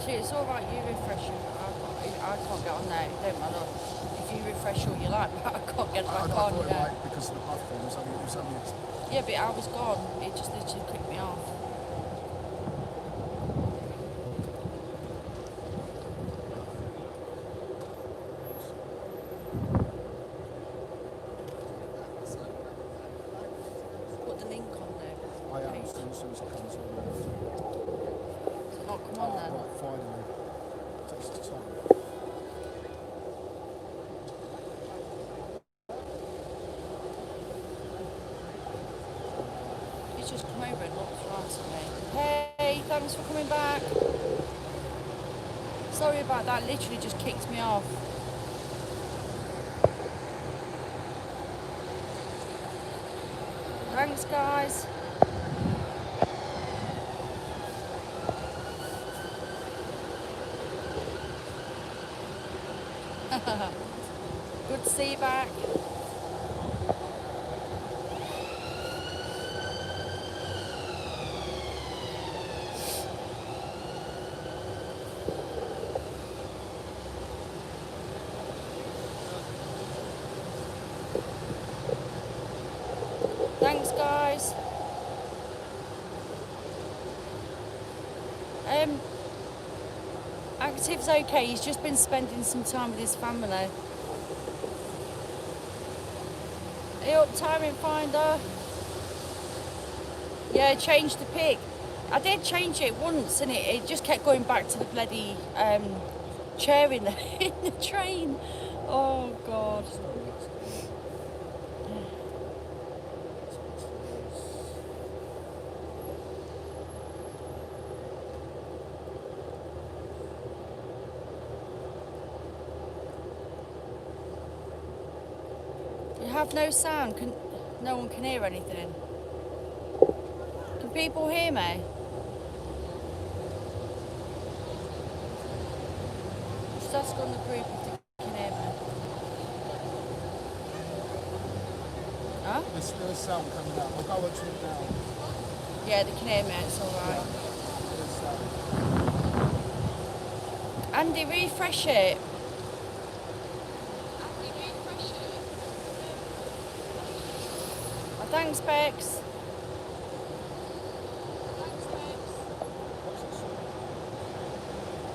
Actually, it's all right. You refresh it. I can't get on there. It don't matter. If you refresh all you like, but I can't get back on. I like because of the buff thing. It was only yeah, but I was gone. It just literally clicked me off. Put the link on there. I am as soon as it comes on. Does it not come on then? Right, finally. Takes its time. He's just come over and looked right at me. Hey, thanks for coming back. Sorry about that, literally just kicked me off. Thanks, guys. Good to see you back. Thanks, guys. Active's okay. He's just been spending some time with his family. Are you up, timing finder? Yeah, change the pic. I did change it once, and it just kept going back to the bloody chair in the train. Oh God. Have no sound. No one can hear anything. Can people hear me? Just ask on the group if they can hear me. Huh? There's sound coming out. I'll go and turn it down. Yeah, they can hear me. It's all right. Yeah, Andy, refresh it. Thanks, Bex.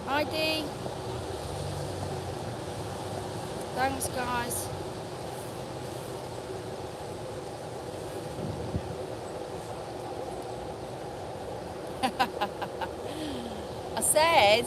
ID. Thanks, guys. I said.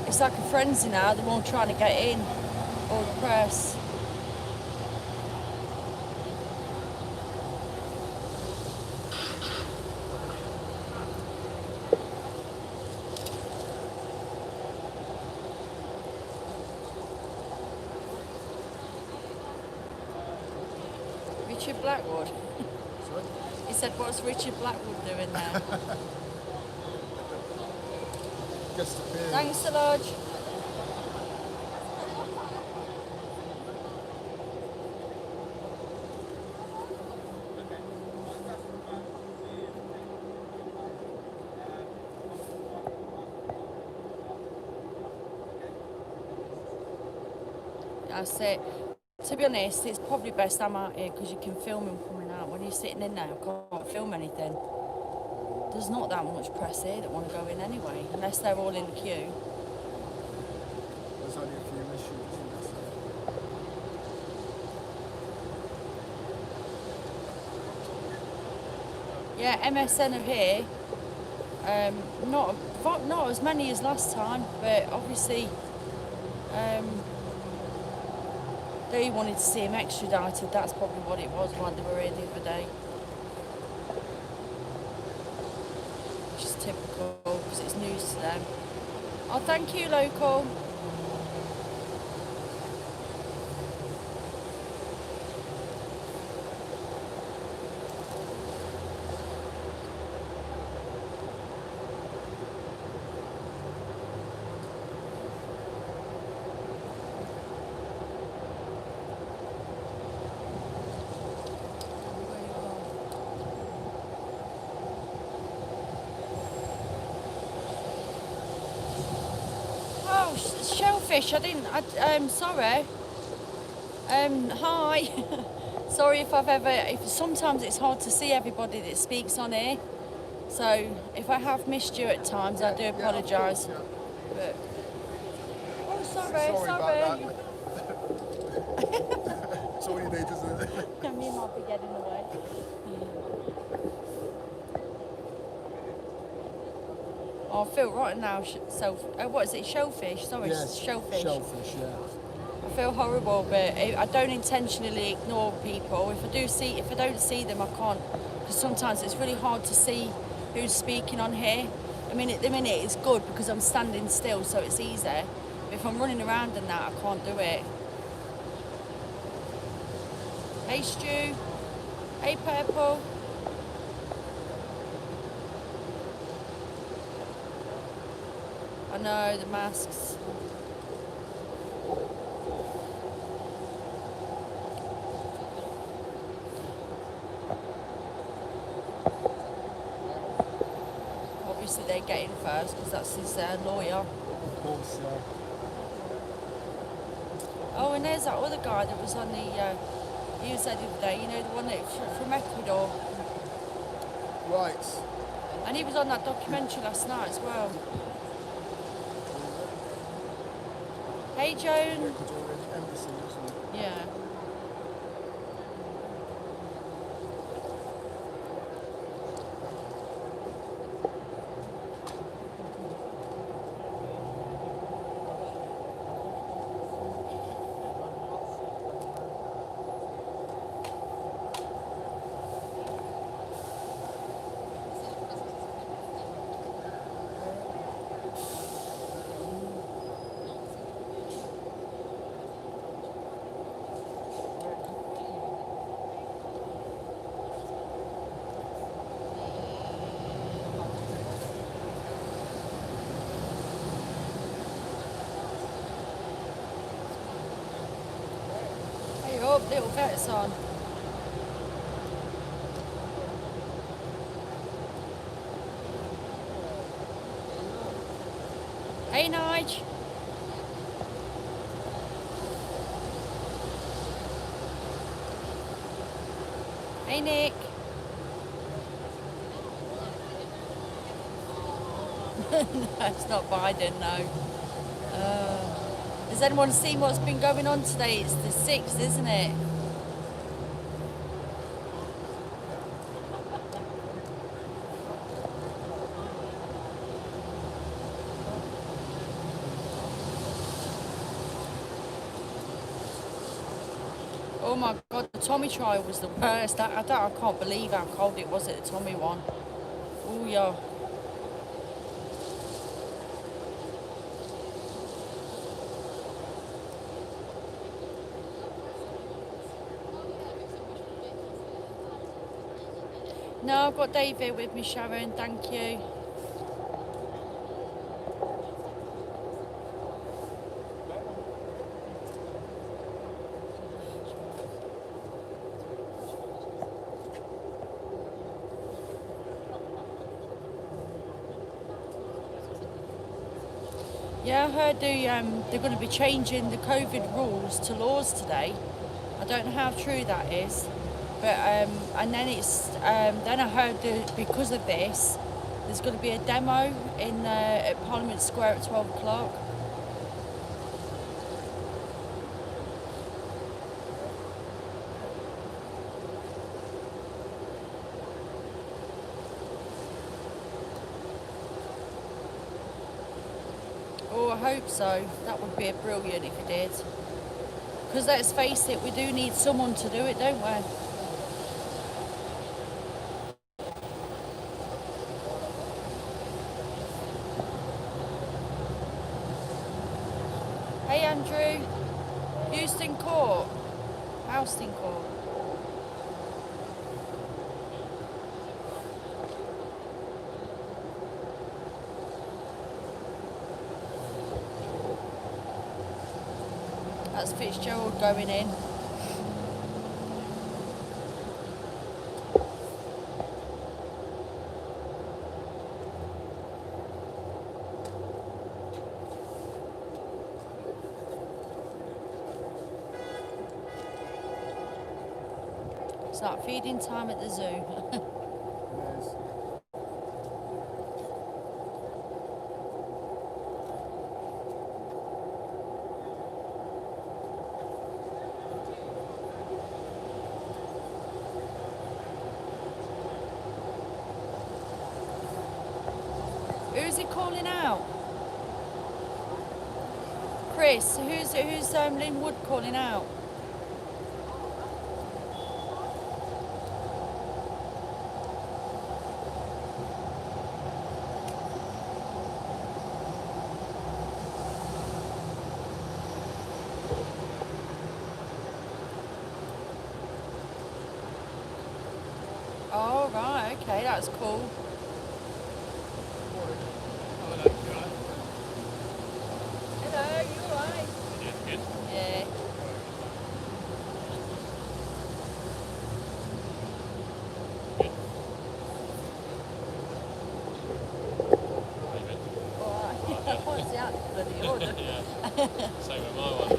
It's like a frenzy now. They're all trying to get in, all the press. Richard Blackwood. Sorry? He said, "What's Richard Blackwood doing there?" Just appeared. Thanks a lot. That's it. To be honest, it's probably best I'm out here because you can film him coming out. When you're sitting in there, I can't film anything. There's not that much press here that want to go in anyway, unless they're all in the queue. There's only a few issues. Yeah, MSN are here. Not as many as last time, but obviously they wanted to see him extradited. That's probably what it was while they were here the other day. Which is typical because it's news to them. Oh, thank you, local. Shellfish, sorry. Hi. Sorry if sometimes it's hard to see everybody that speaks on here. So if I have missed you at times, I do apologise. Yeah. But oh, sorry. About that. That's all you need, isn't it? Me might be getting away. Oh, I feel rotten now. What is it? Shellfish? Sorry, Yes, shellfish. Shellfish, yeah. I feel horrible, but I don't intentionally ignore people. If I don't see them, I can't. Because sometimes it's really hard to see who's speaking on here. I mean, at the minute it's good because I'm standing still, so it's easy. But if I'm running around and that, I can't do it. Hey, Stu. Hey, Purple. I know, the masks. Obviously they get in first because that's his lawyer. Of course, yeah. Oh, and there's that other guy that was on the, he was there the other day, you know, the one that from Ecuador. Right. And he was on that documentary last night as well. Hey, Joan. Ecuadorian embassy, isn't it? Yeah. Up, little vets on. Hey, Nige. Hey, Nick. No, it's not Biden, no. Has anyone seen what's been going on today? It's the 6th, isn't it? Oh my God, the Tommy trial was the worst. I can't believe how cold it was at the Tommy one. Oh yeah. No, I've got David with me, Sharon, thank you. Yeah, I heard they're going to be changing the COVID rules to laws today. I don't know how true that is, but and then then I heard that because of this, there's going to be a demo in at Parliament Square at 12 o'clock. Oh, I hope so. That would be brilliant if it did. Because let's face it, we do need someone to do it, don't we? Hey Andrew, Houston Court, Houston Court. That's Fitzgerald going in. It's like feeding time at the zoo. Yes. Who's he calling out? Chris, who's Lynn Wood calling out? Oh right, okay, that's cool. Hello, you alright? Yeah, good. Yeah. Alright. What's that bloody order? Yeah. Same with my one.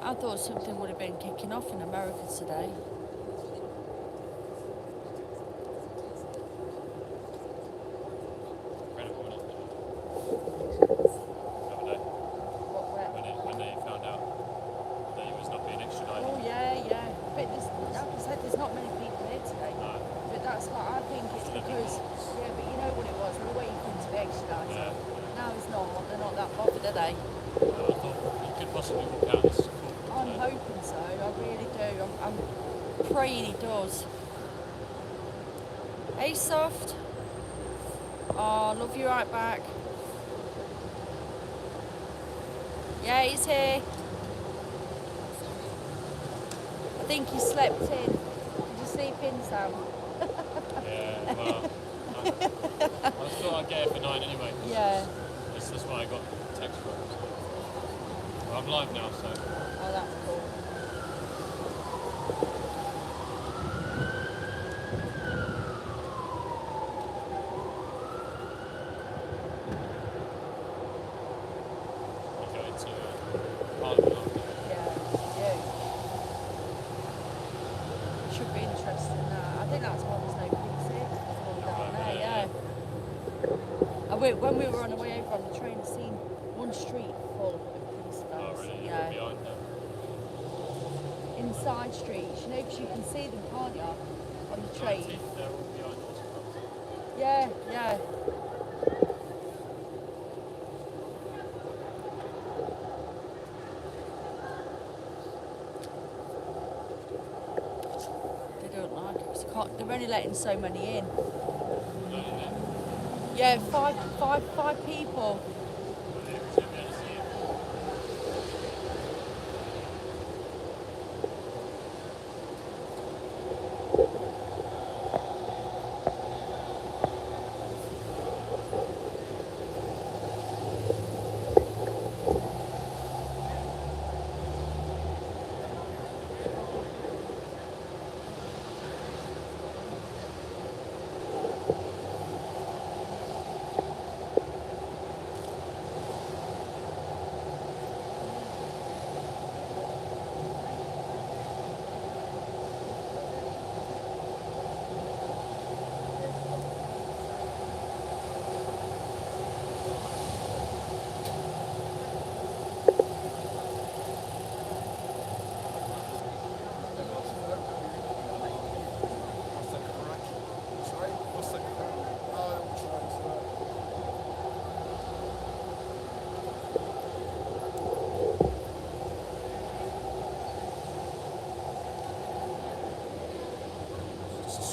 I thought something would have been kicking off in America today. Incredible, isn't it? The other day, What, where? when they found out that he was not being extradited. Oh yeah. But like I said, there's not many people here today. No. But that's like, I think it's because, yeah, but you know what it was, we were waiting for him to be extradited. Yeah. Now he's not, they're not that bothered, are they? I thought he could possibly walk out this court. I'm hoping so, I really do. I'm praying he does. Hey Soft. Oh, love you right back. Yeah, he's here. I think he slept in. Did you sleep in, Sam? Yeah, well, I thought I'd get it for 9 anyway. Yeah. That's why I got the text from him. Well, I'm live now, so. Oh, that's cool. I'm going to Parliament after. Yeah, you. Should be interesting. I think that's why there's no police here. There's one down there, yeah. When we were on the way over on the train, I seen one street full of police Oh, vans. really? Yeah. Behind them. Inside streets, you know, because you can see them, can't you? On the train. They're all behind us. Yeah. They don't like it 'cause they're only letting so many in. Yeah, five people.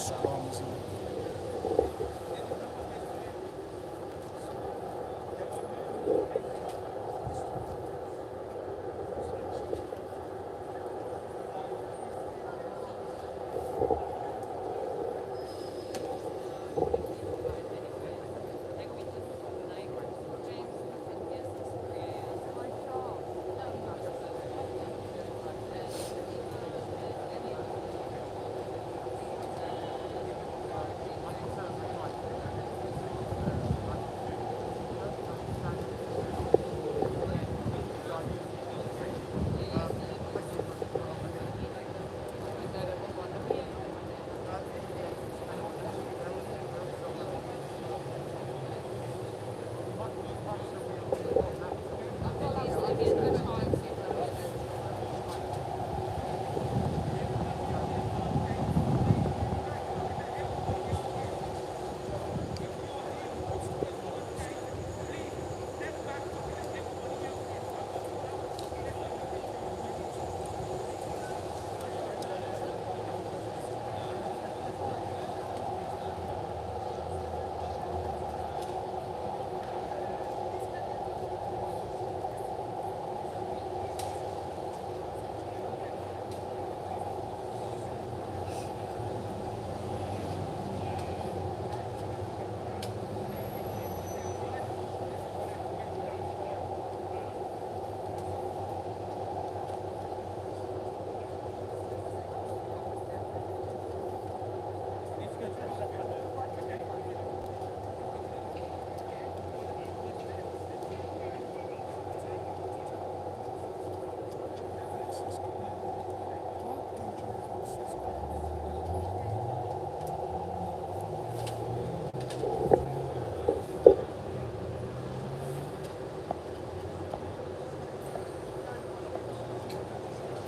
scones and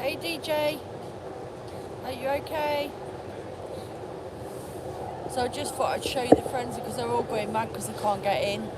Hey DJ, are you okay? So I just thought I'd show you the frenzy because they're all going mad because they can't get in.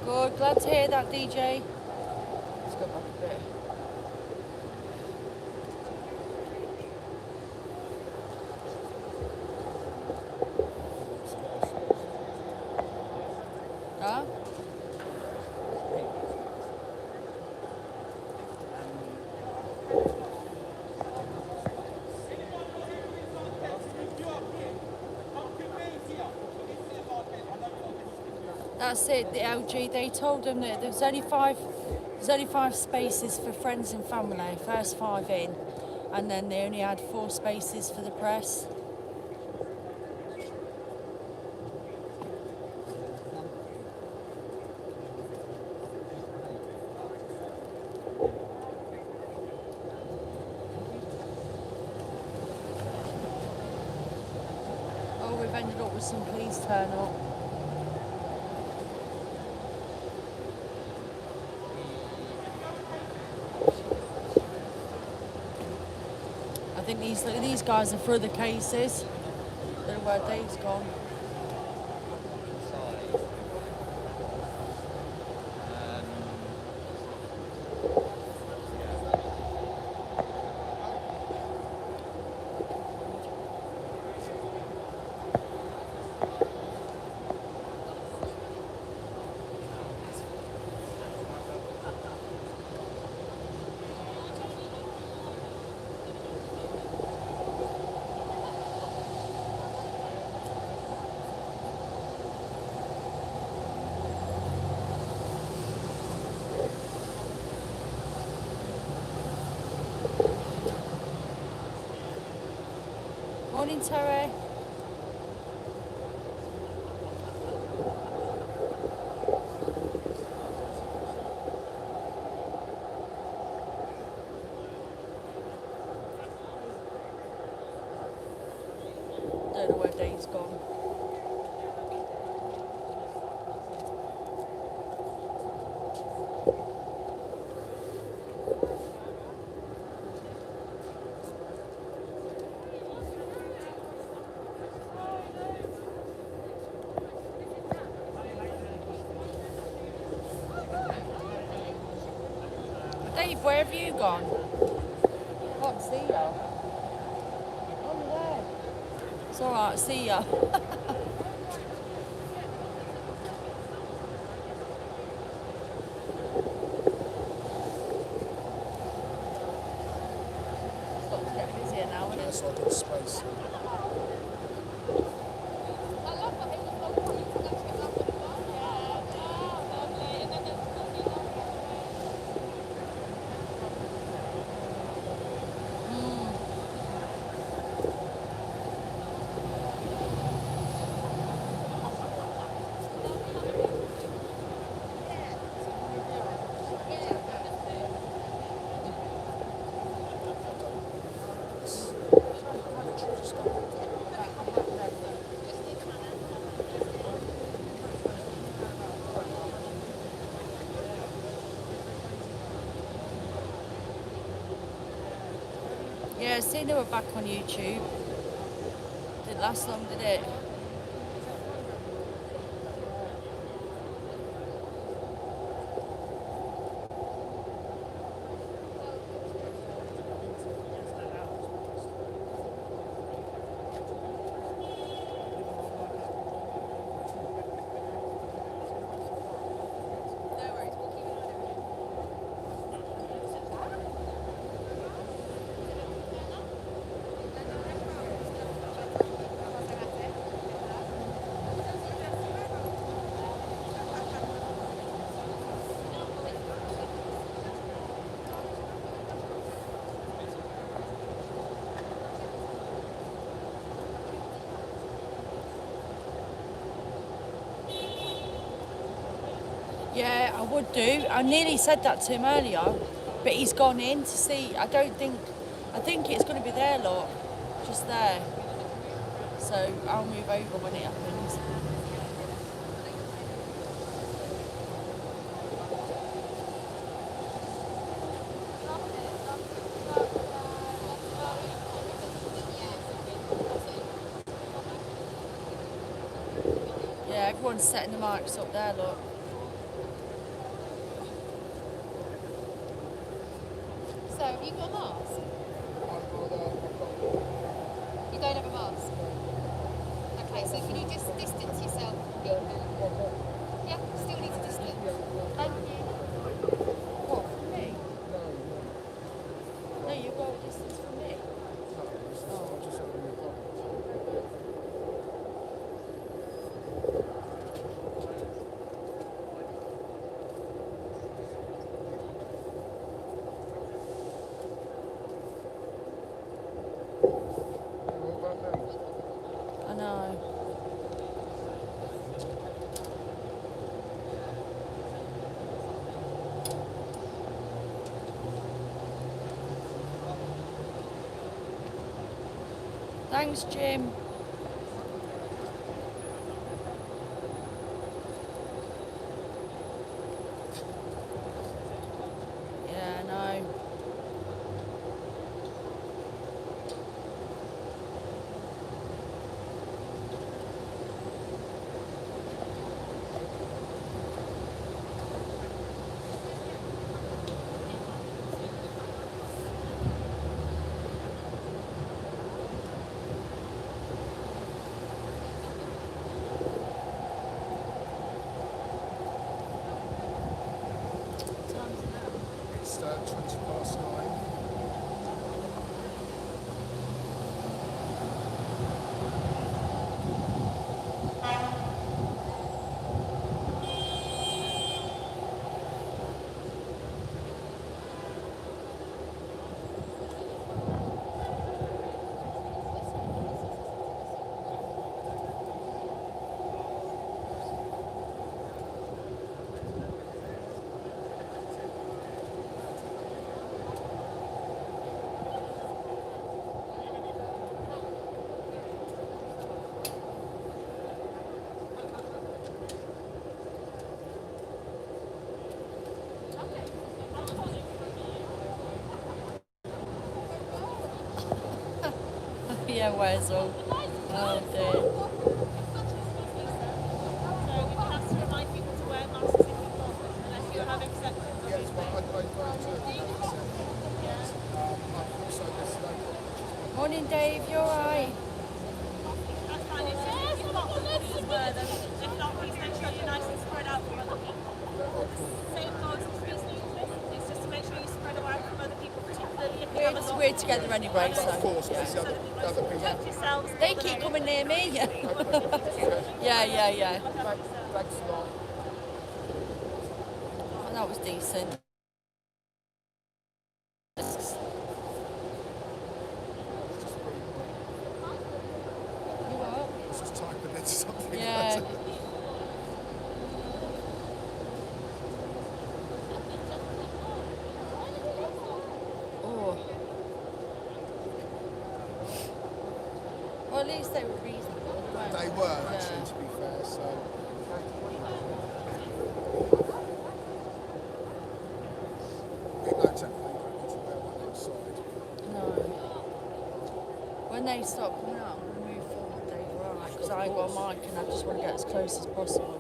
Good, glad to hear that DJ. Let's go back a bit. Huh? That's it, the LG, they told them that there's only five spaces for friends and family, first 5 in, and then they only had 4 spaces for the press. Oh, we've ended up with some please turn up. I think these guys are for other cases. Don't know where Dave's gone. Morning, Terry. Don't know where Dave's gone. Babe, where have you gone? Can't see ya. Oh, you're there. It's alright, see ya. It's getting busier now, isn't it? Yes, I've got space. Yeah, I seen they were back on YouTube. Didn't last long, did it? Yeah, I would do. I nearly said that to him earlier, but he's gone in to see. I think it's going to be there, look, just there. So I'll move over when it happens. Yeah, everyone's setting the marks up there, look. So, have you got a mask? You don't have a mask? Okay, so can you just distance yourself from people? Yeah, still need to distance. Thank you. What, from me? No, you've got a distance from me. I know. Thanks, Jim. Yeah, I know. It's 20 past 9. Yeah, Wesel. Oh dear. So we can have to remind people to wear masks if you want, unless you have acceptance. Yes, but I Morning, Dave. You alright? That's fine. It's just if you've got these word, and if not, please make sure you're nice and spread out from other people. Same goes with business. It's just to make sure you spread out from other people, particularly if you have a lot. We're together anyway, so. Of course, there's the other people. Protect yourselves. They keep coming near me. yeah. Thanks a lot. Oh, that was decent. You what? Let's just type it into something. Yeah. Oh. Well, at least they were reasonable. weren't They were, Yeah. actually, to be fair, so... We know technically you don't need to wear one outside. No. When they stop coming out, I'm going to move forward, Dave, alright? Because I ain't got a mic and I just want to get as close as possible.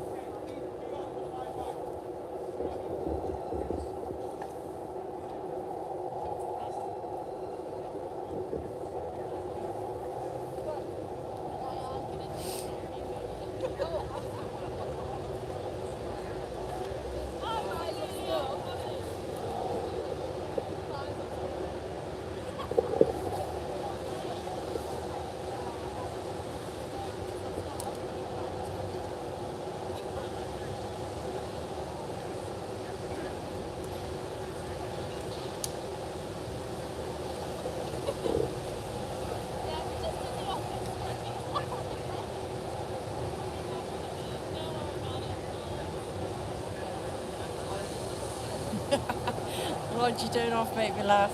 What you doing off make me laugh?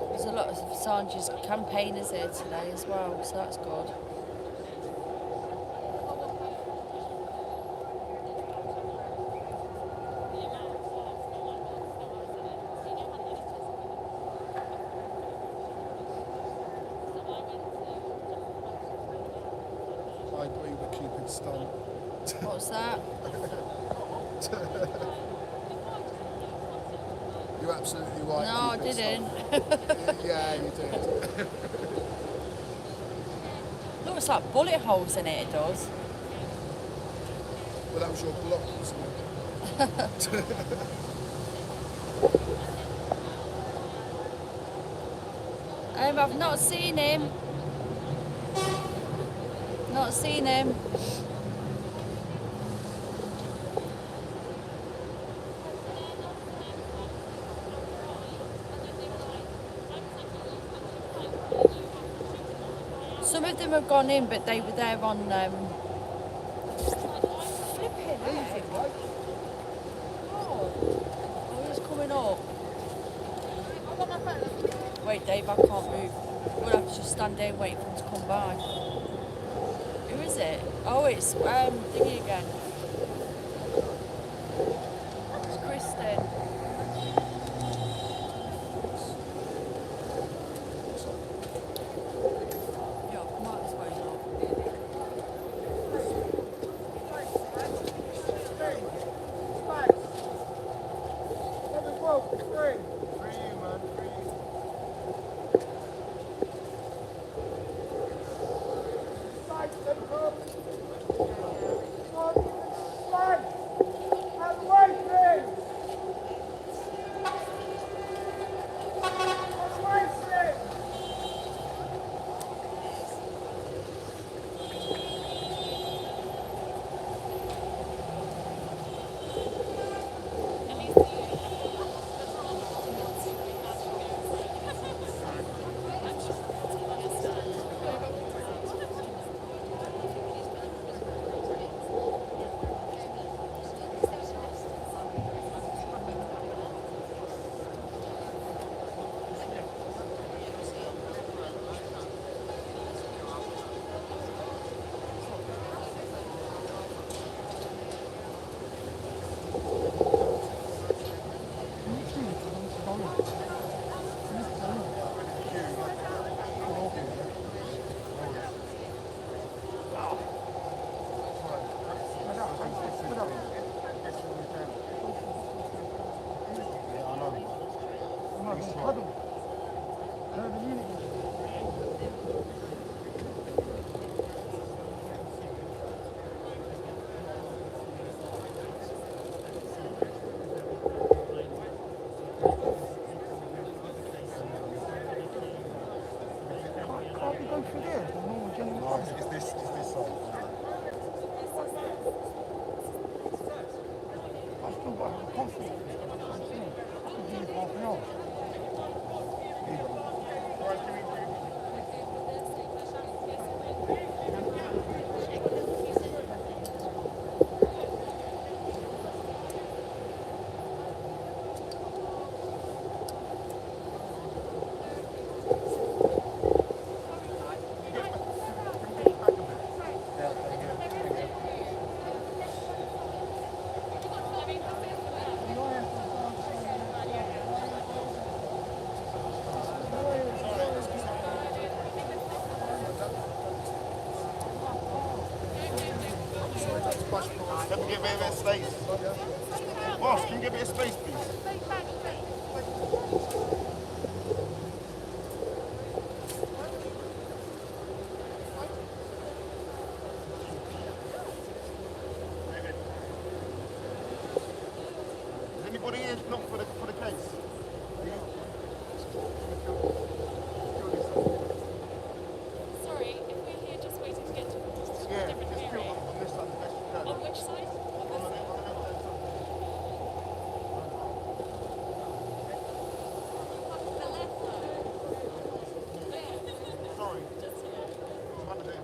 There's a lot of Assange's campaigners here today as well, so that's good. I agree with Cupid stunt. What's that? You're absolutely right. No, I Cupid didn't. stunt. Yeah, you did. Looks like bullet holes in it, it does. Well, that was your block, wasn't it? I've not seen him. Not seen him. Some of them have gone in, but they were there on flipping. Who's it? Oh, he's coming up. Wait, Dave, I can't move. We'll have to just stand there and wait for him to come by. Who is it? Oh, it's thingy again. It's Kristen. Yeah, might as well Can you give me a bit of space? Boss, can you give me a space, please? Is anybody here not for the case? Sorry, if we're here just waiting to get to a Yeah, different it's still area. on this side, the best you can. On which side? On this side. The left side. Sorry. I'm under there.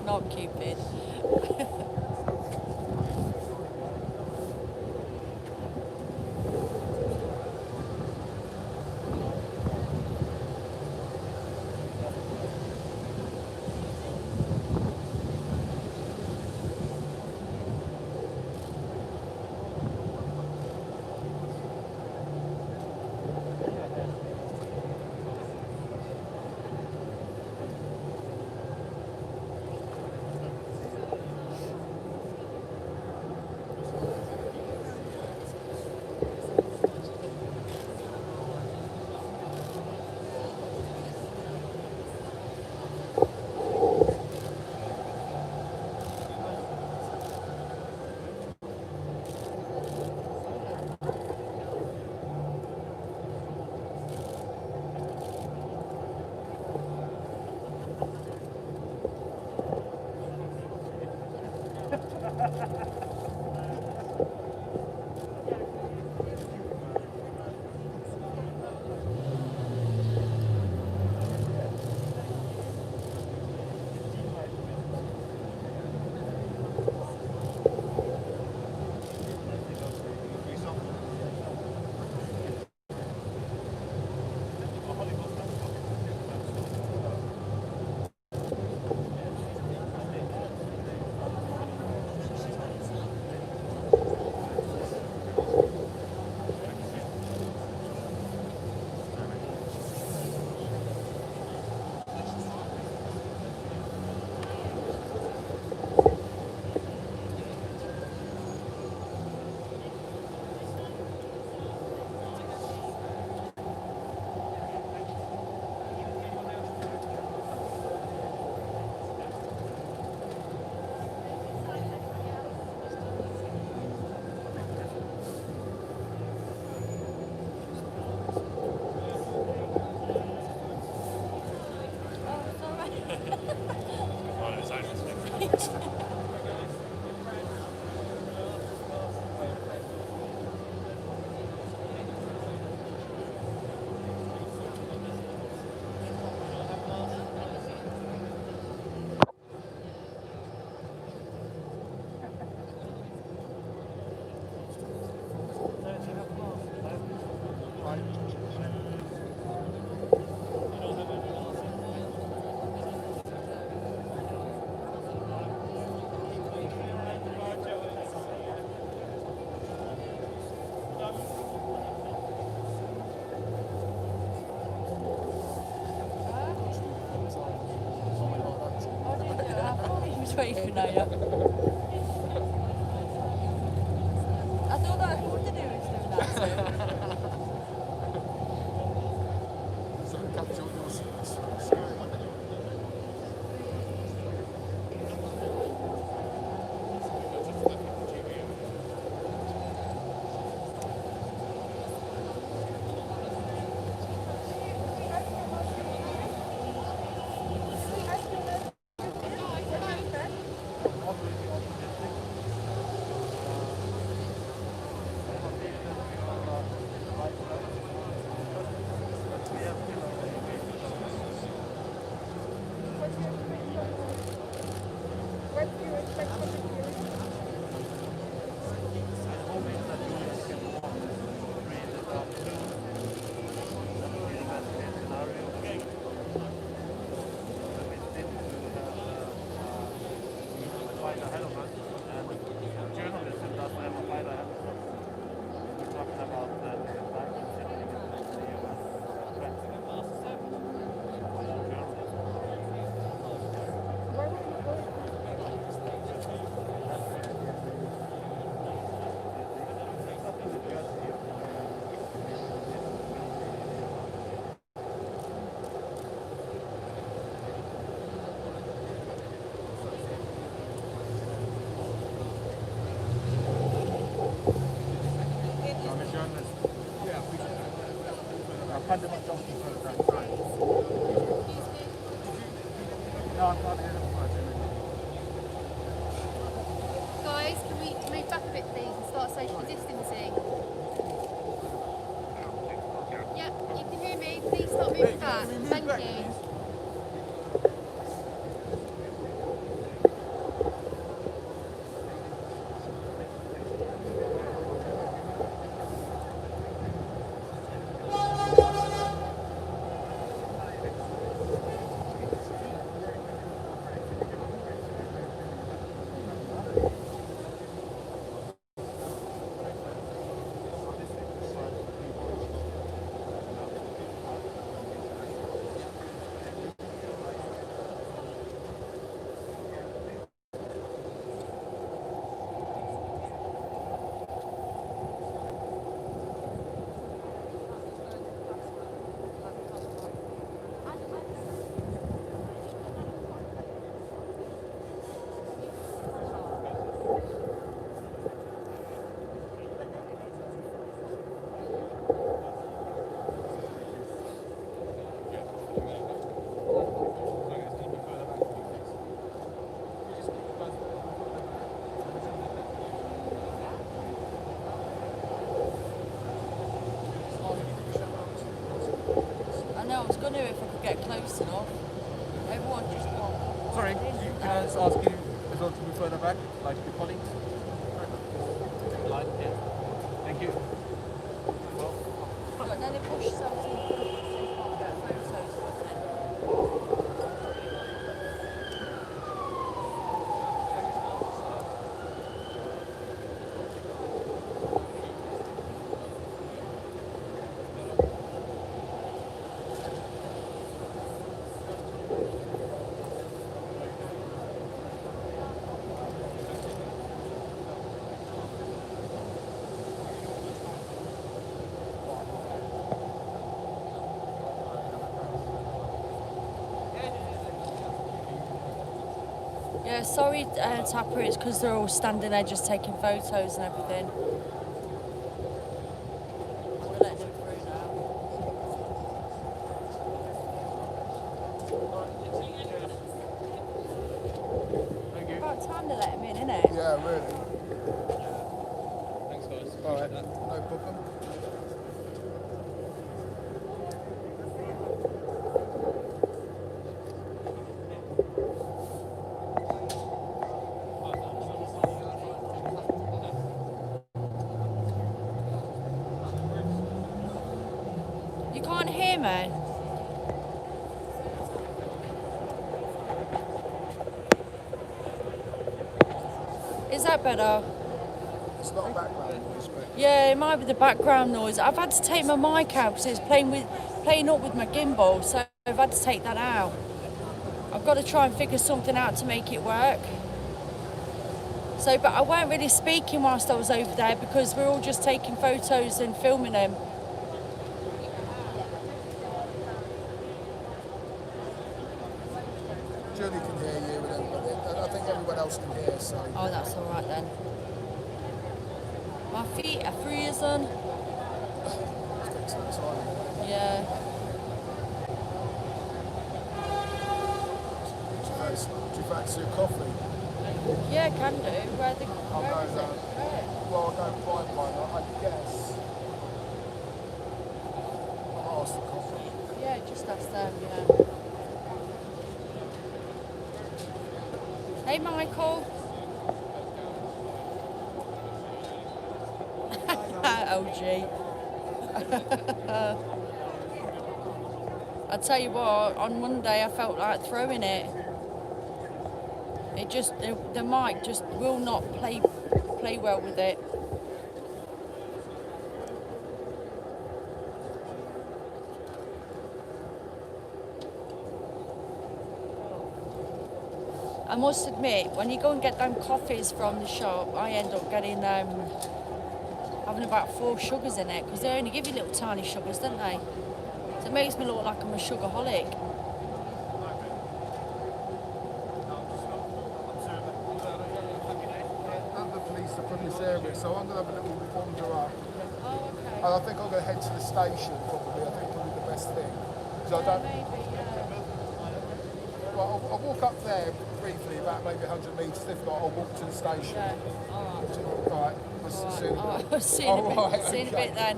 Not Cupid. waving at you. I thought that who did he was doing that to? So capture on your screen. Guys, can we move back a bit, please, and start social distancing? Yep, you can hear me. Please start moving back. Thank you. I know I was going to if I could get close enough. Everyone just walked. Sorry, can I just ask you as well to move further back, like your colleagues? Line, yeah. Thank you. But then it pushes out so you can't get photos. Yeah, sorry, Tapper, it's because they're all standing there just taking photos and everything. We're letting them through now. Thank you. About time to let him in, innit? Yeah, really. Thanks, guys. All right, Appreciate that. no problem. You can't hear me? Is that better? It's not background noise, but Yeah, it might be the background noise. I've had to take my mic out because it's playing up with my gimbal, so I've had to take that out. I've got to try and figure something out to make it work. So, but I weren't really speaking whilst I was over there because we're all just taking photos and filming them. Julie can hear you, and I think everyone else can hear, so... Oh, that's all right then. My feet are freezing. It's getting so exciting. Yeah. Do you fancy a coffee? Yeah, can do. Where is it? Well, I'll go and buy one, I guess. I'll ask the coffee. Yeah, just ask them, yeah. Hey, Michael. OG. I tell you what, on Monday I felt like throwing it. It just, the mic just will not play well with it. I must admit, when you go and get them coffees from the shop, I end up getting having about 4 sugars in it because they only give you little tiny sugars, don't they? So it makes me look like I'm a sugarholic. And the police are from this area, so I'm going to have a little wander up. Oh, okay. And I think I'm going to head to the station, probably. I think probably the best thing. So I don't... Maybe, yeah. Well, I'll walk up there briefly, about maybe 100 metres. If not, I'll walk to the station. Yeah, all right. All right. We'll see you in a bit. I'll see you in a bit. All right, See you in a okay. bit then.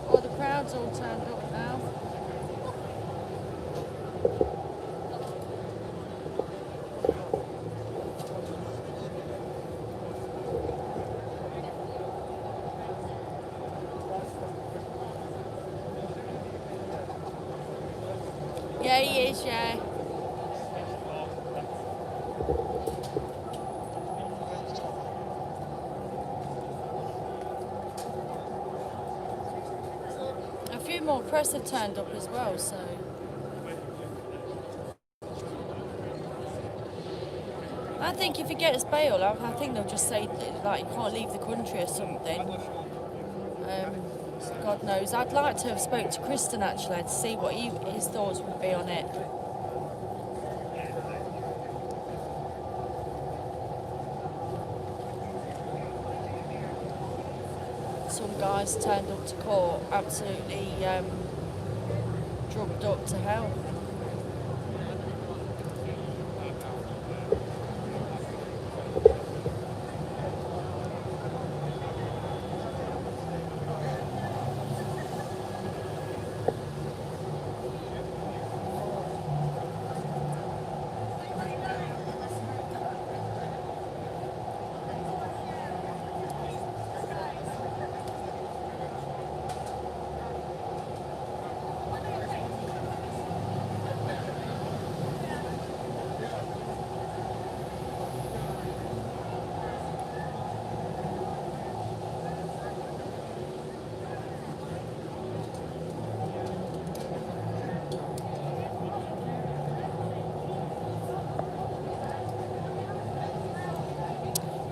Oh, the crowd's all turned up now. Yeah, he is, yeah. A few more press have turned up as well, so. I think if he gets bail, I think they'll just say like you can't leave the country or something. God knows. I'd like to have spoke to Kristen actually to see what his thoughts would be on it. Some guys turned up to court absolutely drugged up to hell.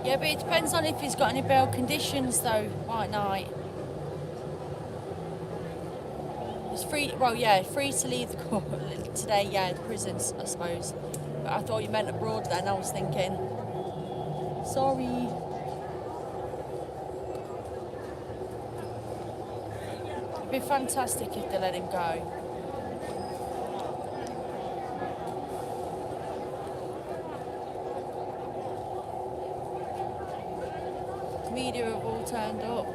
Yeah, but it depends on if he's got any bail conditions though, White Knight. It's free, well yeah, free to leave the court today, yeah, the prisons, I suppose. But I thought you meant abroad then, I was thinking. Sorry. It'd be fantastic if they let him go. Media have all turned up.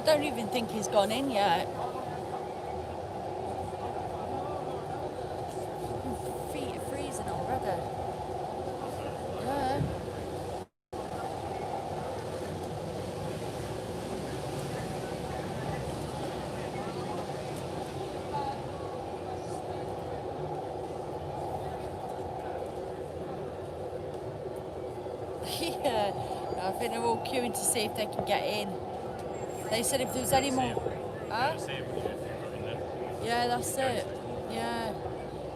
I don't even think he's gone in yet. Feet are freezing already. Yeah. Yeah. I think they're all queuing to see if they can get in. They said if there was any more... Huh? Yeah, that's it. Yeah.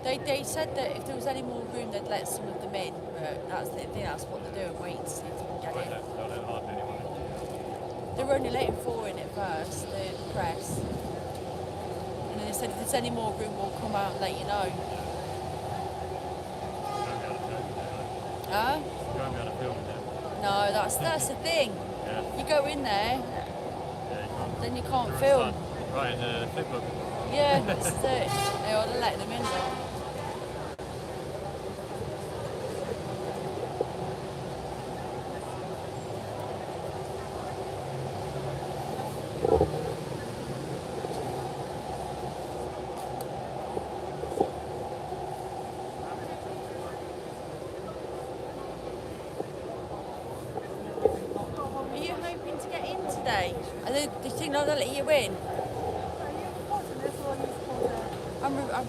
They said that if there was any more room, they'd let some of them in, but that's what they're doing, waiting to see if they can get in. They were only letting 4 in at first, the press. And then they said if there's any more room, we'll come out and let you know. Huh? You won't be able to film it then. No, that's the thing. Yeah. You go in there, then you can't film. Right in the flip book. Yeah, that's it. They ought to let them in. Are you hoping to get in today? Do you think they'll let you in? I'm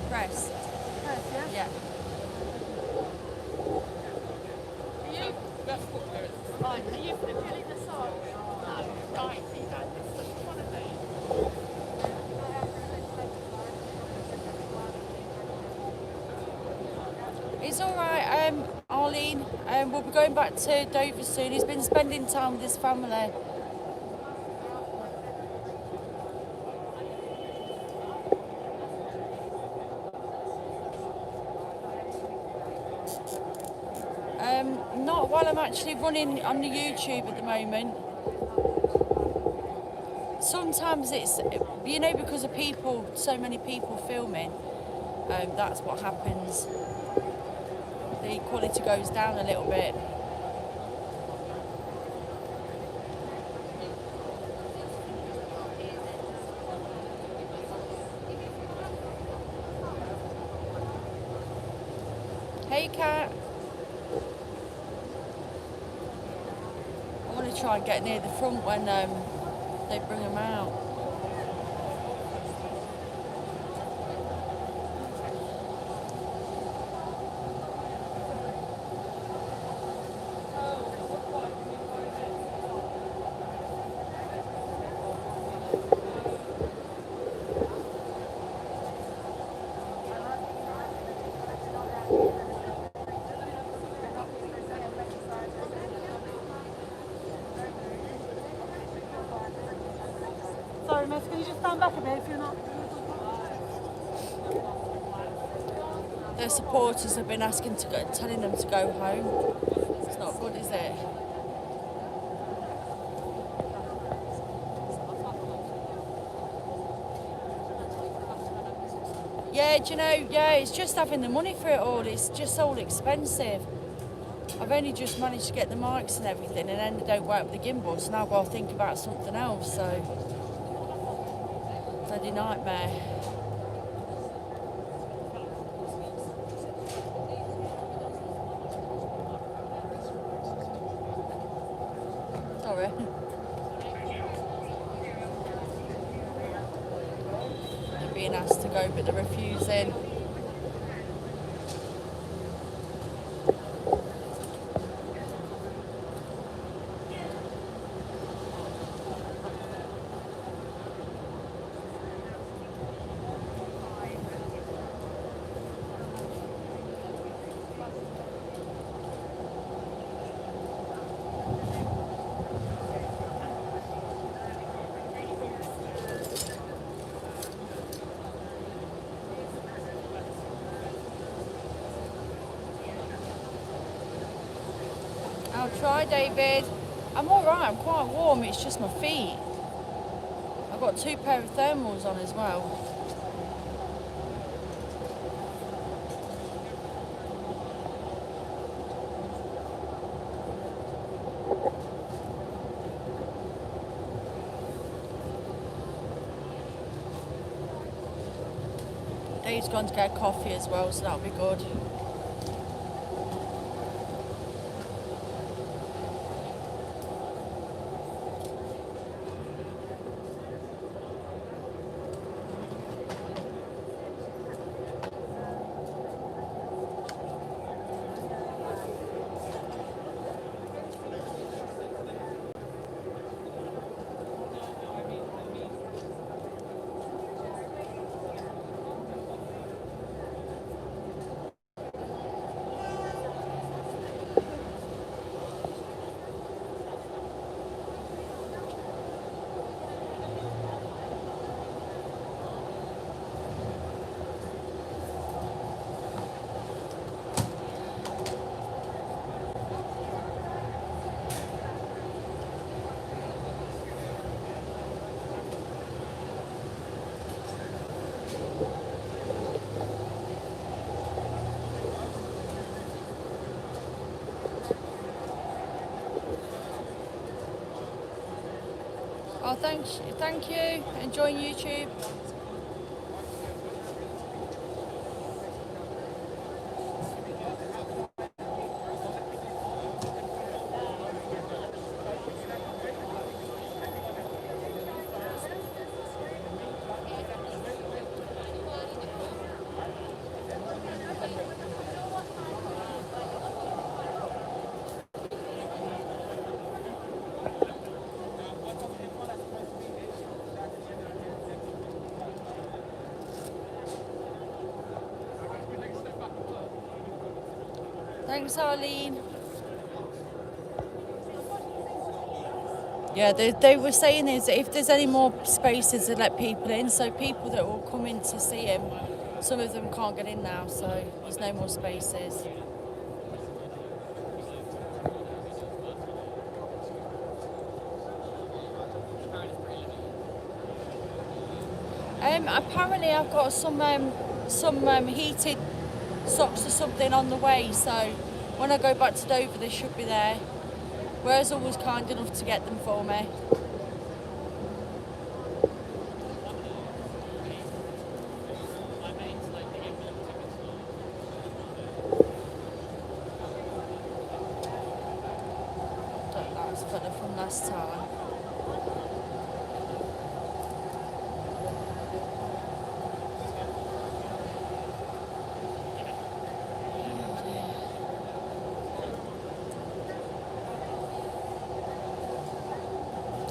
pressed. Yeah. Are you? Fine. Are you feeling the song? No. Right. See that? It's just one of these. It's all right, Arlene. We'll be going back to Dover soon. He's been spending time with his family. Not while I'm actually running on the YouTube at the moment. Sometimes it's, because of people, so many people filming, that's what happens. The quality goes down a little bit. Hey, Kat. I want to try and get near the front when they bring them out. Sorry, miss. Can you just stand back a bit if you're not? Their supporters have been asking telling them to go home. It's not good, is it? Yeah, do you know, it's just having the money for it all. It's just all expensive. I've only just managed to get the mics and everything, and then they don't work with the gimbals, so now I've got to think about something else, so... Bloody nightmare. Sorry. They're being asked to go, but they're refusing. I'll try, David. I'm alright, I'm quite warm, it's just my feet. I've got 2 pair of thermals on as well. He's gone to get coffee as well, so that'll be good. Oh, thank you. Enjoying YouTube. Thanks, Arlene. Yeah, they were saying is that if there's any more spaces to let people in, so people that will come in to see him, some of them can't get in now, so there's no more spaces. Apparently I've got some heated socks or something on the way, so when I go back to Dover they should be there. Where's always kind enough to get them for me. That was better from last time.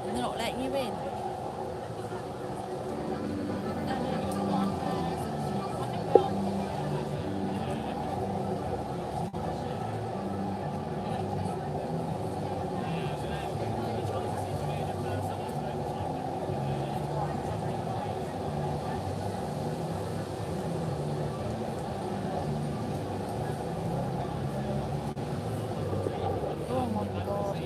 They're not letting you in. Oh my God.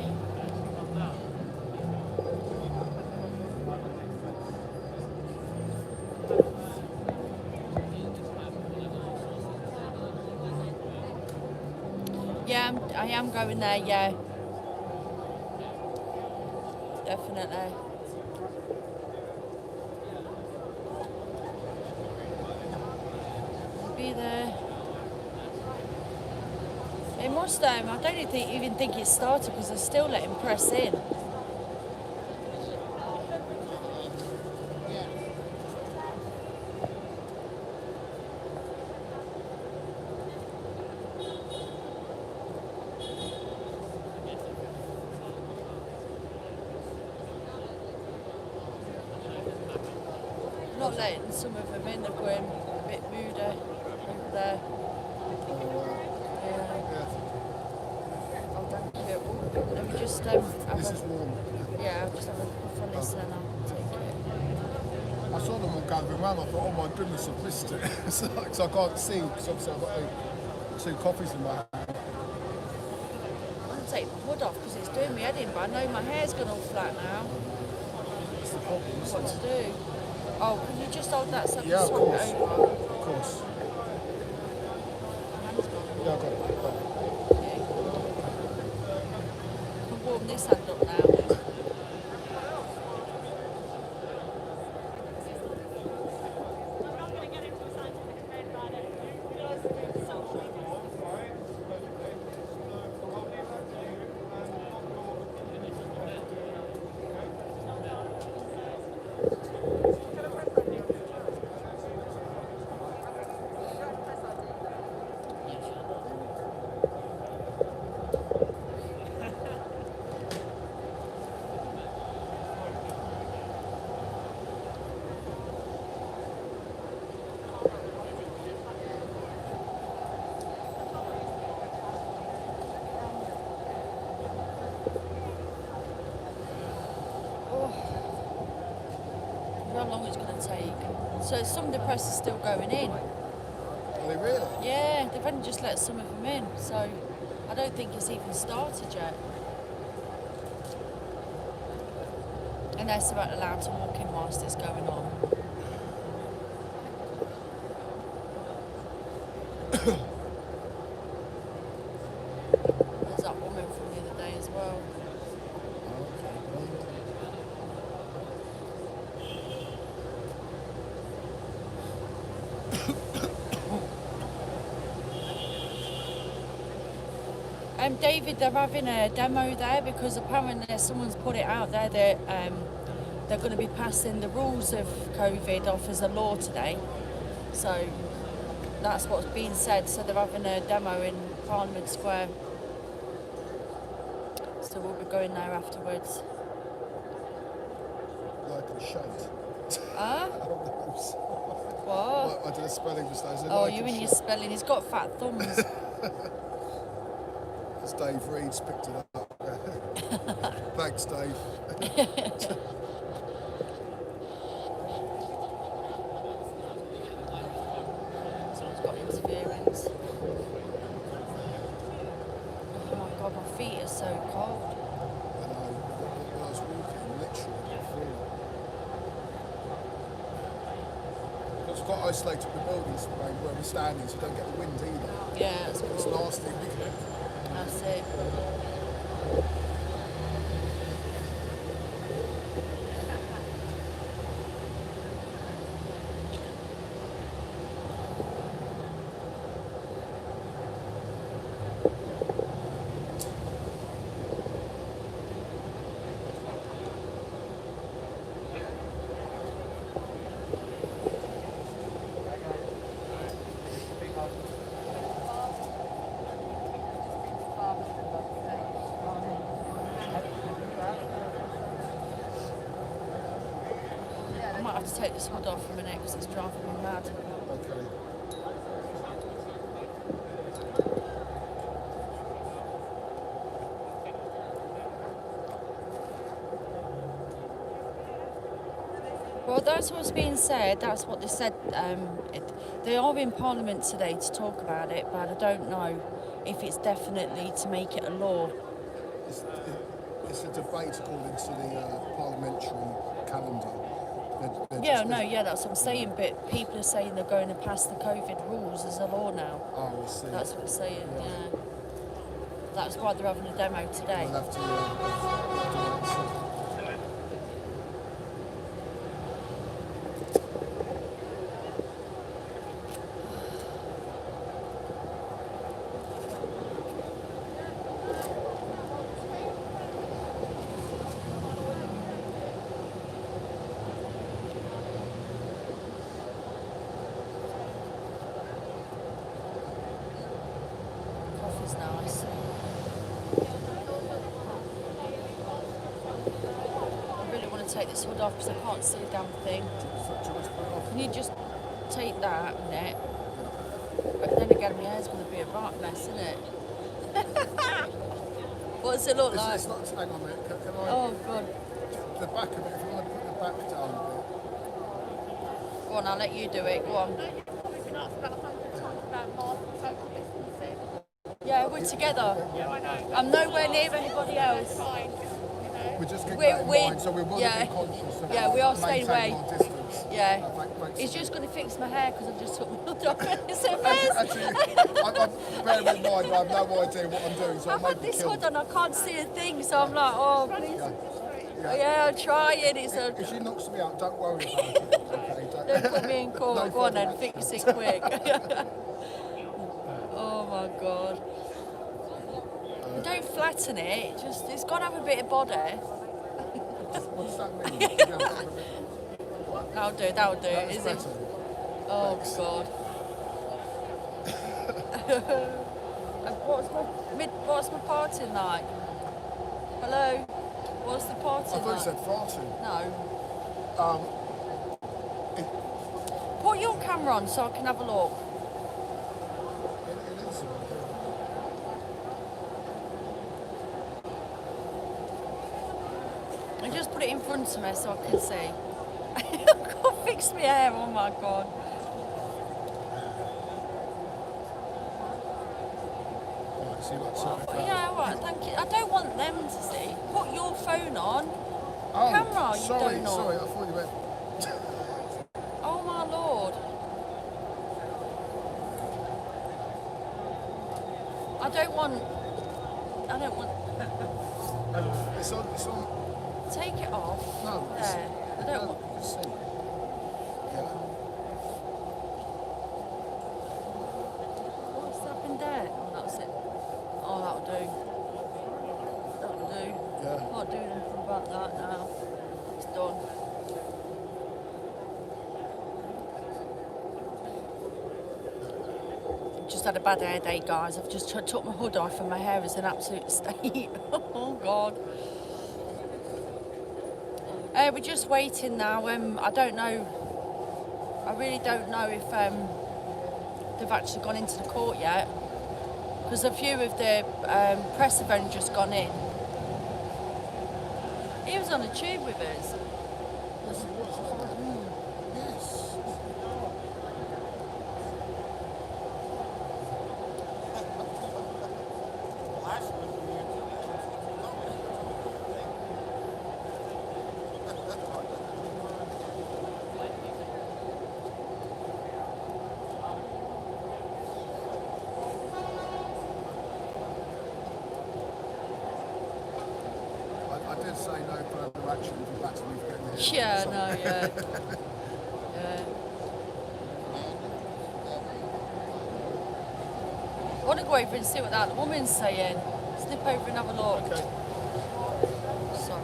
Yeah, I am going there, yeah. Definitely. Be there. It must, I don't even think it started because they're still letting press in. Not letting some of them in, they're going a bit moody over there. Yeah. Oh, thank you. Ooh, let me just have This a, is warm. yeah, I'll just have a puff on this and I'll take it. I saw them all gathering around. I thought, oh my goodness, I've missed it. So I can't see because obviously I've got two coffees in my hand. I'll take my hood off because it's doing me head in, but I know my hair's gone all flat now. It's the problem. What to do? Oh, can you just hold that so I can Yeah, of swap course. it over? Of course. Yeah, I got it. Yeah. I can warm this hand up now. So some of the press is still going in. Are they really? Yeah, they've only just let some of them in, so I don't think it's even started yet. Unless they're not allowed to walk in whilst it's going on. There's that woman from the other day as well. David, they're having a demo there because apparently someone's put it out there that they're going to be passing the rules of COVID off as a law today. So that's what's being said. So they're having a demo in Parliament Square. So we'll be going there afterwards. Like a shite. Huh? What? I did a spelling mistake. Oh, you and your spelling. He's got fat thumbs. As Dave Reed's picked it up. Thanks, Dave. Someone's got interference. Oh my god, my feet are so cold. I know. When I was walking, literally, I feel it. It's quite isolated with buildings where we're standing, so you don't get the wind either. Yeah, it's It's cool. nasty. That's it. I might have to take this hood off for a minute because it's driving me mad. Okay. Well, that's what's being said. That's what they said. They are in Parliament today to talk about it, but I don't know if it's definitely to make it a law. It's a debate according to the parliamentary calendar. Yeah, that's what I'm saying. But people are saying they're going to pass the COVID rules as a law now. Oh, I see. That's what they're saying. Yeah. That's why they're having a demo today. We'll have to. Coffee's nice. I really want to take this hood off because I can't see a damn thing. Can you just take that a minute? But then again, my hair's going to be a right mess, isn't it? What does it look like? It's not. Hang on a minute. Can I? Oh, God. The back of it. If you want to put the back down a bit. Go on, I'll let you do it. Go on. You've probably been asked about 100 times about mask and social distancing. Yeah, we're together. Yeah, I know. I'm nowhere near anybody else. Fine, you know. We just keep We're- that in we're- mind, so we will yeah. be conscious of Yeah, we are staying maintaining away. our distance. Yeah. Thanks. He's just going to fix my hair because I've just took my hood off. It's a mess. Actually, I'm bearing in mind I have no idea what I'm doing, so I I've might had be this killed. hood on, I can't see a thing, so I'm like, oh, please. Yeah, I'm trying. It's a. If she knocks me out, don't worry about it. Okay, Don't put me in court. No Go on then, further fix it quick. Oh my god. Don't flatten it. Just it's got to have a bit of body. What does that mean? That'll do. That'll do. That's Is it? better. Oh god. What's my parting like? Hello. What's the I parting thought you like? said farting. No. Put your camera on so I can have a look. It is. And just put it in front of me so I can see. Coffee fix my hair, oh my God. Right, so you got certain Yeah, all right, thank you. I don't want them to see. Put your phone on. Oh, Camera, you sorry, don't know. sorry, I thought you meant. Oh my Lord. I don't want. It's on. Take it off. No, There. I don't want. Let's see. Yeah. What's happened there? Oh, that's it. Oh, that'll do. That'll do. Yeah. Can't do anything about that now. It's done. Just had a bad hair day, guys. I've just took my hood off and my hair is in absolute state. Oh God. We're just waiting now. I don't know. I really don't know if they've actually gone into the court yet, because a few of the press have only just gone in. He was on the tube with us. Yes. I did say no further action if you'd like to leave getting here. Yeah, no, yeah. Yeah. I want to go over and see what that woman's saying. Snip over and have a look. Okay. Sorry.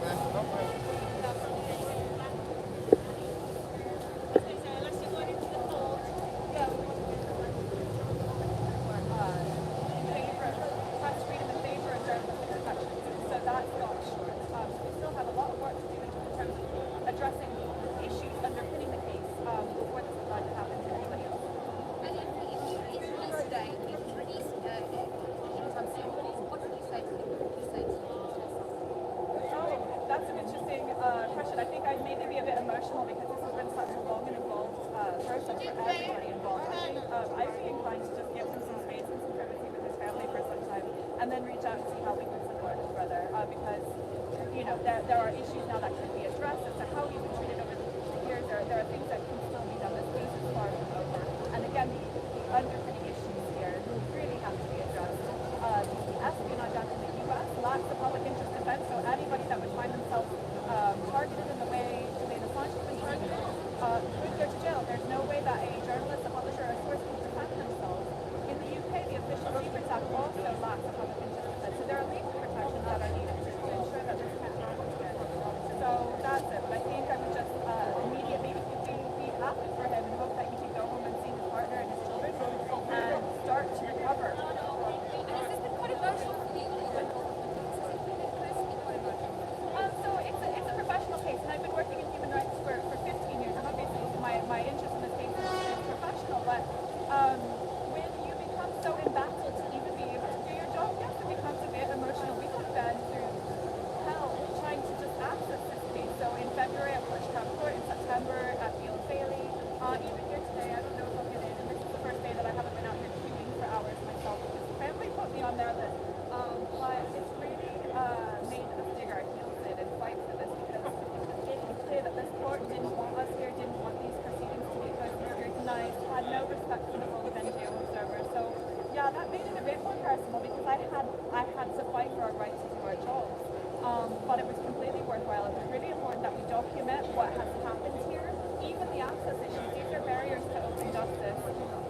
That's an interesting question. I think I'd maybe be a bit emotional because this has been such a long and involved process for everybody involved. I think I'd be inclined to just give him some space and some privacy with his family for some time, and then reach out and see how we can support his brother. Because you know there are issues now that can be addressed as to how he's been treated over the years. There are things that can still be done. This case is far from over, and again the underpinning issues here really have to be addressed. The espionage act in the U.S. lacks the public interest defense, so anybody that would find themselves targeted in the way Julian Assange has been targeted would go to jail. There's no way that a journalist, a publisher, or a source can defend themselves. In the UK, the official Secrets Act also lacks the public interest defense, so there are legal protections that are needed to ensure that this can't happen again. So that's it. But I think I would just immediately be happy for him and hope that he can go home and see his partner and his children and start to recover. Has this been quite emotional for you? So it's a professional case, and I've been working in human rights for 15 years, and obviously my interest in this case is professional, but when you become so embattled to even be able to do your job, yes, it becomes a bit emotional. We have been through hell trying to just access this case. So in February at Crown Court, in September at the Old Bailey, even here today, I don't know if I'll get in, and this is the first day that I haven't been out here queuing for hours myself, because the family put me on their list. But it's really made us dig our heels in and fight for this, because it's clear that this court didn't want us here, didn't want these proceedings to be scrutinized, had no respect for the role of NGO observers. So yeah, that made it a bit more personal, because I had to fight for our right to do our jobs. But it was completely worthwhile. It was really important that we document what has happened here, even the access issues. These are barriers to open justice.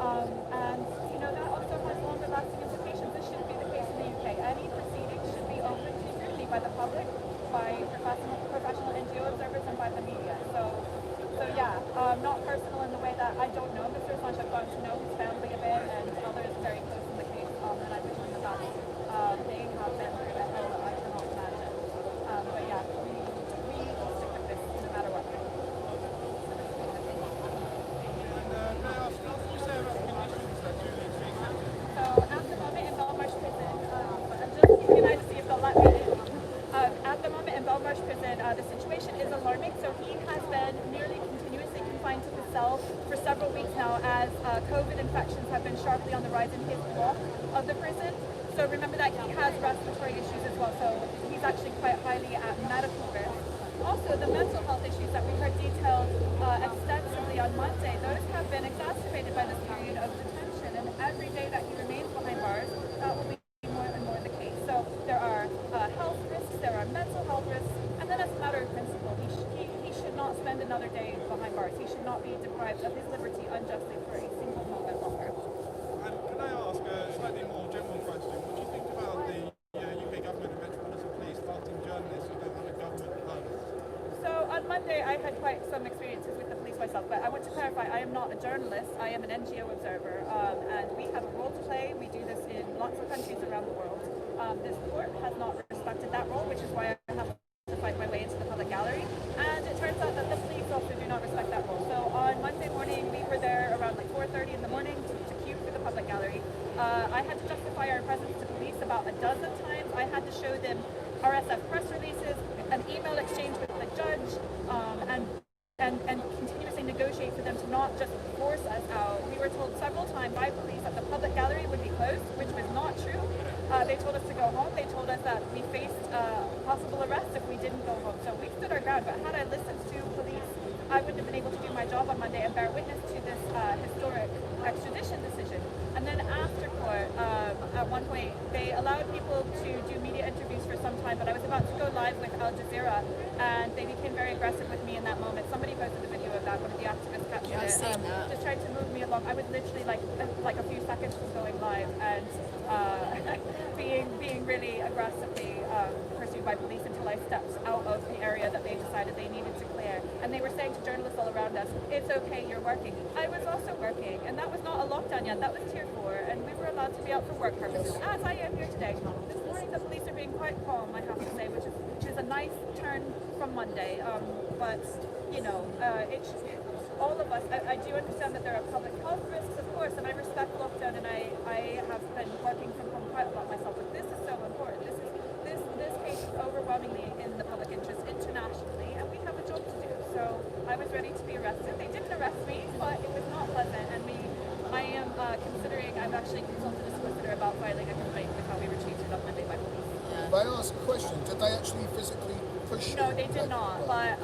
And you know, that also has longer lasting implications. This shouldn't be the case in the UK. Any proceedings should be open to scrutiny by the public, by professional NGO observers, and by the media. So yeah, not personal in the way that I don't know Mr. Assange. I've gotten to know his family a bit and others very close in the case, and I wish them the best. They have been through a hell that I cannot imagine. But yeah, we will stick with this no matter what. So at the moment in Belmarsh Prison, I'm just keeping an eye to see if they'll let me in. At the moment in Belmarsh Prison, the situation is alarming. So he has been nearly continuously confined to as COVID infections have been sharply on the rise in his block of the prison. So remember that he has respiratory issues as well, so he's actually quite highly at medical risk. Also, the mental health issues that we heard detailed extensively on Monday, those have been exacerbated by this period of detention, and every day that he remains behind bars, that will be more and more the case. So there are health risks, there are mental health risks, and then as a matter of principle, he should not spend another day behind bars. He should not be deprived of his liberty unjustly for a single moment longer. And can I ask a slightly more general question? What do you think about the UK government and Metropolitan Police targeting journalists who don't have a government permit? So on Monday, I had quite some experiences with the police myself, but I want to clarify, I am not a journalist, I am an NGO observer, and we have a role to play. We do this in lots of countries around the world. This court has not respected that role, which is why I have to fight my way into the public gallery, and it turns out that the police also do not respect that role. So on Monday morning, we were there around like 4:30 in the morning to queue for the public gallery. I had to justify our presence to police about a dozen times. I had to show them RSF press releases, an email exchange with the judge, and continuously negotiate for them to not just force us out. We were told several times by police that the public gallery would be closed, which was not true. They told us to go home. They told us that we faced possible arrest if we didn't go home. So we stood our ground, but had I listened to police, I wouldn't have been able to do my job on Monday and bear witness to this historic extradition decision. And then after court, at one point, they allowed people to do media interviews for some time, but I was about to go live with Al Jazeera, and they became very aggressive with me in that moment. Somebody posted a video of that, one of the activists captured Yeah, I've it, seen that. just trying to move me along. I was literally like a few seconds from going live, and being really aggressively pursued by police until I stepped out of the area that they decided they needed to clear. And they were saying to journalists all around us, "It's okay, you're working." I was also working, and that was not a lockdown yet, that was tier 4, and we were allowed to be out for work purposes, as I am here today. This morning the police are being quite calm, I have to say, which is a nice turn from Monday, but you know, all of us, I do understand that there are public health risks, of course, and I respect lockdown, and I have been working from home quite a lot myself, but this is so important. This case is overwhelmingly in the public interest internationally, and we have a job to do. So I was ready to be arrested. They didn't arrest me, but it was not pleasant, and I am considering, I've actually consulted a solicitor about filing a complaint with how we were treated on Monday by police. May I ask a question? Did they actually physically push you? No, they did not, but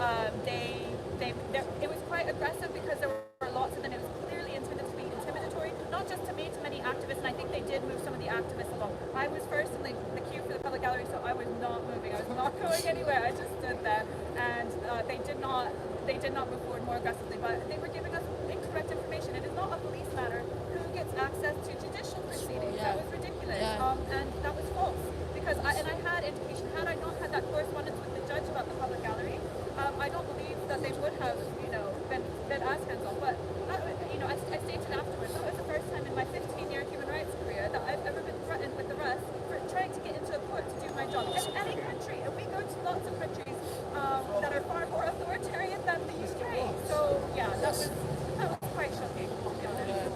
it was quite aggressive because there were lots of them. It was clearly intended to be intimidatory, not just to me, to many activists, and I think they did move some of the activists along. I was first in the queue for the public gallery, so I was not moving. I was not going anywhere. I just stood there, and they did not move forward more aggressively, but they were giving us incorrect information. It is not a police matter who gets access to judicial proceedings. Yeah. That was ridiculous, Yeah. and that was false. Because I had indication, had I not had that correspondence with the judge about the public gallery, I don't believe that they would have, been as hands-on. But I stated afterwards, that was the first time in my 15-year human rights career that I've ever been threatened with arrest for trying to get into a court to do my job. In any country, and we go to lots of countries that are far more authoritarian than the UK. So yeah, that was quite shocking, to be honest. So I'm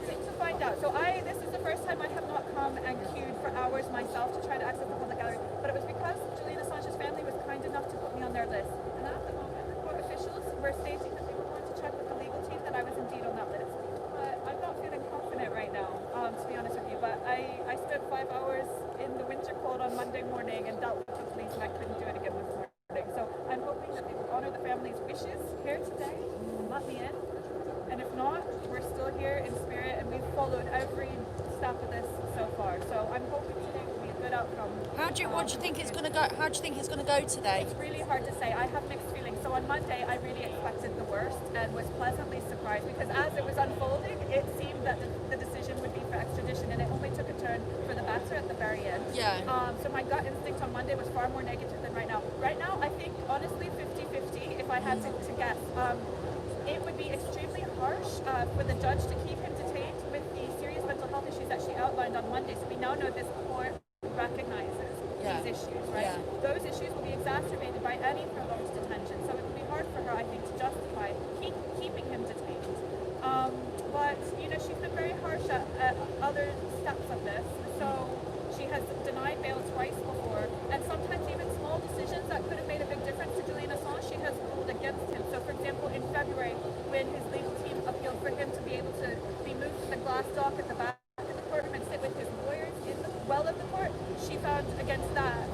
waiting to find out. So this is the first time I have not come and queued for hours myself to try to access the public gallery, but it was because Julian Assange's family was kind enough to put me on their list. And at the moment, the court officials were stating that they were going to check with the legal team that I was indeed on that list. But I'm not feeling confident right now, to be honest with you. But I spent 5 hours in the winter cold on Monday morning and dealt with the police, and I couldn't do it again this morning. So I'm hoping that they will honor the family's wishes here today and let me in. And if not, we're still here in spirit, and we've followed every step of this so far. So I'm hoping today will be a good outcome. What do you think it's going to go? How do you think it's going to go today? It's really hard to say. I have mixed feelings. So on Monday, I really expected the worst and was pleasantly surprised because as it was unfolding, it seemed that the decision would be for extradition, and it only took a turn for the better at the very end. Yeah. So my gut instinct on Monday was far more negative than right now. Right now, I think honestly 50-50 if I had to guess. It would be extremely harsh for the judge to keep him detained with the serious mental health issues that she outlined on Monday. So we now know this court recognizes these issues, right? Yeah. Those issues will be exacerbated by any prolonged detention. So it will be hard for her, I think, to justify keeping him detained. But, she's been very harsh at other steps of this. So she has denied bail twice before, and sometimes even small decisions that could have made a big difference to Julian Assange, she has ruled against him. So, for example, February when his legal team appealed for him to be able to be moved to the glass dock at the back of the courtroom and sit with his lawyers in the well of the court. She found against that.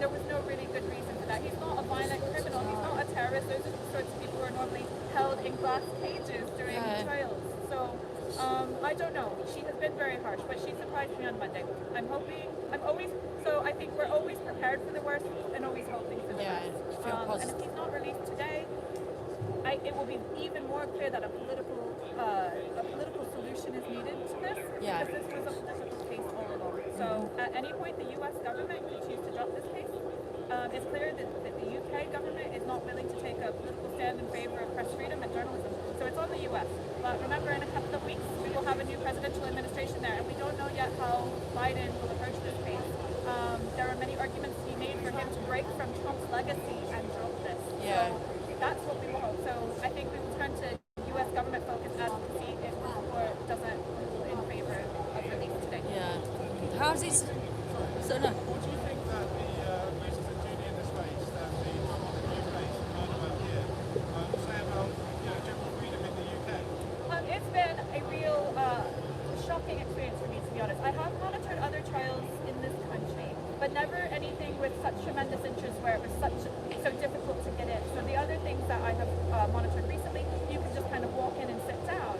There was no really good reason for that. He's not a violent criminal. He's not a terrorist. Those are the sorts of people who are normally held in glass cages during trials. So I don't know. She has been very harsh, but she surprised me on Monday. I think we're always prepared for the worst and always hoping for the best. And if he's not released today, it will be even more clear that a political solution is needed to this, because this was a political case all along. So at any point, the U.S. government could choose to drop this case. It's clear that the UK government is not willing to take a political stand in favor of press freedom and journalism. So it's on the US. But remember, in a couple of weeks, we will have a new presidential administration there, and we don't know yet how Biden will approach this case. There are many arguments to be made for him to break from Trump's legacy and drop this. So that's what we will hope. So I think we will turn to US government focus as to see if the court doesn't rule in favor of release today. How's this? So no. What do you think that the voices that tune in this space, that the government of the UK and about here, say about general freedom in the UK? It's been a real shocking experience for me, to be honest. I have monitored other trials in this country, but never anything with such tremendous interest where it was so difficult to get in. So the other things that I have monitored recently, you can just kind of walk in and sit down.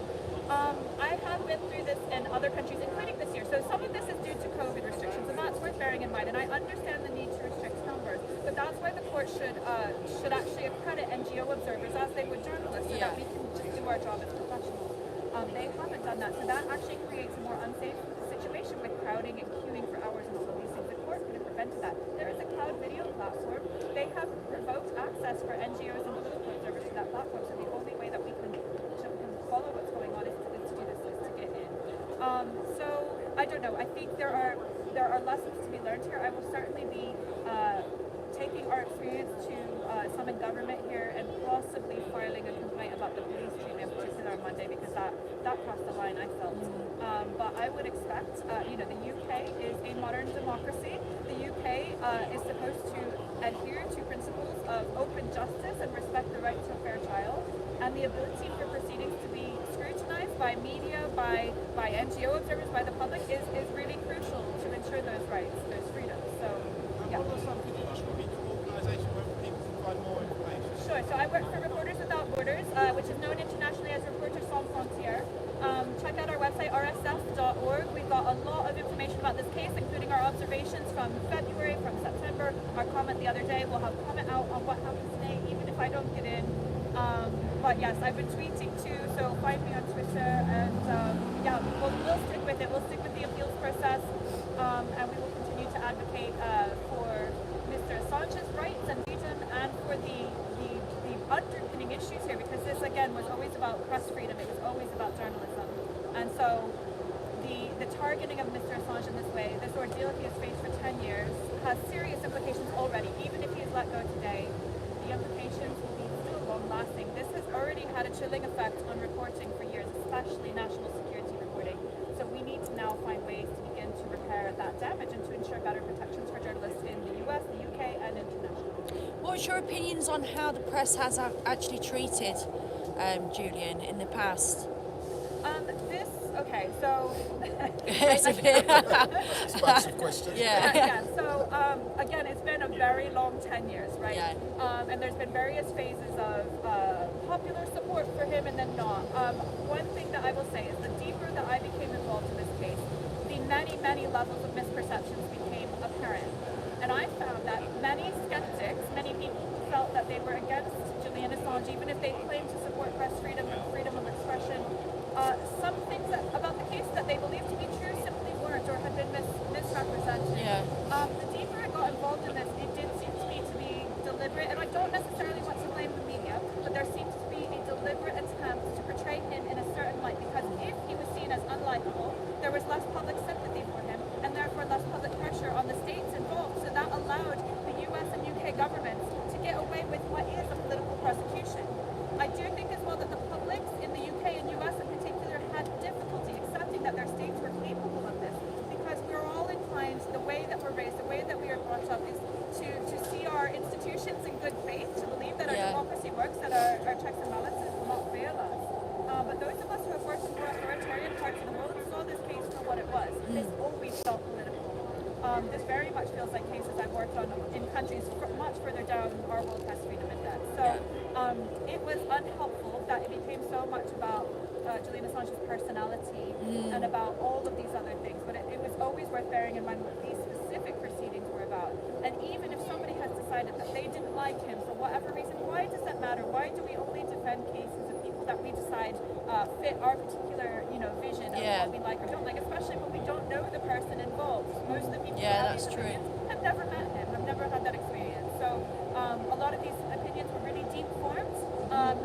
I have been through this in other countries, including this year. So some of this is due to COVID restrictions, and that's worth bearing in mind. And I understand the need to restrict numbers, but that's why the court should actually accredit NGO observers as they would journalists, so that we can just do our job as professionals. They haven't done that, so that actually creates a more unsafe situation with crowding and queuing for hours and all of these things. The court could have prevented that. There is a cloud video platform. They have revoked access for NGOs and political observers to that platform, so the only way that we can follow what's going on is to do this, is to get in. So I don't know. I think there are lessons to be learned here. I will certainly be taking our experience to some in government here and possibly filing a complaint about the police treatment, in particular on Monday, because that crossed the line, I felt. But I would expect, the UK is a modern democracy. The UK is supposed to adhere to principles of open justice and respect the right to a fair trial, and the ability for proceedings to be scrutinized by media, by NGO observers, by the public is really crucial to ensure those rights, those freedoms. So, yeah. What are some, could you just repeat your organisation where people can find more information? Sure, so I work for Reporters Without Borders, which is known internationally as Reporters Sans Frontières. Check out our website, rsf.org. We've got a lot of information about this case, including our observations from February, from September, our comment the other day. We'll have comment out on what happens today, even if I don't get in. But yes, I've been tweeting too, so find me on Twitter, and we'll stick with it. We'll stick with the appeals process, and we will continue to advocate for Mr. Assange's rights and freedom, and for the underpinning issues here, because this again was always about press freedom. It was always about journalism, and so the targeting of Mr. Assange in this way, this ordeal he has faced for 10 years, has serious implications already. Even if he is let go today, the implications will be still long-lasting. This has already had a chilling effect on reporting for years, especially national security reporting. So we need to now find ways to begin to repair that damage and to ensure better protections for journalists in the US, the UK, and internationally. What's your opinions on how the press has actually treated Julian in the past? It's a bit expansive question. So again, it's been a very long 10 years, right? And there's been various phases of popular support for him and then not. One thing that I will say is the deeper that I became involved in this case, the many levels of misperceptions became apparent. And I found that many skeptics, many people who felt that they were against Julian Assange, even if they claimed to support press freedom and freedom of expression, some things about the case that they believed to be true simply weren't, or had been misrepresented. The deeper I got involved in this, it did seem to me to be deliberate, and I don't necessarily want to blame the media, but there seems to be a deliberate attempt to portray him in a certain light, because if he was seen as unlikable, there was less public sympathy for him, and therefore less public pressure on the states involved. So that allowed the US and UK governments to get away with what is a political prosecution. I do think as well that the publics in the UK and US in particular had difficulty accepting that their states were capable of this, because we're all inclined, the way that we're raised, the way that we are brought up, is to see our institutions in good faith, to believe this very much feels like cases I've worked on in countries much further down our World Press Freedom Index. So it was unhelpful that it became so much about Julian Assange's personality and about all of these other things, but it was always worth bearing in mind what these specific proceedings were about. And even if somebody has decided that they didn't like him for whatever reason, why does that matter? Why do we only defend cases of people that we decide fit our particular, vision of what we like or don't like, especially when we don't know the person involved? Most of the people who have these opinions have never met him, have never had that experience. So a lot of these opinions were really deep formed.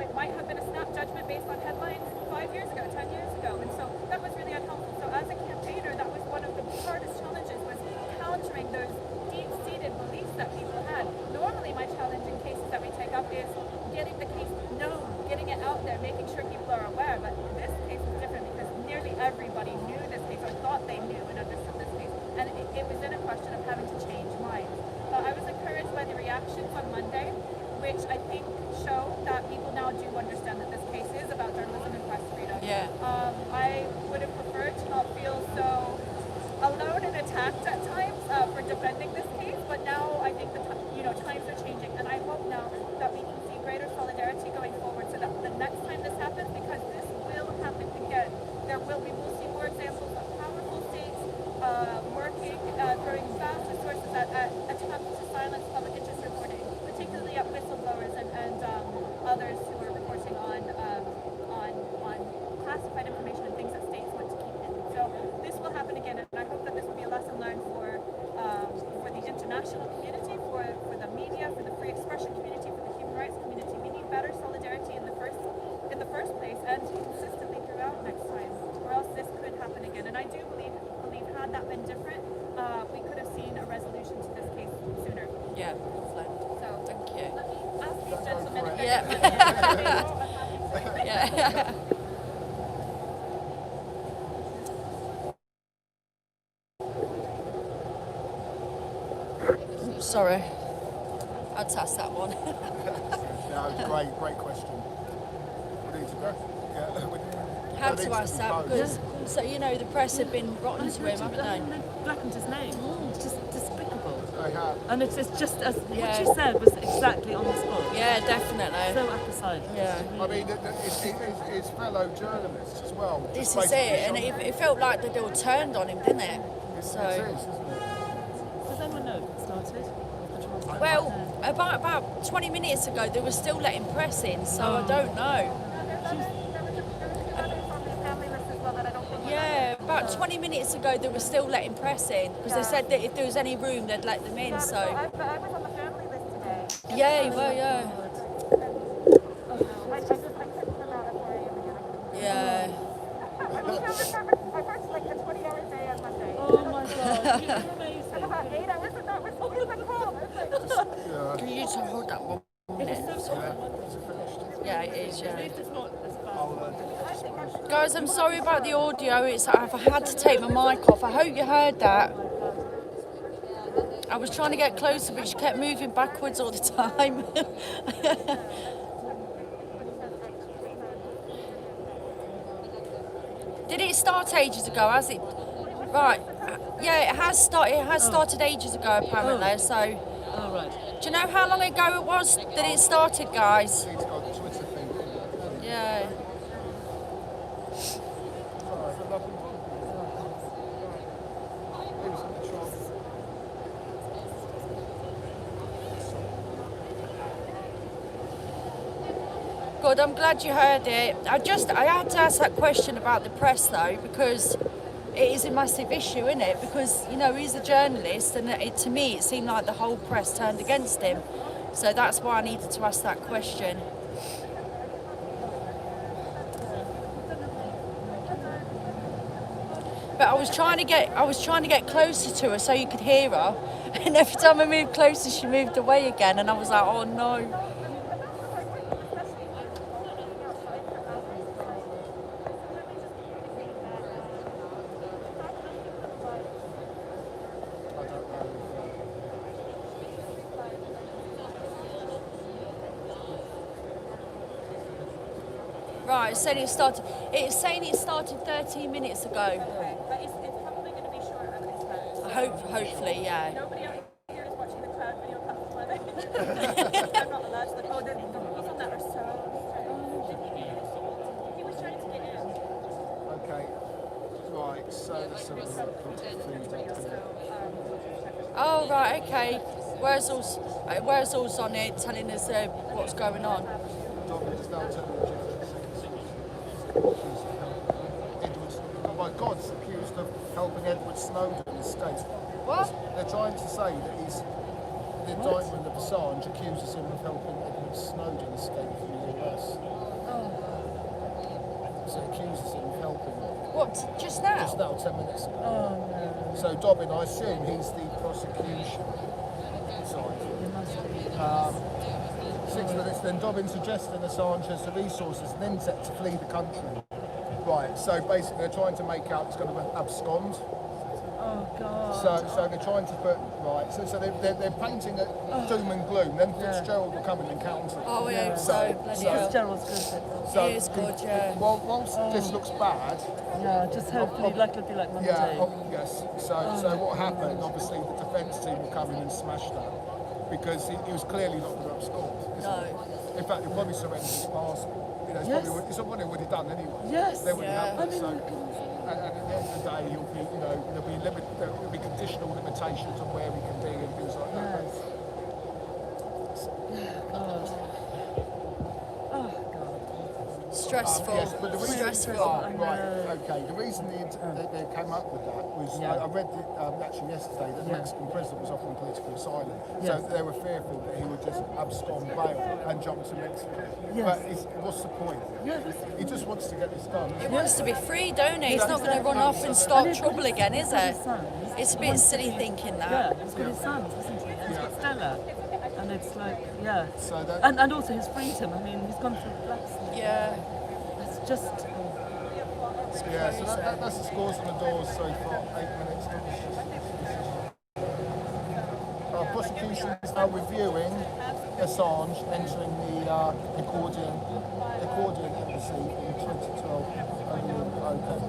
It might have been a snap judgment based on headlines 5 years ago, 10 years ago, and so that was really unhelpful. So as a campaigner, that was one of the hardest challenges, was countering those deep-seated beliefs that people had. Normally my challenge in cases that we take up is getting the case known, getting it out there, making sure people are aware, but this case was different because nearly everybody knew this case or thought they knew and understood this case, and it was in a question of having to change minds. But I was encouraged by the reactions on Monday, which I think show that people now do understand that this case is about journalism and press freedom. I would have preferred to not feel so alone and attacked at times for defending this case, but now I think the times are changing, and I hope now that we can see greater solidarity going forward, so that the next time this happens, because this will happen again, we will see more examples of powerful states working, throwing vast resources at attempts to silence public interest reporting, particularly at whistleblowers and others who are reporting on classified information and things that states want to keep hidden. So this will happen again, and I hope that this will be a lesson learned for the international community, for the media, for the free expression community, for the human rights community. We need better solidarity in the first place, and consistently throughout next time, or else this could happen again. And I do believe had that been different, we could have seen a resolution to this case sooner. Yeah, so thank you. Let me ask these gentlemen if they're Yeah. Sorry, I'd ask that one. Great question. We need to go. How to ask that, because the press have been rotten to him, haven't they? They blackened his name. It's just despicable. They have. And it's just as what you said was exactly on the spot. Yeah, definitely. So apposite. Yeah. I mean, his fellow journalists as well. This is it, and it felt like they all turned on him, didn't it? So. Does anyone know if it started? Well, about 20 minutes ago, they were still letting press in, so I don't know. Yeah, about 20 minutes ago, they were still letting press in, because they said that if there was any room, they'd let them in, so... I was on the family list today. Yeah, you were, yeah. I couldn't come out at 4 a.m. again. Yeah. I worked like a 20-hour day on Monday. Oh my God, you're amazing. About 8 hours of that was cold. Can you just hold that 1 minute? Yeah, it is, yeah. Guys, I'm sorry about the audio. I've had to take my mic off. I hope you heard that. I was trying to get closer, but she kept moving backwards all the time. Did it start ages ago? Has it? Right. Yeah, it has started ages ago, apparently. So. Oh, right. Do you know how long ago it was that it started, guys? Yeah. Good, I'm glad you heard it. I had to ask that question about the press though, because it is a massive issue, isn't it? Because, he's a journalist, and to me it seemed like the whole press turned against him. So that's why I needed to ask that question. But I was trying to get closer to her so you could hear her, and every time I moved closer she moved away again, and I was like, oh no. Right, it's saying it started 13 minutes ago. Okay, but it's probably going to be shorter than this. I hopefully, yeah. Nobody out here is watching the cloud video platform, are they? I'm not allowed to. Like, oh, the rules on that are so strict. He was trying to get in. Okay. Right, so let's have a look. Oh right, okay. Where's all's on it telling us what's going on? Oh my God, he's accused of helping Edward Snowden escape. What? They're trying to say that the indictment of Assange accuses him of helping Edward Snowden escape from the US. So it accuses him of helping. What? Just now? Just now, 10 minutes ago. Oh, no. So Dobbin, I assume he's the prosecution side. 6 minutes, then Dobbin suggesting Assange has the resources and intent to flee the country. Right, so basically they're trying to make out he's going to abscond. Oh, God. So they're trying to put, right, so they're painting it doom and gloom, then Fitzgerald will come and encounter it. Oh, yeah, so bloody hell. Fitzgerald's good. He is good, yeah. Well, whilst this looks bad, Yeah, just hopefully, it'll be like Monday. yes. So what happened? Obviously, the defence team will come in and smash that because he was clearly not going to abscond. No. In fact, he'll probably surrender his passport. You know, it's probably already done anyway. Yes. They wouldn't Yeah. have it. So, and at the end of the day, he'll be, there'll be conditional limitations on where he can be and things like that. Yes. God. Oh, God. Stressful. Yes, but the reason, Stressful. right, okay. The reason they came up with that was I read actually yesterday that the Mexican president was offering political asylum, so they were fearful that he would just abscond bail and jump to Mexico. Yes. But what's the point? Yeah, He just wants to get this done. He wants to be free, don't he? He's not going to run off and start trouble again, is it? It's a bit silly thinking that. Yeah, he's got his sons, isn't he? And he's got Stella. And it's like, yeah. So that, And also his freedom. I mean, he's gone through blacks. Yeah. It's just. yeah, so that's the scores on the doors so far. 8 minutes. Prosecution is now reviewing Assange entering the Accordion embassy in 2012. Okay.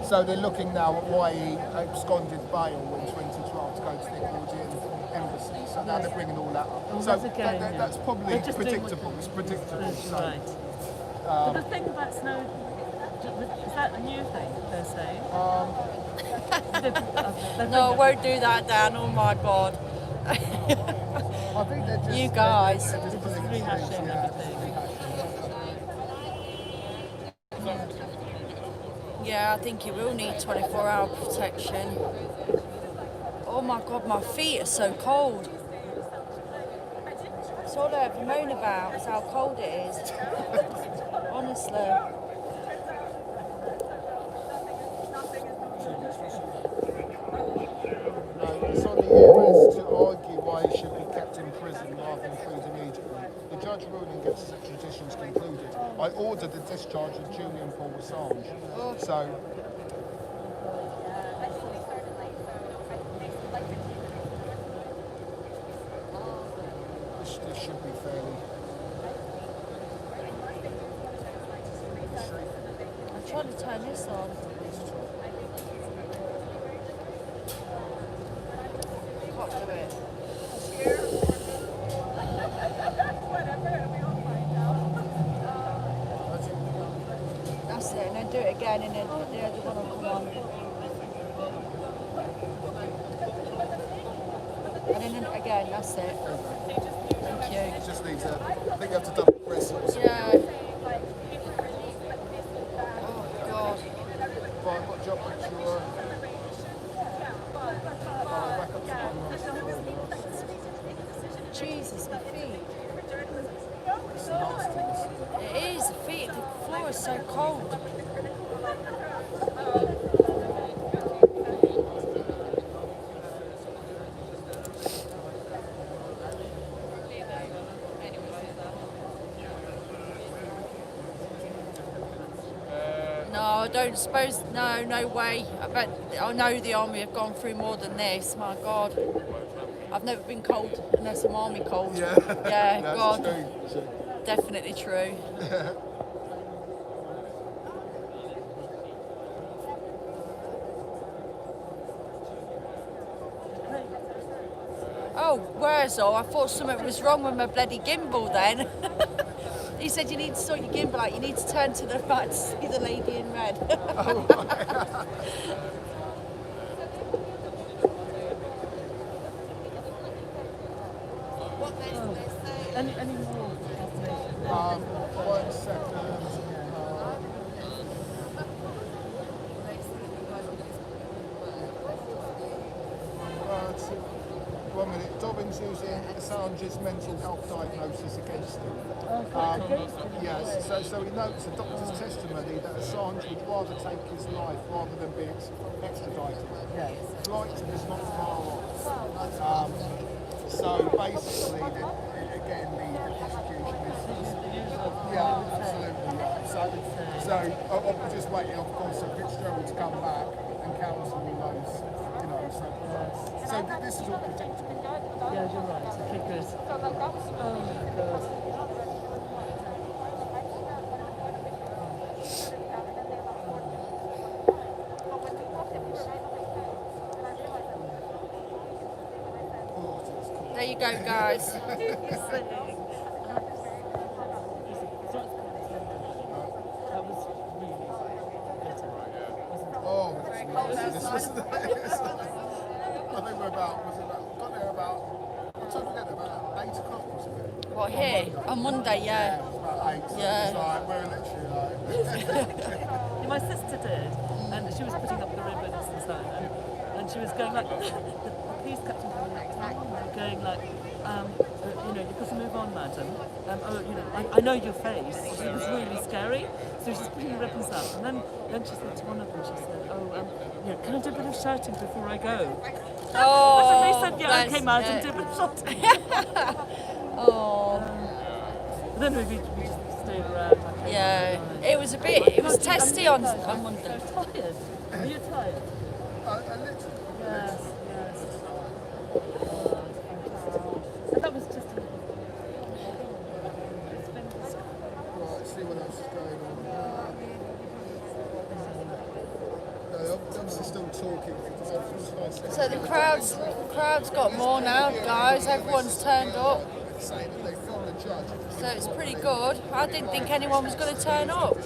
So they're looking now at why he absconded bail in 2012 to go to the Accordion embassy. So now they're bringing all that up. So that's probably predictable. It's predictable. So, Right. But the thing about Snowden, is that a new thing, they're saying? No, I won't do that, Dan. Oh my God. I think they're just, You guys. They're just rehashing everything. Yeah, I think he will need 24-hour protection. Oh my God, my feet are so cold. That's all I ever moan about, is how cold it is. Honestly. No, it's on the US to argue why he should be kept in prison rather than freed immediately. The judge ruling gets his extradition concluded. I ordered the discharge of Julian Assange. So. This should be fairly. I'm trying to turn this on. Can't do it. That's it, and then do it again, and then the other one will come on. And then again, that's it. Thank you. It just needs a. I think you have to double press it. Yeah. Oh God. Right, what job makes you back up to Jesus, my feet. It's nasty. It is, the feet, the floor is so cold. No, I don't suppose, no way. I bet, I know the army have gone through more than this, my God. I've never been cold unless I'm army cold. Yeah, Yeah, that's God. true. Definitely true. oh, Wurzel, I thought something was wrong with my bloody gimbal then. He said you need to sort your gimbal out, you need to turn to the right to see the lady in red. Any more information? 1 second. One minute. Dobbins using Assange's mental health diagnosis against him. Yes, so he notes a doctor's testimony that Assange would rather take his life rather than be extradited. Yes. Flight is not far off. So basically, again, the prosecution is absolutely right. So I'm just waiting, of course, for Fitzgerald to come back and counsel all those, so this is all predictable. Yeah, you're right. Okay, good. Oh, God. There you go, guys. I think we're got there about 8 o'clock or something. What, here? On Monday, yeah. About 8. Yeah. It's like, we're literally like... My sister did, and she was putting up the ribbons and so on, and she was going like, the police captain going like, you got to move on, madam. I know your face. It was really scary. So she's putting the ribbons up, and then she said to one of them, she said, can I do a bit of shouting before I go? Oh, and they said, yeah, okay, madam, do a bit of shouting. But then we just stayed around. Yeah, it was it was testy on Monday. Are you tired? Are you tired? A little. Yes. And that was just a little. Right, see what else is going on. No, I'm still talking. So the crowd's got more now, guys. Everyone's turned up. Saying that they found the judge. So it's pretty good. I didn't think anyone was going to turn up.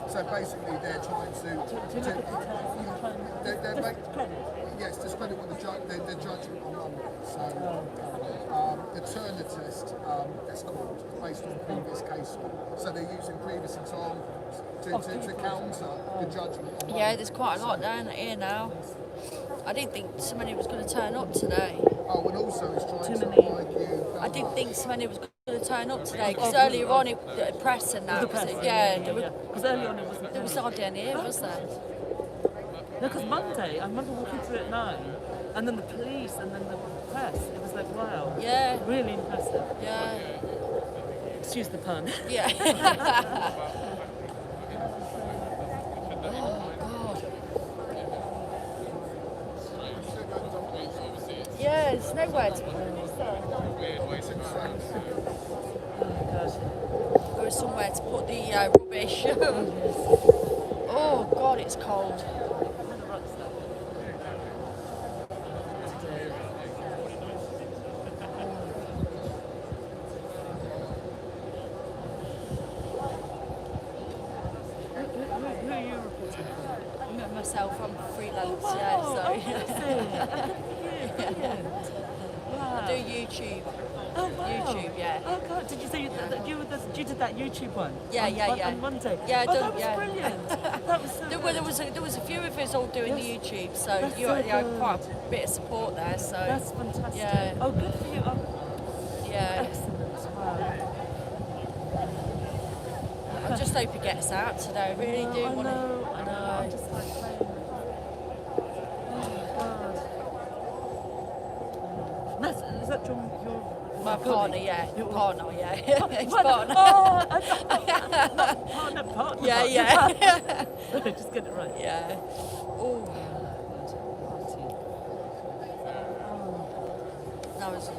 So basically, they're trying to discredit what the judgment on Monday. So the Turner test, it's called, based on previous case law. So they're using previous examples to counter the judgment on Monday. Yeah, there's quite a lot down here now. I didn't think so many was going to turn up today. Oh, and also it's trying to argue. I didn't think so many was going to turn up today because earlier on, the press and that. Because earlier on it wasn't. There was odd in here, was there? No, because Monday, I remember walking through at 9, and then the police, and then the press. It was like, wow. Yeah. Really impressive. Yeah. Excuse the pun. Yeah. Yeah, there's nowhere to put it, is there? Oh, gosh. There was somewhere to put the rubbish. Oh, God, it's cold. Who are you reporting from? Myself, I'm freelance, Wow. I do YouTube. Oh, wow. YouTube, yeah. Oh, God, did you say that you did that YouTube one? Yeah, On Monday? Yeah, I oh, done, that was yeah. brilliant. That was so there was a few of us all doing the YouTube, so That's you so had good. quite a bit of support there. So That's fantastic. Yeah. Oh, good for you. Oh, yeah, excellent. Wow. I just hope it gets out today. I really do want to. I know. I'm just like playing. Oh, God. Is that your My partner, yeah. Your Partner, yeah. It's partner. Oh, not partner. Yeah, yeah. Just get it right. Yeah. Oh. That was.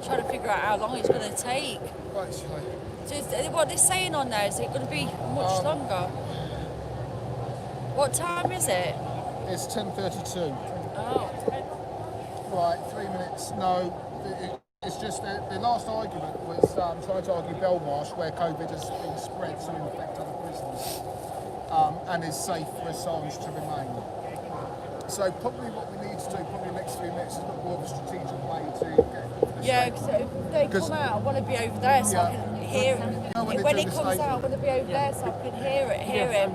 Trying to figure figure out how long it's going to take. Right, sorry. So what they're saying on there, is it going to be much longer? What time is it? It's 10:32. Oh. Right, 3 minutes. No, it's just the last argument was trying to argue Belmarsh, where COVID has been spread to infect other prisons, and is safe for Assange to remain. So probably what we need to do, probably the next 3 minutes, is look more of a strategic way to get. Yeah, because if they come out, I want to be over there so I can hear it. You know, when he comes out, I want to be over there so I can hear him.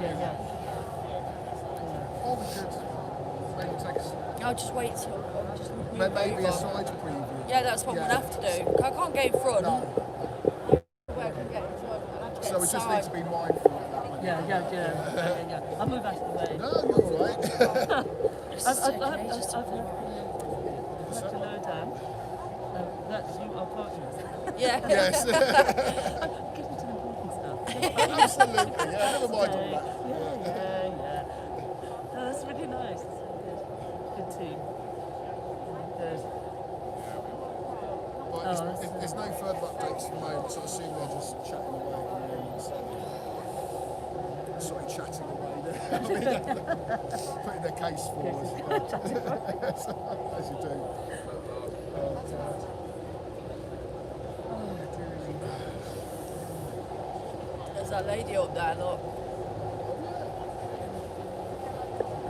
Or we could maybe take I'll just wait till. Just move maybe over. a side preview. Yeah, that's what we'll have to do. I can't go in front. No. Where I can get in front. I'll have to So get we just inside. need to be mindful of that. Yeah. I'll move out of the way. No, you're all right. I've to lower down. That's you are partners. Yeah. Yes. I'm getting to the important stuff. Absolutely. Yeah, never mind all that. Yeah. No, that's really nice. Good team. Good. Right, there's no further updates at the moment, so I assume they're just chatting away. Sorry, chatting away there. Putting their case forward. As you do. There's that lady up there, look.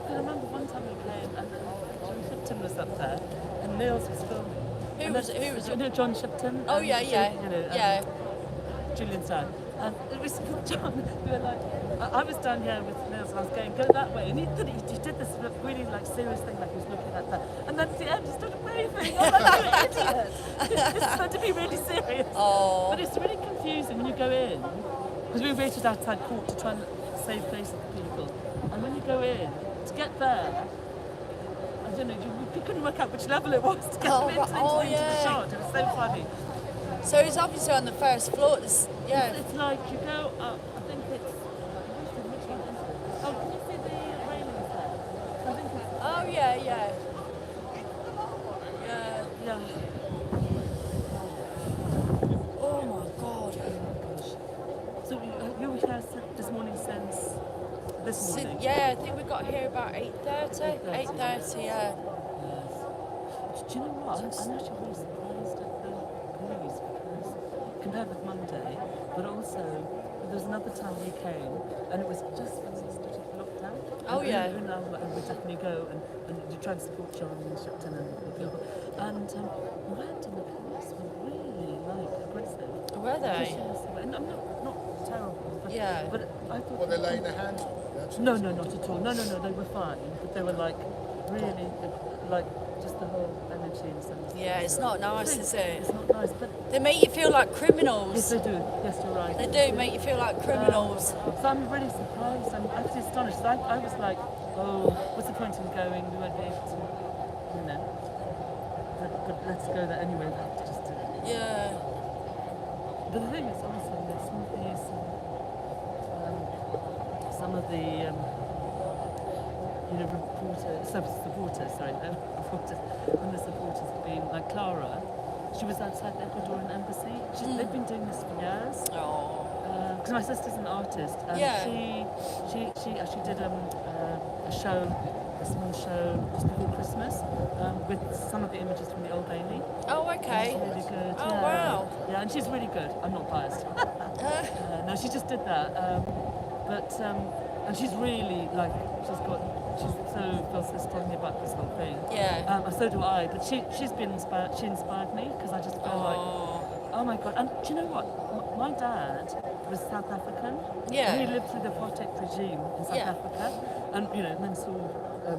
I remember one time we came and John Shipton was up there and Niels was filming. Who was you know John Shipton? Oh, yeah. Yeah. Julian Assange. And it was John, we were like, I was down here with Niels and I was going, go that way. And he did this really like serious thing, like he was looking at that. And then at the end he started waving. I'm like, you idiot. It's meant to be really serious. Oh. But it's really confusing when you go in, because we waited outside court to try and save places for people. And when you go in, to get there, I don't know, we couldn't work out which level it was to get them into the shot. It was so funny. So it's obviously on the first floor. It's like you go up, I think it's. Oh, can you see the railings there? I think it's. Oh, yeah. Yeah. Oh my God. So you were here this morning since this morning? Yeah, I think we got here about 8:30. 8:30, yeah. Do you know what? I'm actually really surprised at the police because compared with Monday, but also there was another time we came and it was just when we started lockdown. Oh, yeah. And now we definitely go and you try and support John and Shipton and the people. And we went and the police were really aggressive. Were they? And I'm not terrible. But, yeah. But I thought. Well, they're laying their hands on you. No, not at all. No, they were fine. But they were really just the whole energy and stuff. Yeah, it's not nice, is it? It's not nice, but they make you feel like criminals. Yes, they do. Yes, you're right. They do make you feel like criminals. So I'm really surprised. I'm actually astonished. I was like, oh, what's the point in going? We won't be able to, But let's go there anyway. We have to just do it. Yeah. But the thing is, also, there's some of the supporters, when the supporters have been, like Clara, she was outside the Ecuadorian embassy. They've been doing this for years. Because my sister's an artist, and she actually did a small show just before Christmas with some of the images from the Old Bailey. Oh, okay. She's really good. Oh, wow. Yeah, and she's really good. I'm not biased. No, she just did that. And she's really she's so feels telling me about this whole thing. Yeah. So do I. But she's been inspired. She inspired me because I just feel like, oh my God. And do you know what? My dad was South African. Yeah. He lived through the apartheid regime in South Africa, and then saw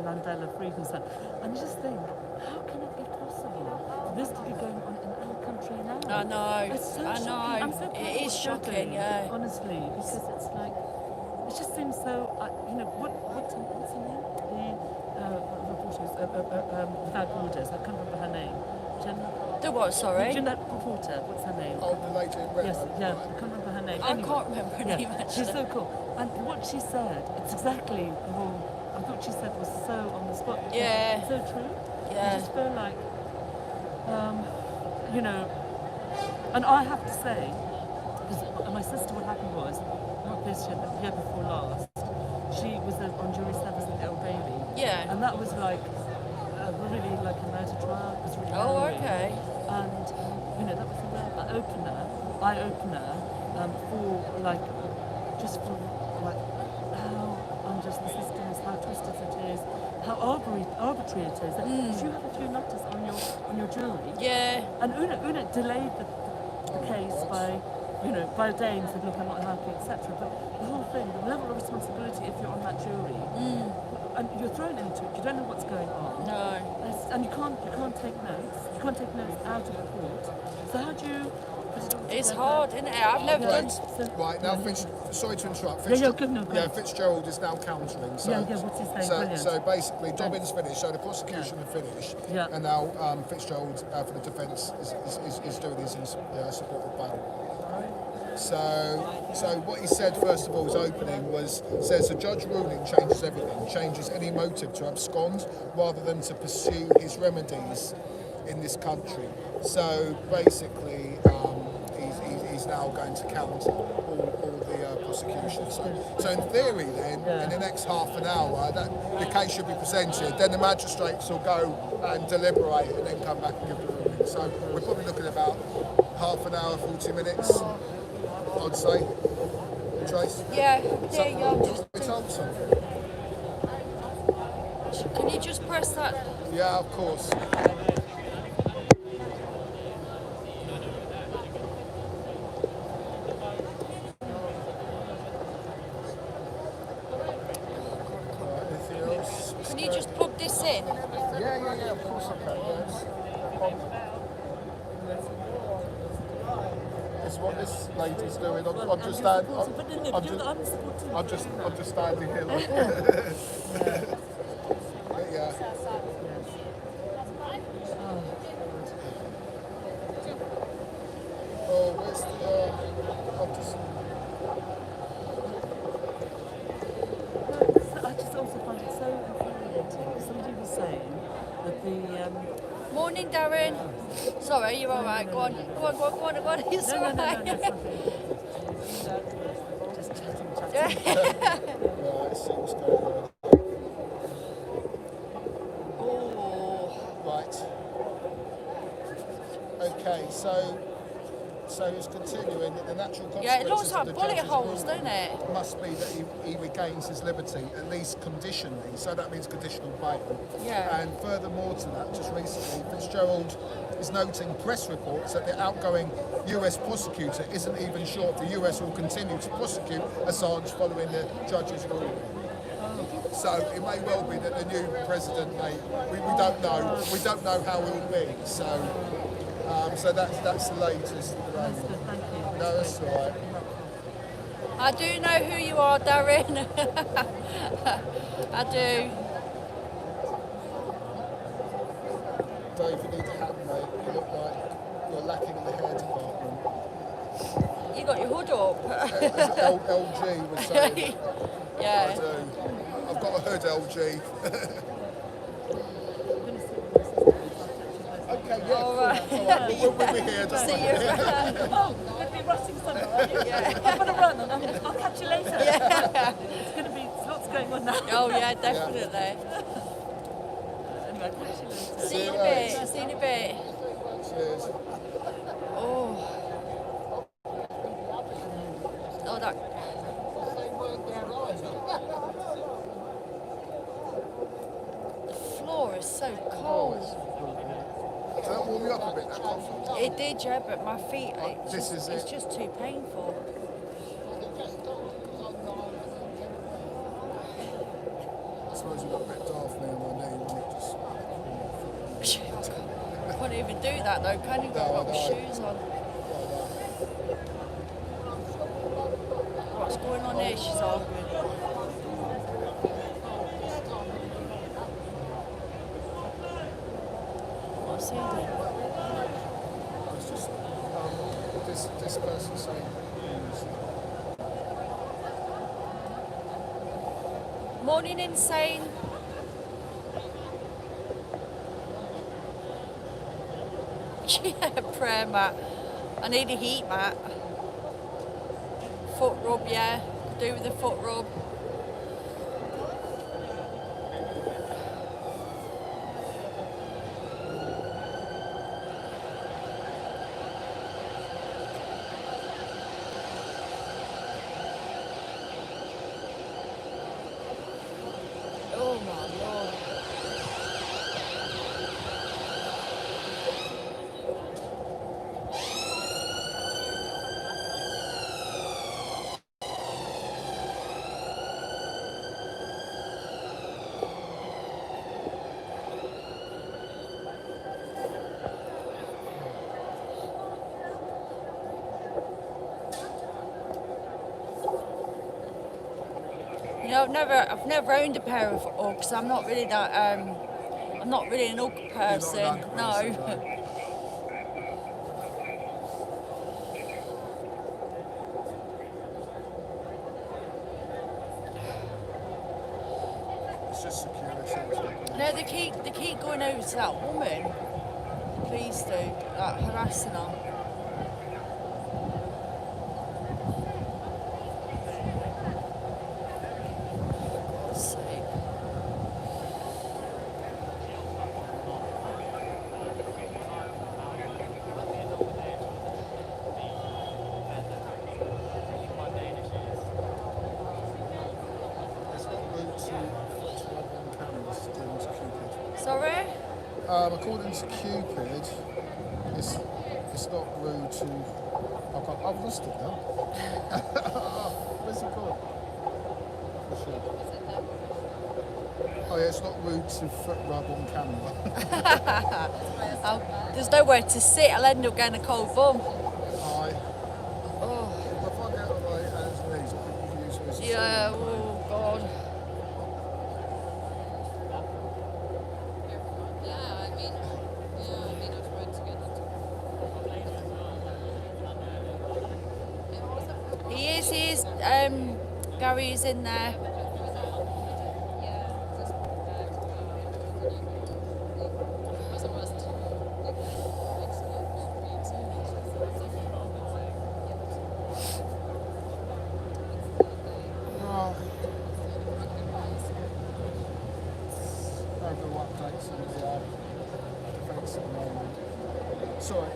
Mandela freed and stuff. And you just think, how can it be possible for this to be going on in our country now? I know. It's so I shocking. know. I'm so proud It is of what's shocking. happening, Yeah. Honestly, because it's like. It just seems so, what's her name? The reporters, Without Borders, I can't remember her name. The what, sorry? Jeanette reporter, what's her name? Oh, the lady in red. Yes, I can't remember her name. I can't remember her name, actually. She's so cool. And what she said, it's exactly the whole, I thought she said was so on the spot. Yeah. So true. Yeah. I just feel like, And I have to say, because my sister, what happened was, not this year, but the year before last, she was on jury service at the Old Bailey. Yeah. And that was like really like a murder trial. It was really harrowing. Okay. And you know, that was a real eye-opener for like, just for like how unjust the system is, how twisted it is, how arbitrary it is. If you have a few nutters on your jury, Yeah. and Una delayed the case by a day and said, look, I'm not happy, etc. But the whole thing, the level of responsibility if you're on that jury, and you're thrown into it, you don't know what's going on. No. And you can't take notes. You can't take notes out of the court. So how do you put it all It's together? hard, isn't it? I've never done. Right, now, sorry to interrupt. Fitzgerald is now countering. So, what's he saying? so basically, Dobbin's finished, so the prosecution have finished, and now Fitzgerald for the defence is doing his support of bail. So what he said first of all, his opening says the judge ruling changes everything, changes any motive to abscond rather than to pursue his remedies in this country. So basically, he's now going to counter all the prosecution. So in theory, then in the next half an hour, the case should be presented. Then the magistrates will go and deliberate and then come back and give the ruling. So we're probably looking at about half an hour, 40 minutes. I'd say. Trace? Yeah, there you go. It's something. Can you just press that? Yeah, of course. Anything else? Can you just plug this in? Yeah, of course I can, yes. It's what this lady's doing. I'm just standing here like yeah. Oh, where's I just also find it so infuriating. Somebody was saying that the Morning, Darren. Sorry, you're all right. Go on. It's no, all right. Just chatting. Right, see what's going on. Oh. Right. Okay, so it's continuing that the natural consequences Yeah, it looks like of the bullet judge's holes, ruling doesn't it? must be that he regains his liberty, at least conditionally, so that means conditional bail. Yeah. And furthermore to that, just recently, Fitzgerald is noting press reports that the outgoing US prosecutor isn't even sure if the US will continue to prosecute Assange following the judge's ruling. So it may well be that the new president we don't know. We don't know how it will be. So that's the latest. That's good, thank you. No, that's all right. I do know who you are, Darren. I do. Dave, you need a hat, mate. You look like you're lacking in the hair department. You got your hood up. As LG was saying. Yeah. I do. I've got a hood, LG. Okay, yeah. All right. Cool. All right. We'll be here. Just See you. Oh, we're going to be rushing somewhere, are you? Yeah. I've got to run. I'll catch you later. Yeah. It's going to be lots going on now. Oh yeah, definitely. Anyway, catch you later. See you in a bit. See you in a bit. Cheers. Oh. Oh, that. The floor is so cold. Does that warm you up a bit, that coffee? It did, yeah, but my feet, it's it. just too painful. I suppose you got a bit daft now on my knee when it just... I can't even do that though, can you? Got my shoes on. What's going on here? She's arguing. What's he doing? It's just this person saying... Morning, insane. Yeah, prayer mat. I need a heat mat. Foot rub, yeah. Could do with a foot rub. Oh my lord. You know, I've never owned a pair of Uggs. I'm not really that. I'm not really an Ugg person. No. It's just security. No, they keep going over to that woman. Please do, like harassing her. For God's sake. It's not rude to swap on cameras according to Cupid. Sorry? According to Cupid, it's not rude to. I've lost it now. Where's it gone? Oh yeah, it's not rude to foot rub on camera. There's nowhere to sit. I'll end up getting a cold bum. Aye. Oh. If I get on my hands and knees, I could use it as a Yeah. sword. Oh God. He is. Gary is in there. Sorry.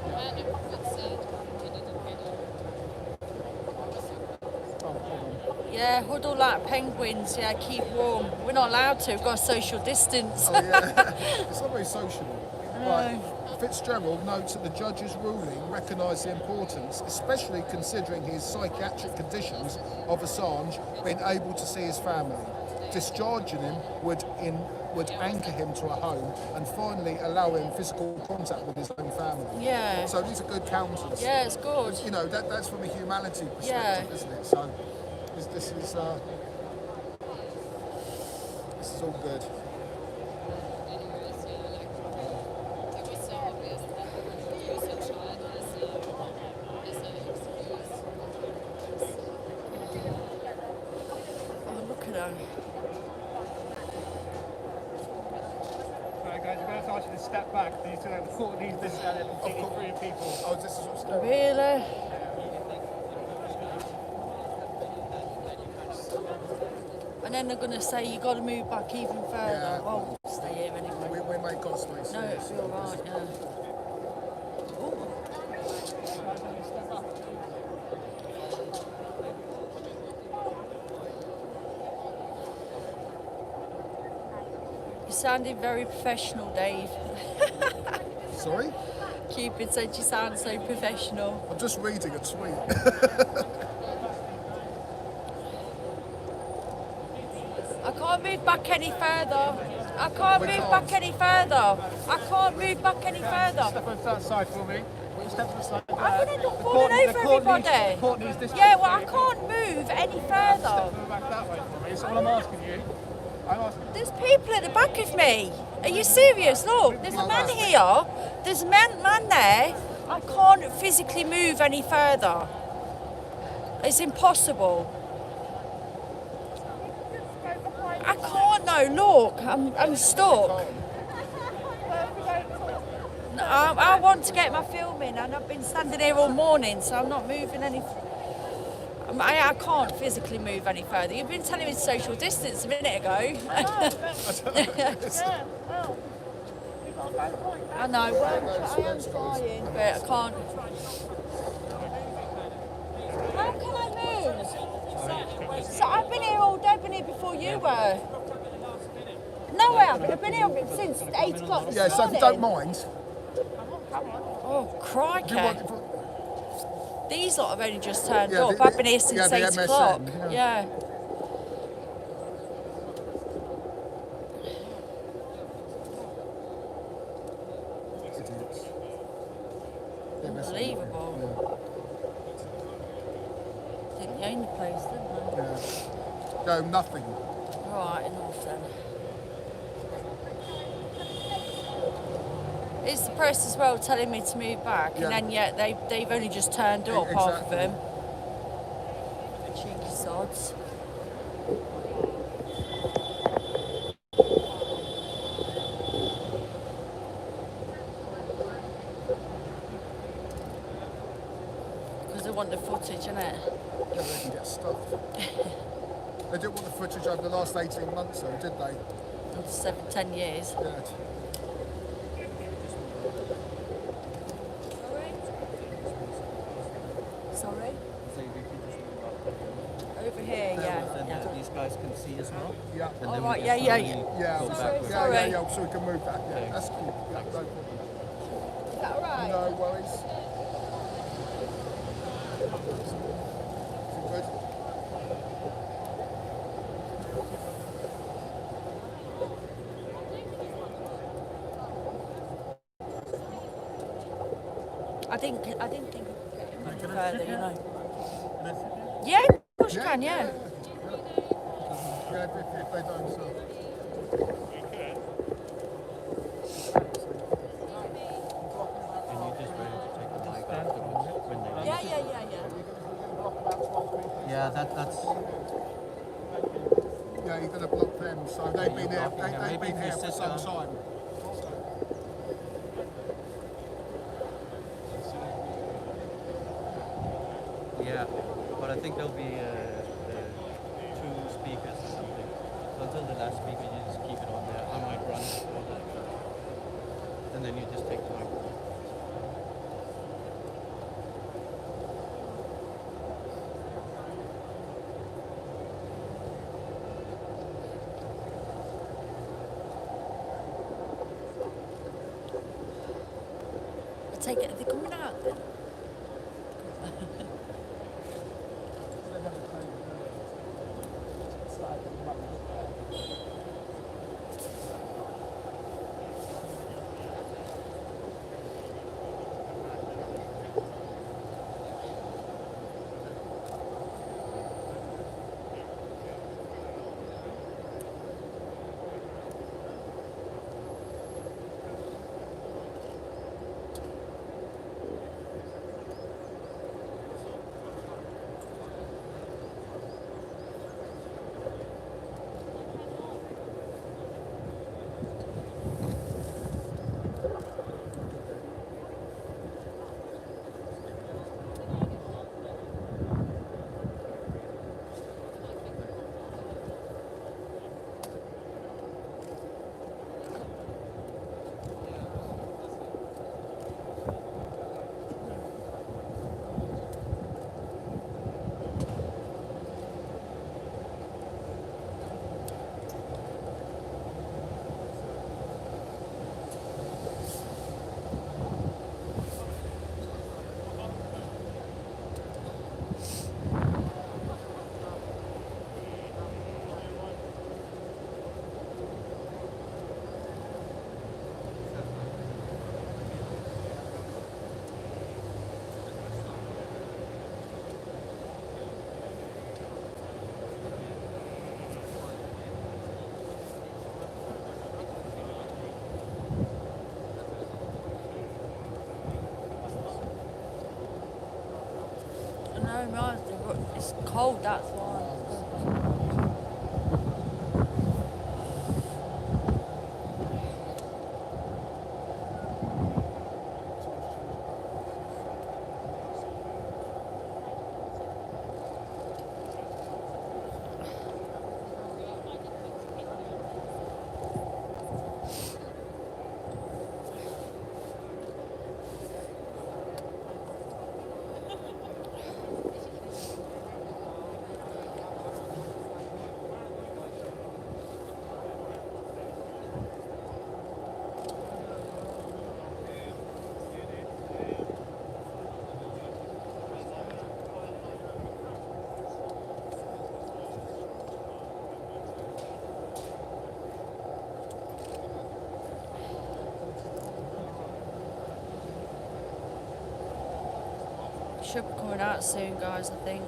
Yeah, huddle like penguins. Yeah, keep warm. We're not allowed to. We've got to social distance. Oh, yeah. It's not very sociable. Right. Fitzgerald notes that the judge's ruling recognised the importance, especially considering his psychiatric conditions, of Assange being able to see his family. Discharging him would anchor him to a home and finally allow him physical contact with his own family. Yeah. So these are good counters. Yeah, it's good. You know, that's from a humanity perspective, isn't it? So this is all good. Oh, look at her. Right, guys, we're going to ask you to step back. These this completely free of people. Oh, this is what's going on. Really? And then they're going to say you got to move back even further. Yeah. Oh, stay here anyway. We make God space. No, it'll be all right. Yeah. You sounded very professional, Dave. Sorry? Cupid said you sound so professional. I'm just reading a tweet. I can't move back any further. I can't move back any further. I can't move back any further. Step on that side for me. Step to the side. I'm going to end up falling over everybody. Yeah, well, I can't move any further. Step back that way for me. That's all I'm asking you. I'm asking. There's people at the back of me. Are you serious? Look, there's a man here. There's a man there. I can't physically move any further. It's impossible. I can't. No, look, I'm stuck. I want to get my film in, and I've been standing here all morning, so I'm not moving any. I can't physically move any further. You've been telling me to social distance a minute ago. I know, but yeah, well, we got a phone call. I know, well, I am trying, but I can't. How can I move? So I've been here all day, I've been here before you were. No, I haven't. I've been here since 8 o'clock this Yeah, so if you don't mind. Oh, crikey. Do you want, These lot have only just turned Yeah, up. the- I've been here since yeah, the 8 MSN, o'clock. yeah. Yeah. Unbelievable. Didn't own the place, didn't they? No, nothing. Right, enough then. It's the press as well telling me to move back, Yeah. and then yet they've only just turned up, half of Exactly. them. Cheeky sods. Because they want the footage, innit? Yeah, they can get stuffed. They didn't want the footage over the last 18 months, though, did they? 10 years. Yeah. Sorry? So if you just move up. Over here, yeah. Then yeah. these guys can see as well. Yeah. And All then right, we yeah, just yeah, slowly Yeah, go so, backwards. yeah, Sorry. so we can move that. Yeah, that's cool. Yeah, no problem. Is that alright? No worries. Good. I didn't think I could get him any further, you know. Can I sit here? Yeah, of course you can, yeah. Yeah, if they don't, so. And you just ready to take the mic afterwards when they Yeah. Yeah, that's Yeah, you're going to block them, so they've been here, blocking them. they've Maybe been if you here for sit some down. time. yeah. But I think there'll be two speakers or something. So until the last speaker, you just keep it on there. I might run before that. And then you just take the mic. I take it, are they coming out then? No, no, it's cold, that's why. should be coming out soon, guys, I think.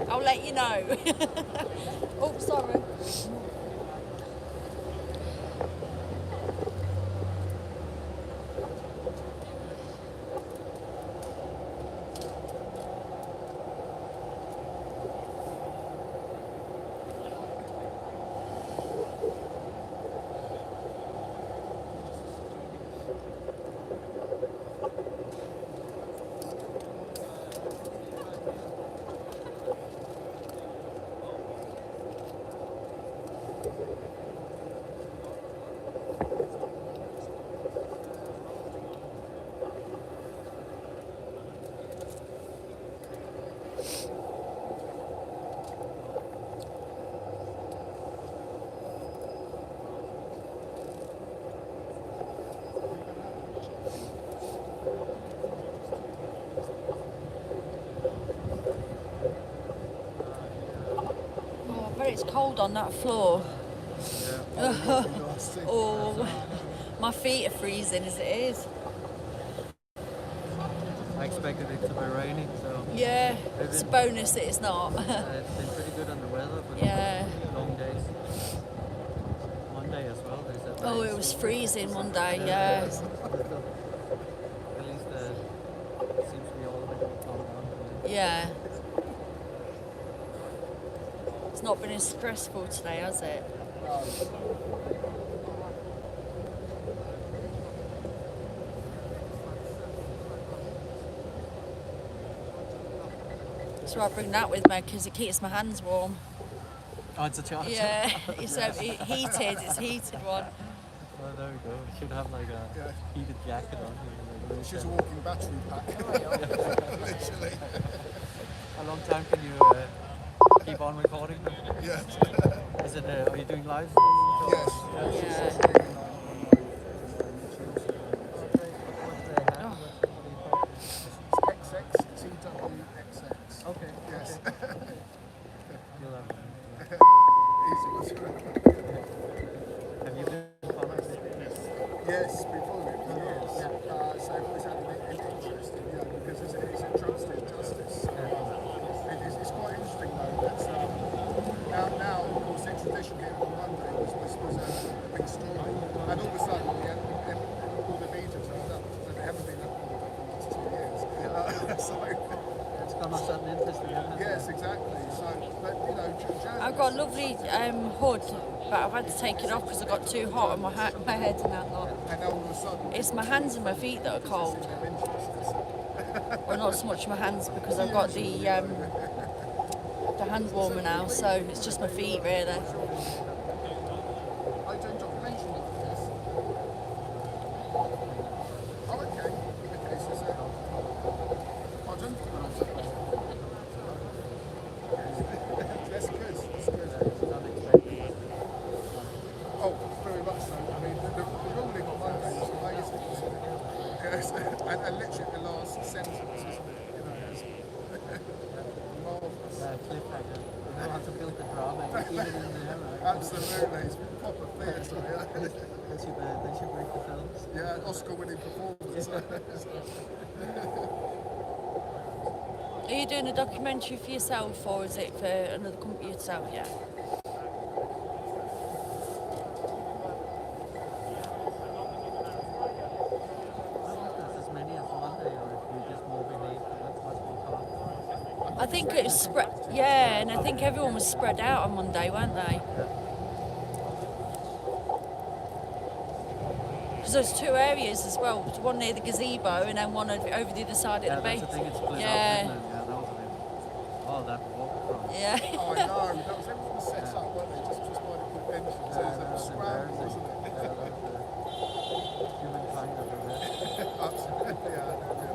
I'll let you know. Oh, sorry. It's cold on that floor. Oh, my feet are freezing as it is. I expected it to be raining, so... Yeah, it's a bonus that it's not. It's been pretty good on the weather, but yeah. Long days. Monday as well, they said. Oh, it was freezing Monday, yeah. At least it seems to be all a bit calm down. Yeah. It's not been as stressful today, has it? So I bring that with me because it keeps my hands warm. Oh, it's a charger? Yeah, it's heated. It's a heated one. Oh, there we go. We should have like a heated jacket on here. It's just a walking battery pack. Literally. How long time can you keep on recording? Yes. Is it? Are you doing live streaming? Yes. Yeah. XXTWXX. Okay. Yes. Easy. Have you been following it? Yes, before it for years. So I've always had an interest in because it's a trusted justice. It's quite interesting though that now of course the extradition here on Monday was a big story, and all of a sudden all the media turned up, and they haven't been up for the last 2 years. So it's got a sudden interest again. Yes, exactly. So, but you know, I've got a lovely hood, but I've had to take it off because I got too hot on my head and that lot. And now all of a sudden, it's my hands and my feet that are cold. Well, not so much my hands because I've got the hand warmer now, so it's just my feet really. I don't documentary like this. Oh, okay. Okay, so pardon? That's good. That's good. Oh, very much so. I mean, the ruling on Monday was amazing, wasn't it? Yes. And literally the last sentence, isn't it? You know, it's marvellous. Cliffhanger. You know how to build the drama, even in there, right? Absolutely, it's proper theatre, yeah. They should make the films. Yeah, Oscar-winning performance. Are you doing a documentary for yourself or is it for another company yourself? Yeah. I think it was spread, yeah, and I think everyone was spread out on Monday, weren't they? Because there's 2 areas as well, one near the gazebo and then one over the other side at the base. Yeah. That was a bit. Oh, that walk. Yeah. Oh, I know. That was everything was set up, weren't they? Just by the conventions. It was a scramble, wasn't it? Humankind over there. Absolutely, yeah.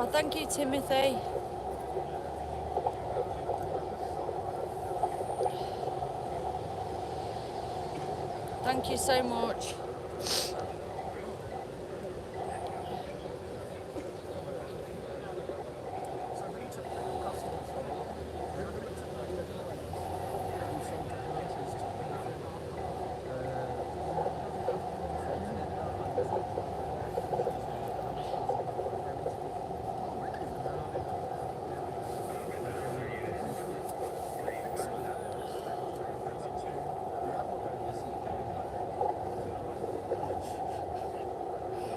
Oh, thank you, Timothy. Thank you so much.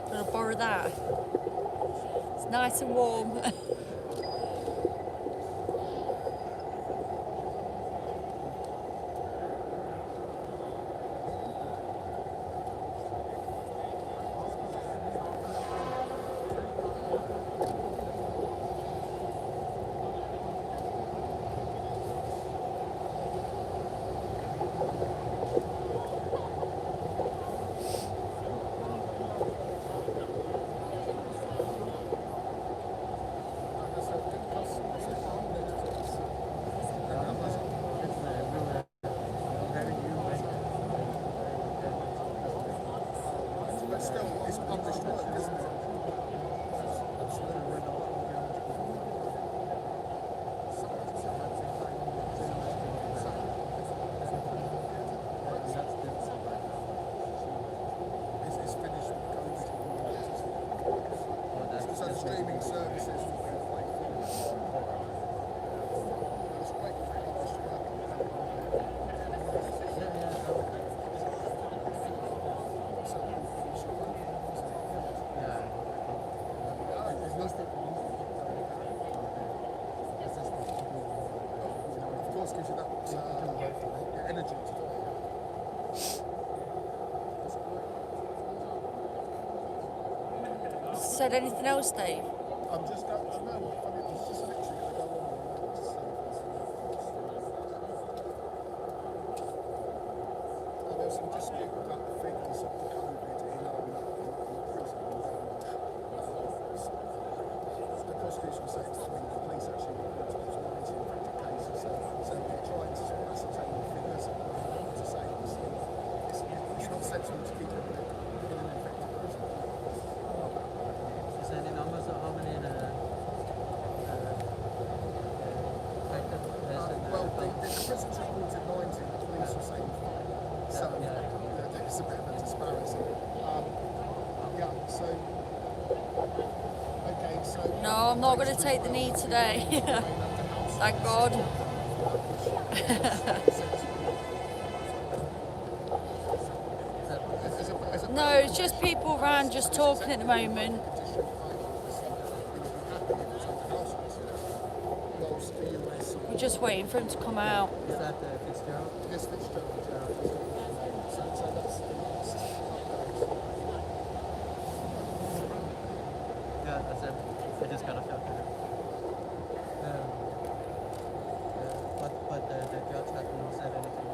Gonna borrow that. It's nice and warm. But still, it's published work, isn't it? It's finished with COVID. So the streaming services will be quite forward. It's great for published work. Of course, gives you that energy to do it. Said anything else, Dave? I'm just going to know what funny, it's just literally going to go on and to see. There's some dispute about the figures of the COVID in prison. The prosecution says to me the police actually reported it was 90 infected cases. So they're trying to sort of ascertain the figures to say it's not sensible to keep them in an infected prison. Is there any numbers of how many infected persons? Well, the prisons reported 90, the police were saying 5. So there's a bit of a disparity. Okay, so... No, I'm not going to take the knee today. Thank God. No, it's just people around just talking at the moment. We're just waiting for him to come out. Is that Fitzgerald? Yes, Fitzgerald. Yeah, that's it. I just got a felt it. But the judge hasn't said anything.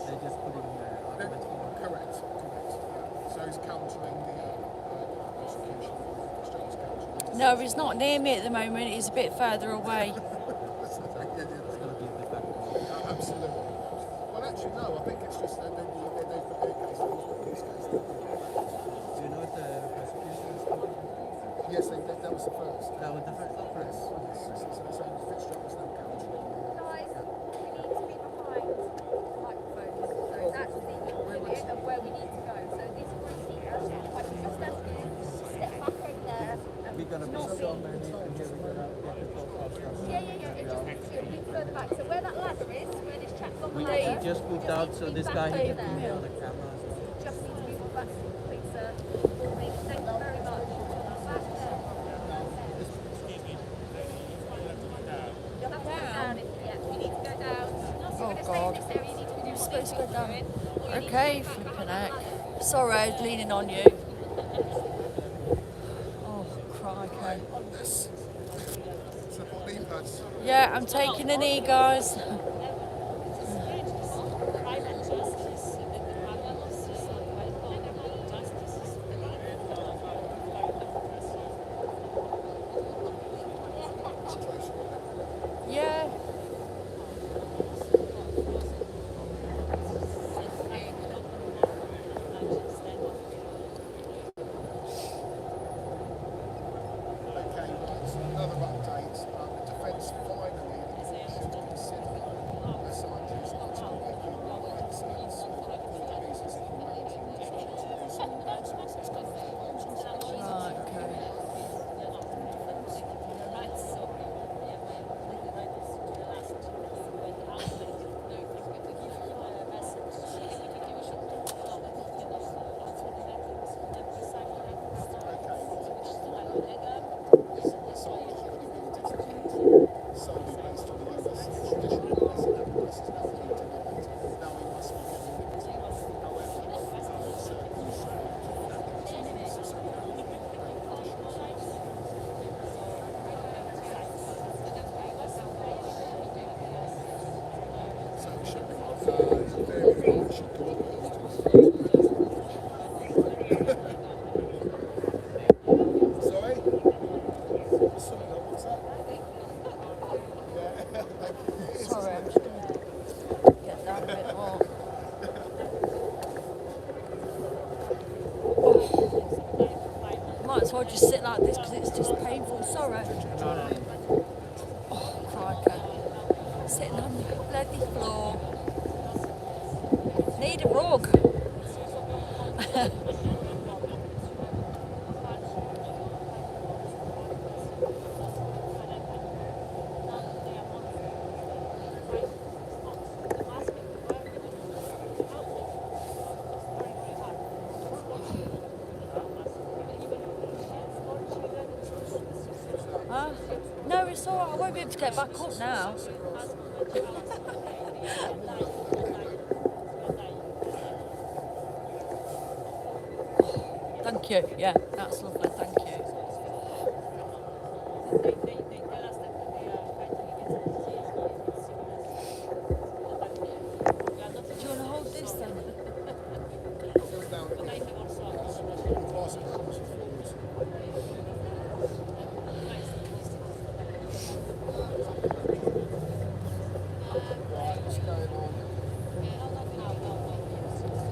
They're just putting arguments forward. Correct. So he's countering the prosecution. Fitzgerald's countering. No, he's not near me at the moment. He's a bit further away. It's going to be a bit back. Absolutely. Well, actually, no. I think it's just that they put their case forward. This case. Do you know if the prosecution is coming? Yes, that was the first. That was the first. Yes. So Fitzgerald was now countering. Guys, we need to be behind the microphones. So that's the limit of where we need to go. So this room here, I can just stand here, step back over there. We're going to be so many people here. We're going to get the talk about stuff. Yeah. It just needs to be a bit further back. So where that ladder is, where this chap's on the We ladder, just moved out so this guy back can over be there. on the camera. Just need to move back, please, sir. Thank you very much. Back there. You'll have to go down if we need to go down. So Oh, we're going to stay in God. this area. You need to do what Supposed to go down. doing. Or you need Okay, to go back flipping up heck. that ladder. Sorry, I was leaning on you. Oh, crikey. So for knee pads. Yeah, I'm taking a knee, guys. Sorry. Oh, crikey. Sitting on the bloody floor. Need a rug. Huh? No, it's alright. I won't be able to get back up now. Thank you. Yeah, that's lovely. Thank you. Do you want to hold this then?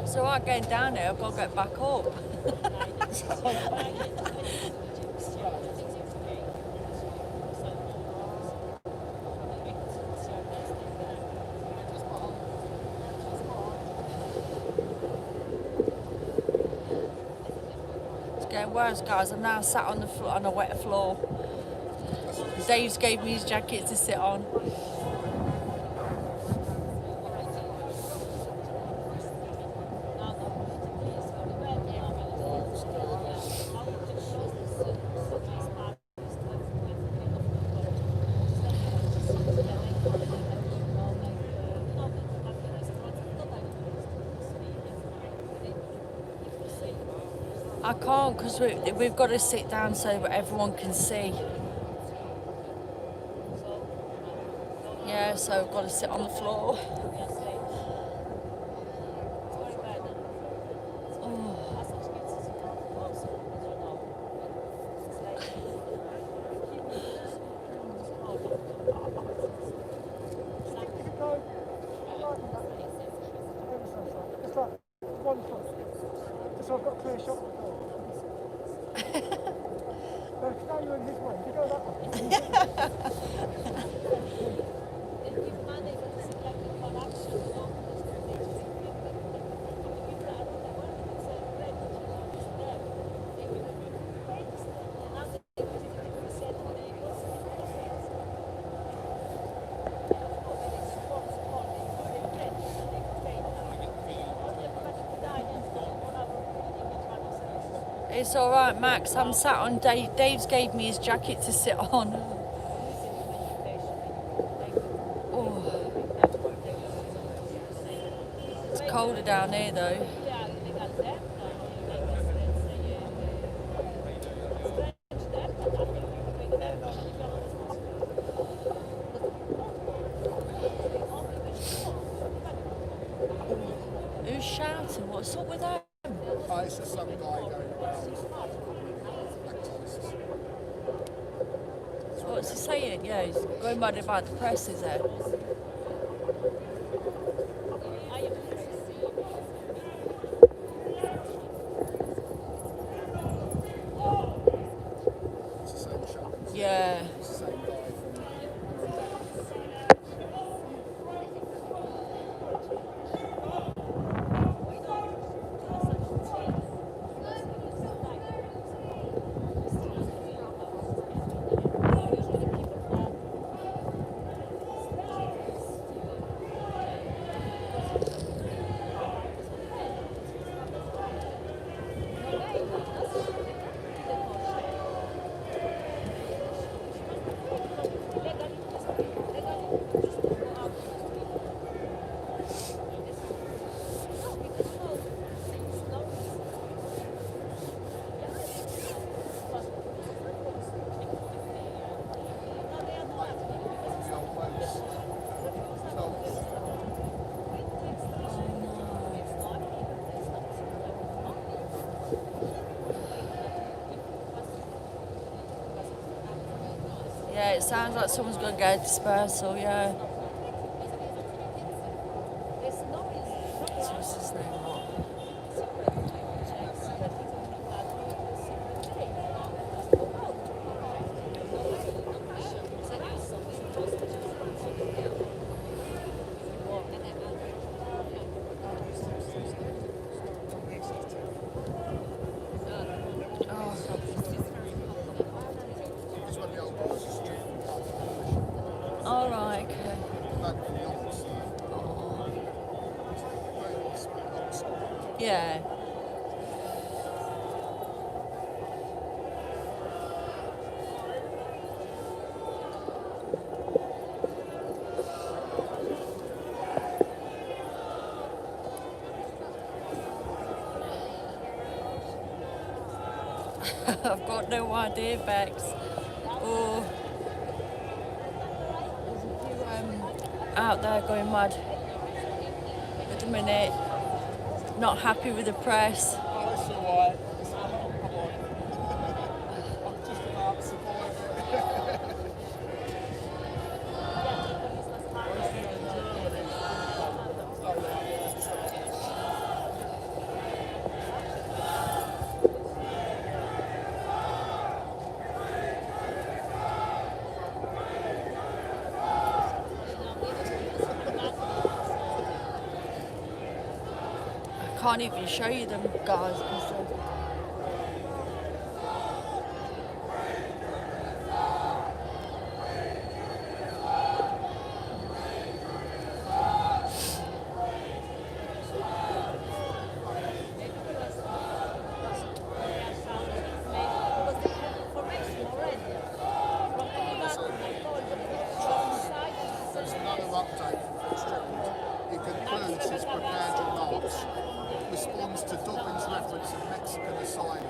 It's alright getting down here. I've got to get back up. It's getting worse, guys. I'm now sat on the on a wet floor. Dave's gave me his jacket to sit on. I can't because we've got to sit down so that everyone can see. Yeah, so I've got to sit on the floor. So I've got a clear shot. Now you're in his way. You go that way. It's all right, Max. I'm sat on Dave. Dave's gave me his jacket to sit on. Oh. It's colder down here, though. Who's shouting? What's up with that? It's just some guy going around. What's he saying? Yeah, he's going mad about the press, is it? It's the same shot. Yeah. It's the same guy. Yeah, it sounds like someone's going to get a dispersal, yeah. What's his name? Yeah. I've got no idea, Bex. Oh, there's a few out there going mad at the minute, not happy with the press. Oh, it's alright. It's alright. Come on. I'm just about to survive it. I can't even show you them, guys. 'Cause There's another update from Fitzgerald. He concludes his prepared remarks, responds to Dobbin's reference of Mexican asylum.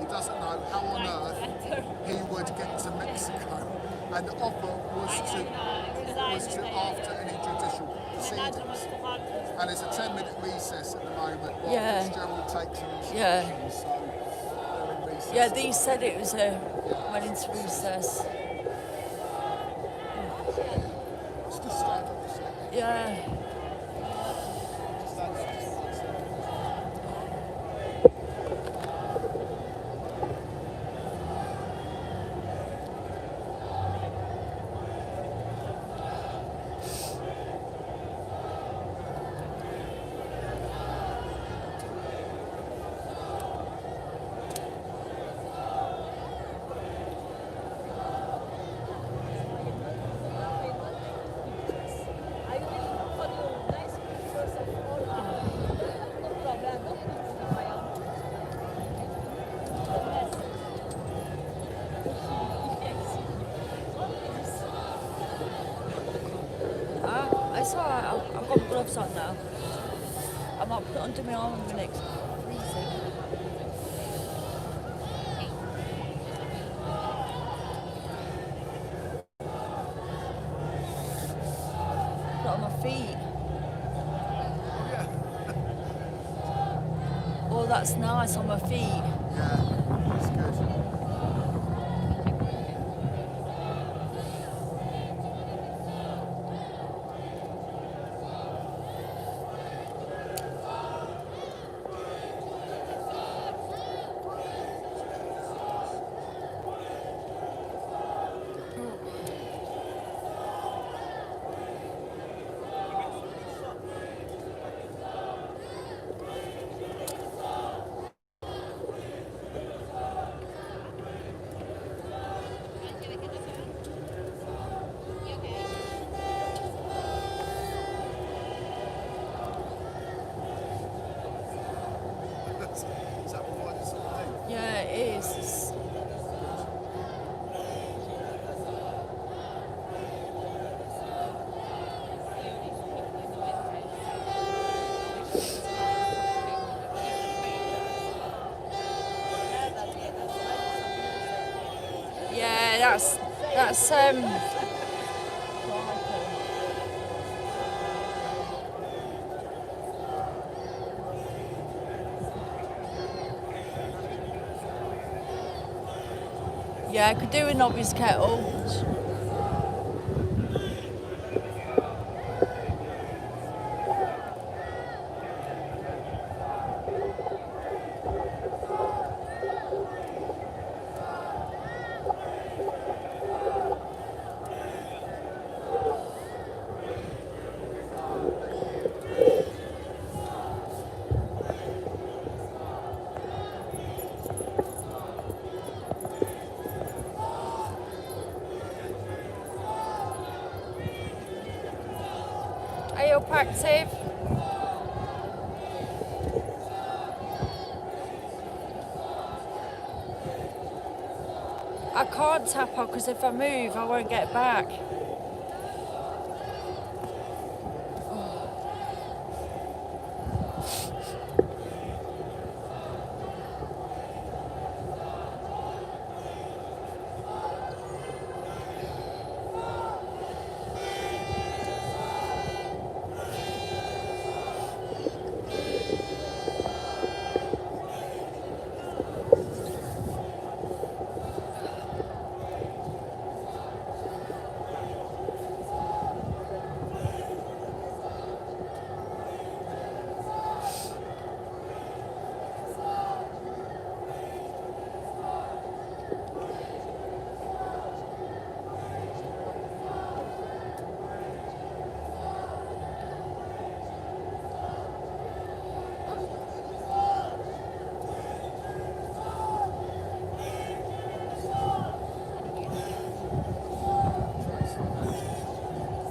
He doesn't know how on earth he would get to Mexico, and the offer was to after any judicial proceedings. And there's a 10-minute recess at the moment while Yeah. Fitzgerald takes an Yeah. instruction, so they're in recess. yeah, these said it was went into recess. It's the standard procedure. Yeah. It's alright, I've got gloves on now. I might put it under my arm in the next freezing. Put it on my feet. Oh, that's nice on my feet. Yeah, that's good. Is that what it's doing? Yeah, it is. Yeah, that's yeah, I could do a novice kettle. Are you active? I can't tap on because if I move, I won't get back.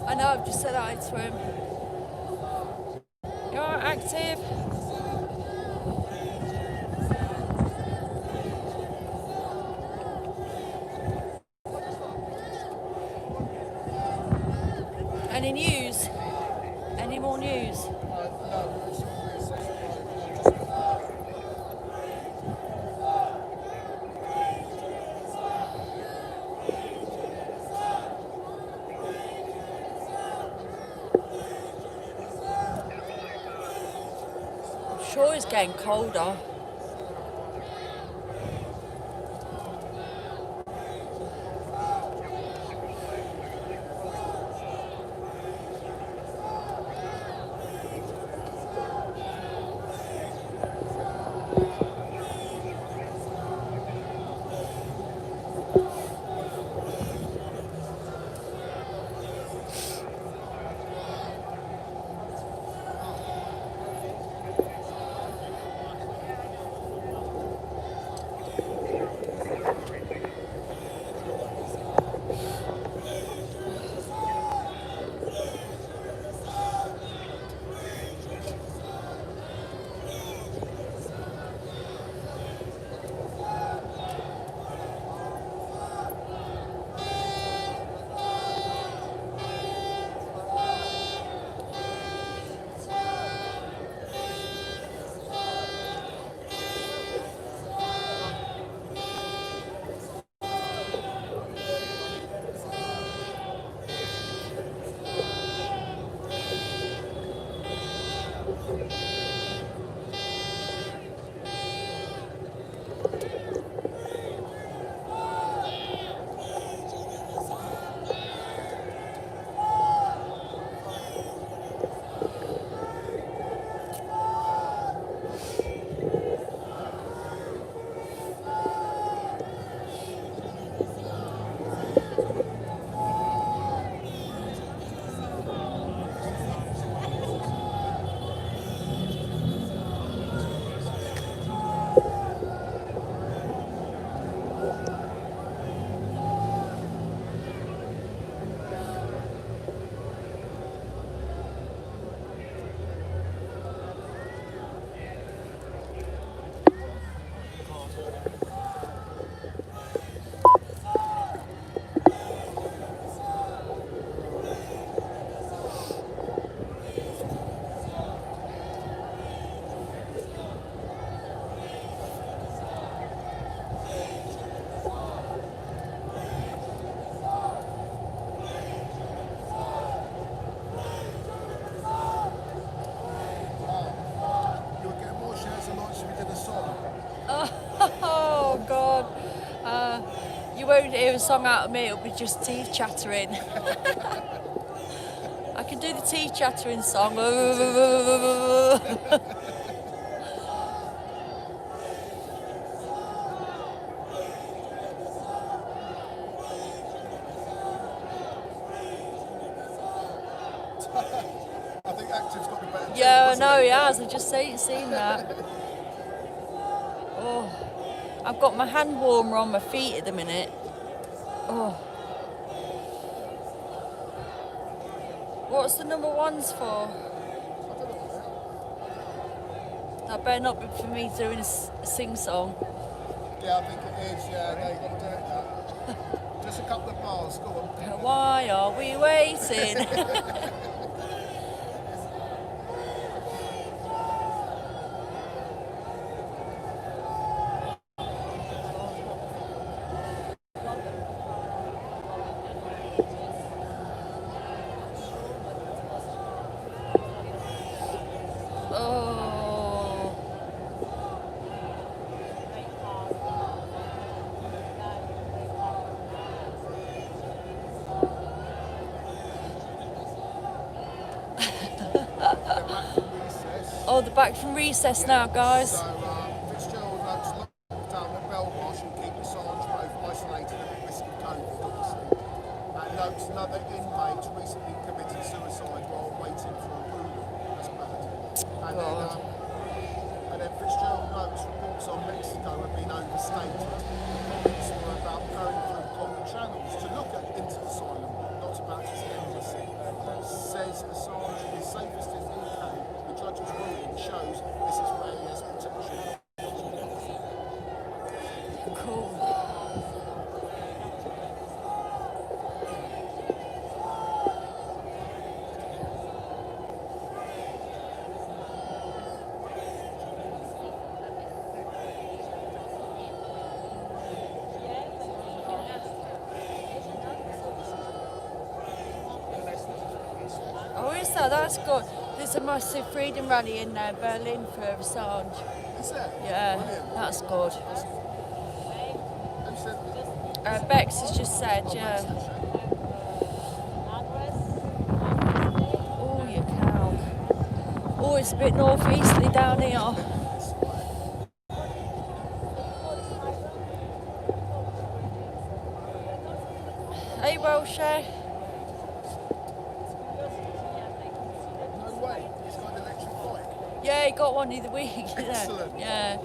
I know, I've just said hi to him. You're active. Any news? Any more news? I'm sure it's getting colder. Oh God. You won't hear a song out of me, it'll be just teeth chattering. I can do the teeth chattering song. I think Active's got the better. Yeah, I know he has. I just seen that. Oh, I've got my hand warmer on my feet at the minute. Oh. What's the number ones for? That better not be for me doing a sing song. Yeah, I think it is. Yeah, no, you've got to do it now. Just a couple of bars, go on. Why are we waiting? Oh. Oh, they're back from recess now, guys. So, Fitzgerald notes lockdown at Belmarsh will keep Assange both isolated and at risk of COVID, obviously. And notes another inmate recently committed suicide while waiting for a ruling. That's bad. And then Fitzgerald notes reports on Mexico have been overstated. Comments were about going through proper channels to look at into asylum, not about his embassy. Says Assange is safest in the UK. The judge's ruling shows this is where he has protection. Cool. Oh, is that? That's good. There's a massive freedom rally in Berlin for Assange. Is there? Yeah, Brilliant. that's good. Who said that? Bex has just said, yeah. Oh, you cow. Oh, it's a bit northeasterly down here. Hey, Welshire. No way. He's got an electric bike. Yeah, he got one the other week. Excellent. Yeah.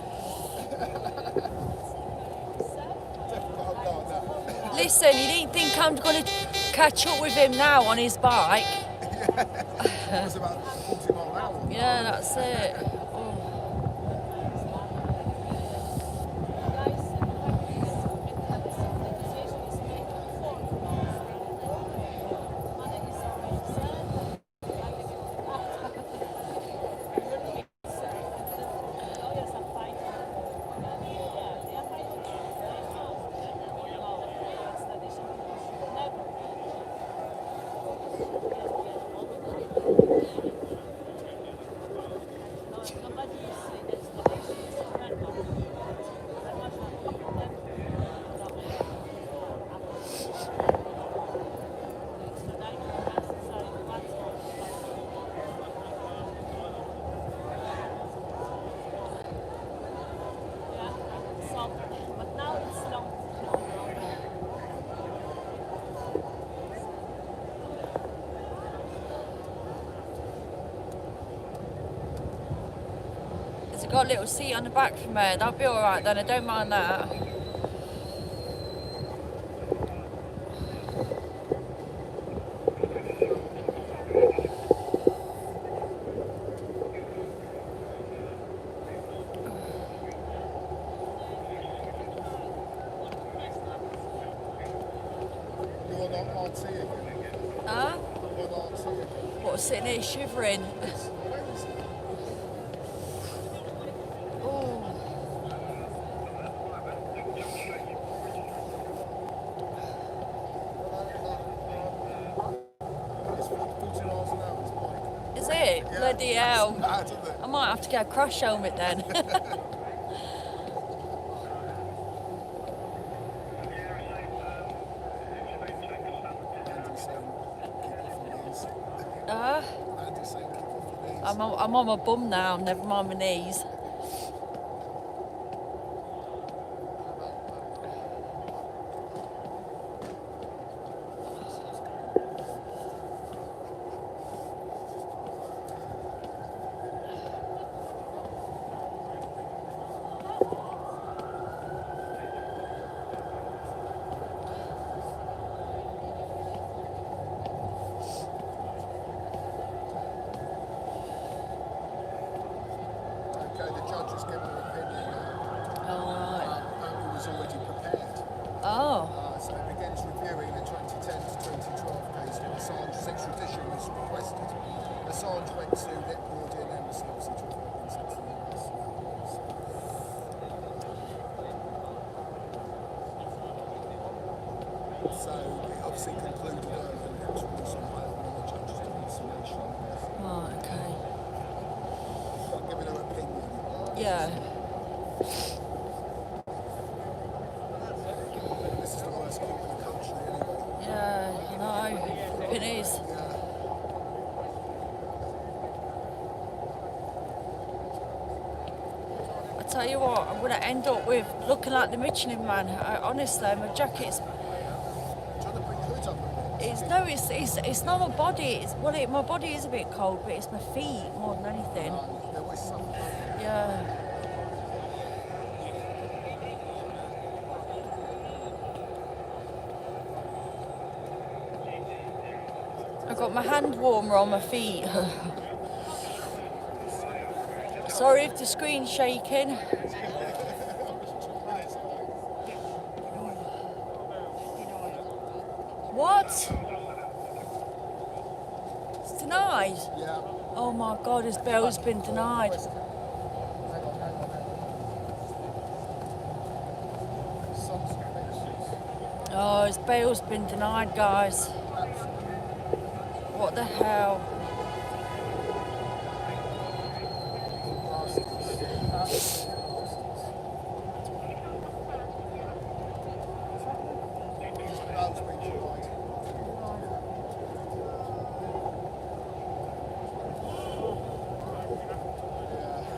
Definitely got a car now. Listen, you didn't think I'm going to catch up with him now on his bike? It was about 40 mile an hour. Yeah, that's it. Oh. It's got a little seat on the back from there. That'll be alright then, I don't mind that. You're not RT again. Huh? You're not RT again. What, sitting here shivering? Where is it? Oh. It's 40 miles an hour, his bike. Is it? Yeah, Bloody that's hell. mad, isn't it? I might have to get a crash helmet then. Andy's saying, keep off your knees. Andy's saying, keep off your knees. I'm on my bum now, never mind my knees. Okay, the judge has given an opinion. Alright. Apparently was already prepared. Oh. So it begins with to the Canadian embassy, obviously talking about being sent to the US now. So it obviously concluded earlier and it was released on bail when the judge did insulation. Oh, okay. Giving her opinion. Yeah. This is the worst court in the country anyway. Yeah, I know. It is. I tell you what, I'm going to end up with looking like the Michelin Man. Honestly, my jacket's... Trying to bring hoods up a bit. It's not my body. My body is a bit cold, but it's my feet more than anything. There was something. Yeah. I've got my hand warmer on my feet. Sorry if the screen's shaking. What? It's denied? Yeah. Oh my God, his bail's been denied. Oh, his bail's been denied, guys. What the hell?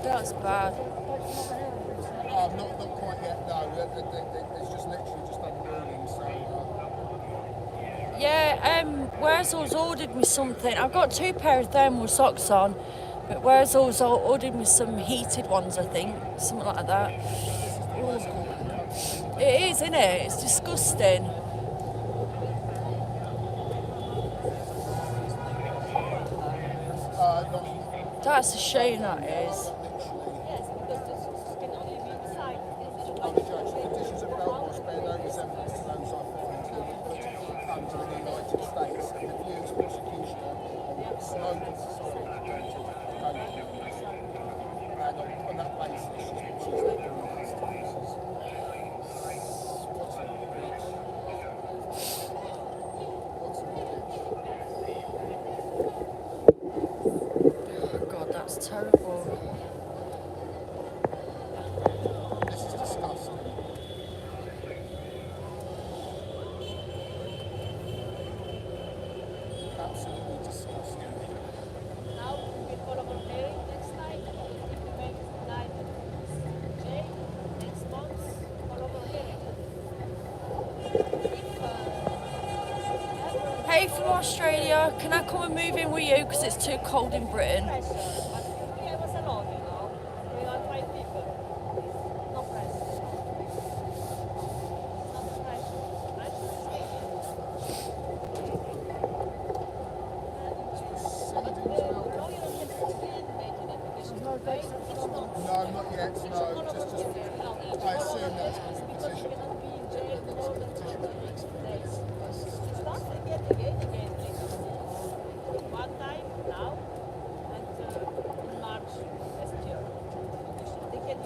That's bad. Not quite yet, no. It's just literally just done the ruling, so... Yeah, Wurzel's ordered me something. I've got 2 pair of thermal socks on, but Wurzel's ordered me some heated ones, I think. Something like that. Ooh. It is, isn't it? It's disgusting. That's a shame, that is. Conditions of Belfast bear no resemblance to those I find who were put under the United States and the views prosecution on Snowden's and on that basis she's not doing Oh God, that's terrible. This is disgusting. Absolutely disgusting. Now we call over hearing next night. We make night J next month. Call over hearing. Hey from Australia, can I come and move in with you because it's too cold in Britain? Pressure, but we have us alone, you know. We are 5 people. No pressure. Not pressure. No, not yet, no. Just I assume that's going to be petition. One time now and in March next year. They can do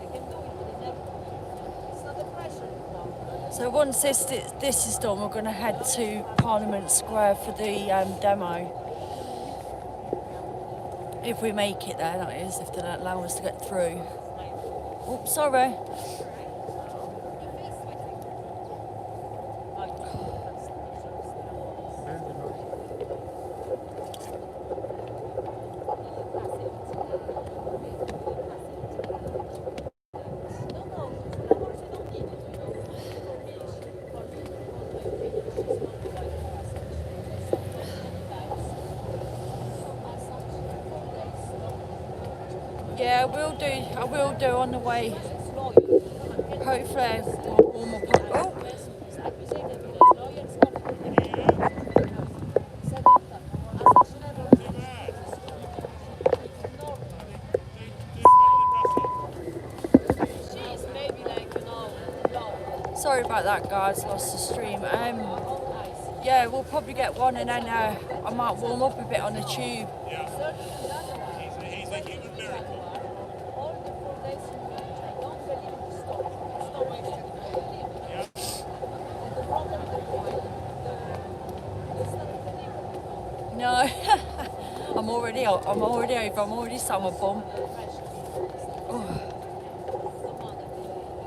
it, but they never. It's not a pressure now. So once this is done, we're going to head to Parliament Square for the demo. If we make it there, that is, if they don't allow us to get through. Oh, sorry. Yeah, I will do on the way. Hopefully we'll warm up. Oh. Sorry about that, guys. Lost the stream. Yeah, we'll probably get one, and then I might warm up a bit on the tube. Yeah. He's a human miracle. No, I'm already over. I'm already sat on my bum. Oh.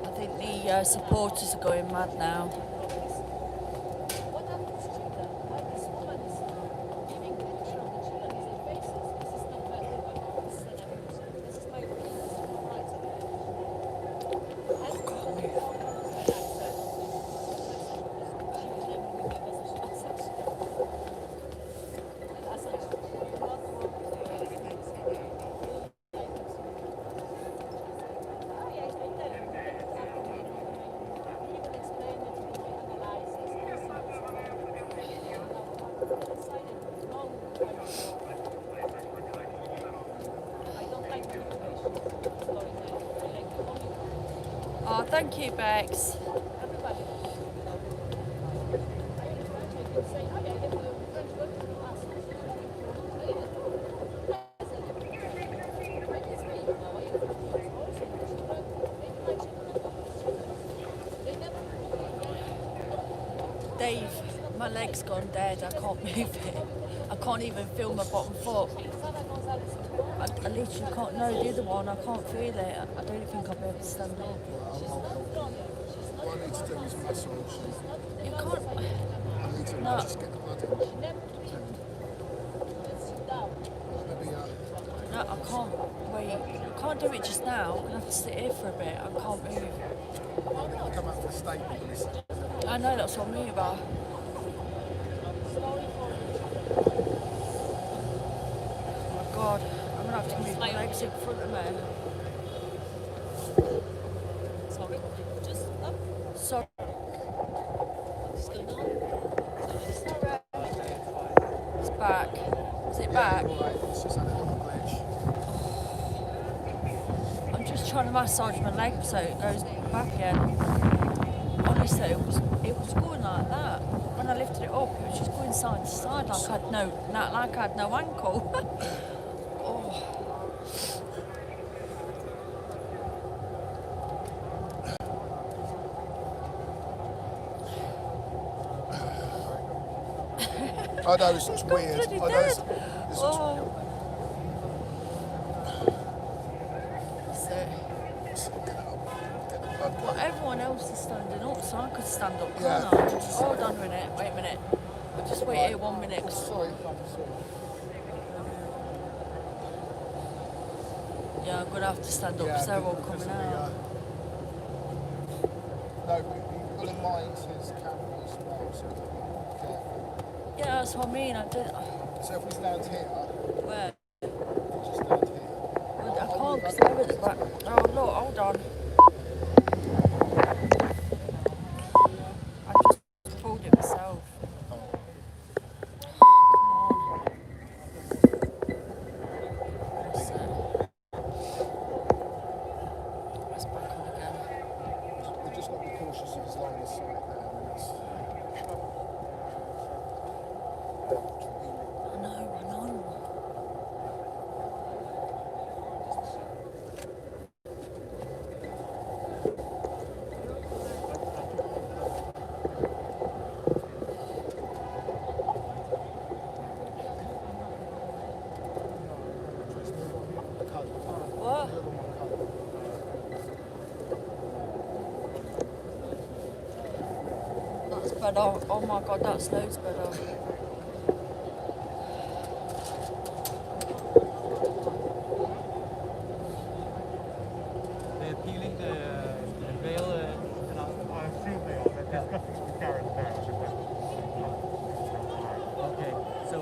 I think the supporters are going mad now. Oh, thank you, Bex. Dave, my leg's gone dead. I can't move it. I can't even feel my bottom foot. I literally can't. No, the other one, I can't feel it. I don't think I'll be able to stand up. What I need to do is massage. You can't. I need to just get the blood in. Maybe, No, I can't. Wait, I can't do it just now. I'm gonna have to sit here for a bit. I can't move. I'll come out with a statement. I know, that's what I mean about. Oh my God, I'm gonna have to move my legs in front of me. Sorry, just up. Sorry. What's going on? It's back. Is it back? Right, it's just had a little glitch. I'm just trying to massage my leg so it goes back again. Honestly, it was going like that. When I lifted it up, it was just going side to side like I had no ankle. Oh. I know it's weird. I know it's Oh. Well, everyone else is standing up, so I could stand up, can't I? Hold on a minute, wait a minute. I'll just wait here 1 minute. Sorry. Yeah, I'm going to have to stand up because they're all coming out. No, we've got to mind his camera as well, so be careful. Yeah, that's what I mean. I did. So if we stand here, Where? just stand here. Well, I can't because they're at the back. Oh, look, hold on. I just pulled it myself. Better. Oh my God, that's loads better. They're peeling the veil. I assume they are. They're discussing with Karen now. Okay, so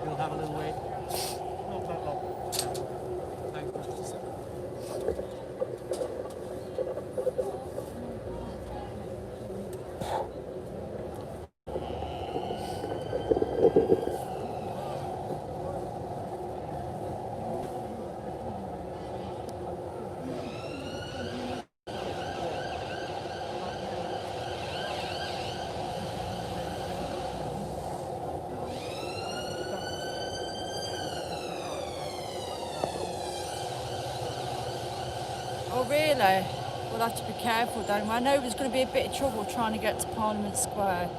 you'll have a little wait. Not that long. Thanks. really? We'll have to be careful, don't we? I know there's going to be a bit of trouble trying to get to Parliament Square.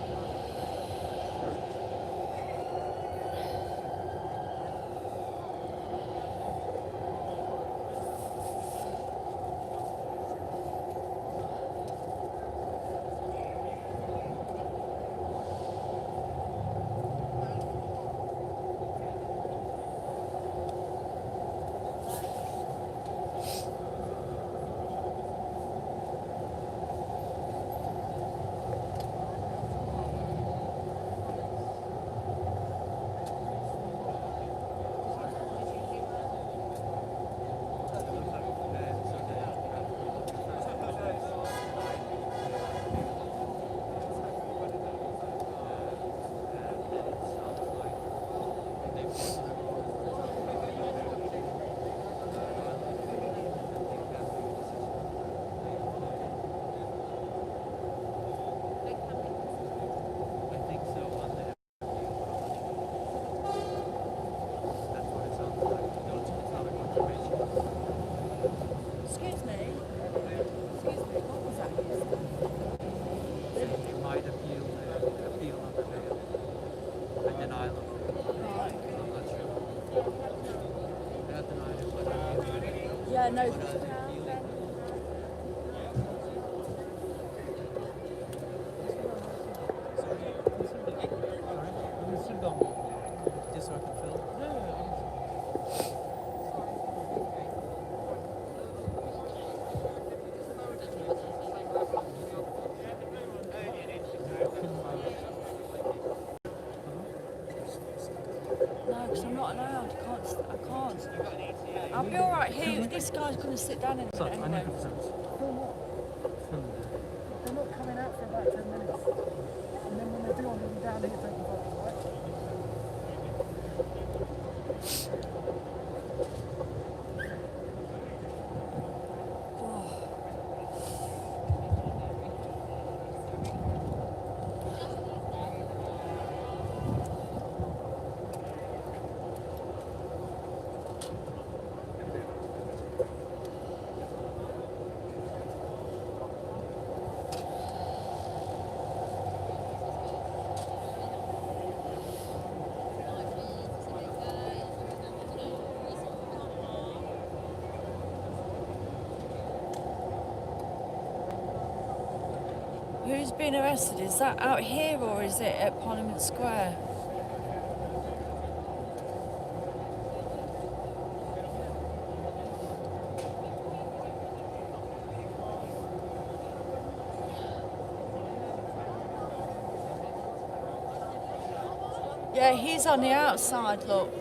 Yeah, no. Just so I can film. No, because I'm not allowed. I can't. I'll be all right here. This guy's going to sit down in a minute anyway. They're not coming out for about 10 minutes. And then when they do, I'm going to be down here taking photos, right? Who's been arrested? Is that out here or is it at Parliament Square? Yeah, he's on the outside, look.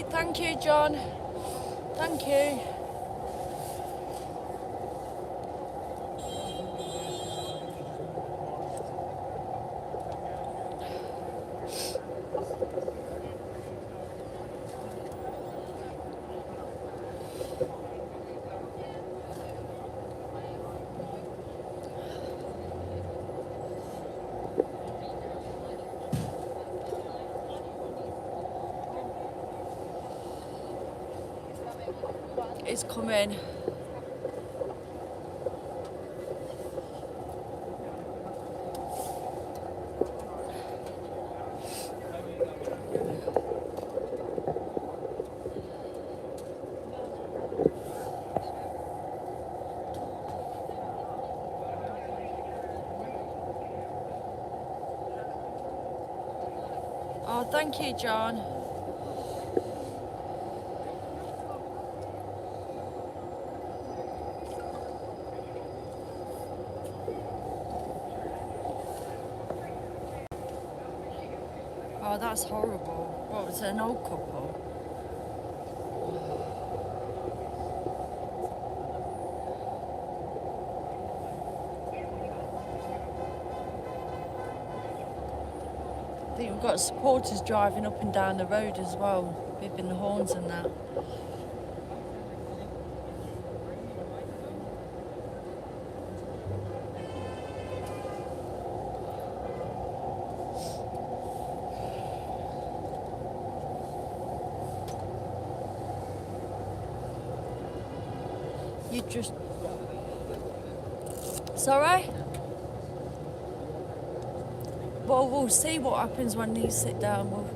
Thank you, John. Thank you. It's coming. Oh, Oh, thank you, John. Oh, that's horrible. What was it, an old couple? I think we've got supporters driving up and down the road as well, beeping the horns and that. You just... Sorry? Well, we'll see what happens when these sit down. We'll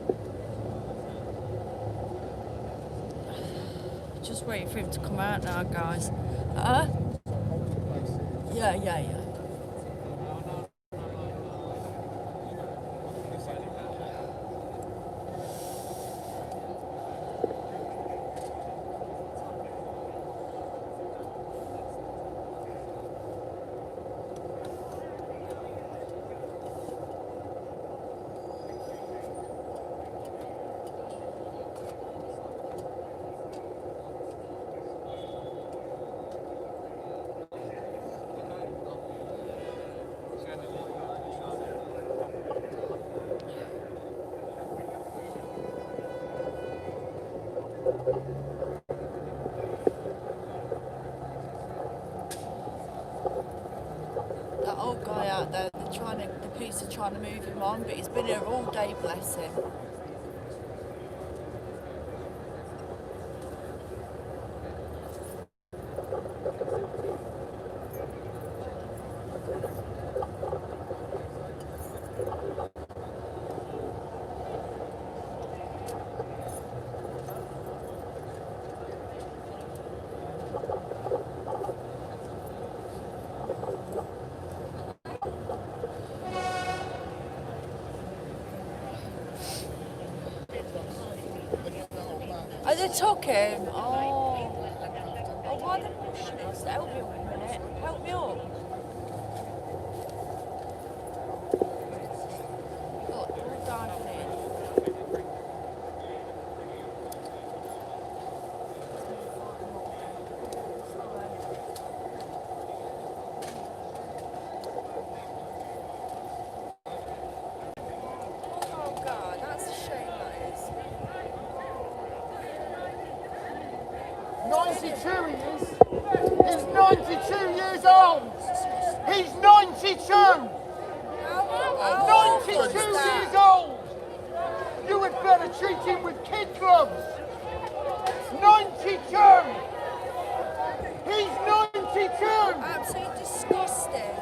just wait for him to come out now, guys. Yeah. That old guy out there, the police are trying to move him on, but he's been here all day, bless him. Oh, they took him? Oh, why are they pushing it? Help me up a minute. Help me up. Look, they're all diving in. Oh, God, that's a shame, that is. 92 he is. He's 92 years old. He's 92. 92 years old. You had better treat him with kid gloves. 92. He's 92. Absolutely disgusting.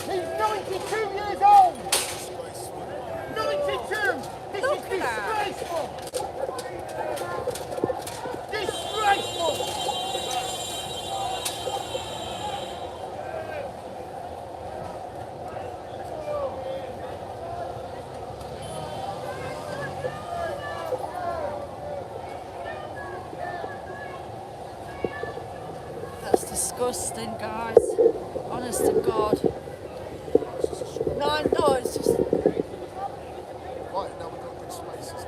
He's 92 years old. 92. This Look is at disgraceful. Disgraceful. That's disgusting, guys. Honest to God. No, it's just... Right, now we've got big spaces.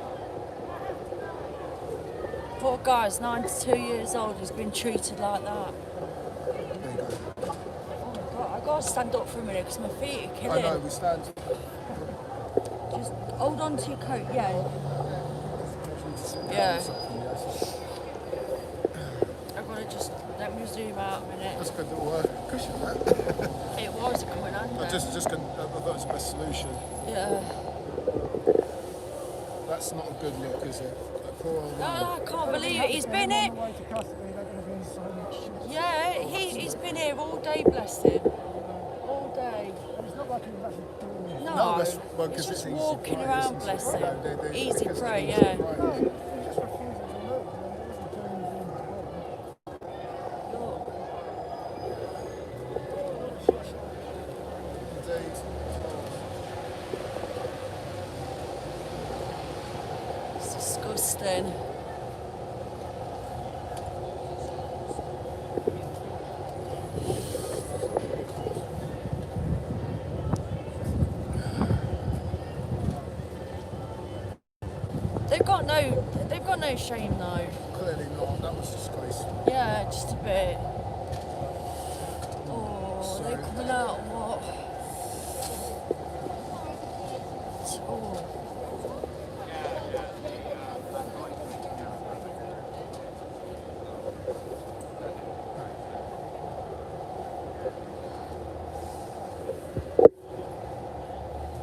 Poor guy's 92 years old, he's been treated like that. There you go. Oh my God, I gotta stand up for a minute because my feet are I killing. know, we stand. Just hold on to your coat, yeah. Yeah. I've got to just let me zoom out a minute. That's good little cushion, that. It was coming under. I just couldn't, I thought it was the best solution. Yeah. That's not a good look, is it? That poor old man. Oh, I can't believe it. He's been here. Yeah, he's been here all day, bless him. All day. No, No, that's well, he's 'cause just it's easy walking prey, around, isn't it? bless No, him. they- Easy because prey, it's easy yeah. prey. disgusting. They've got no shame though. Clearly not. That was disgraceful. Yeah, just a bit. Oh, they're coming out. What? Oh.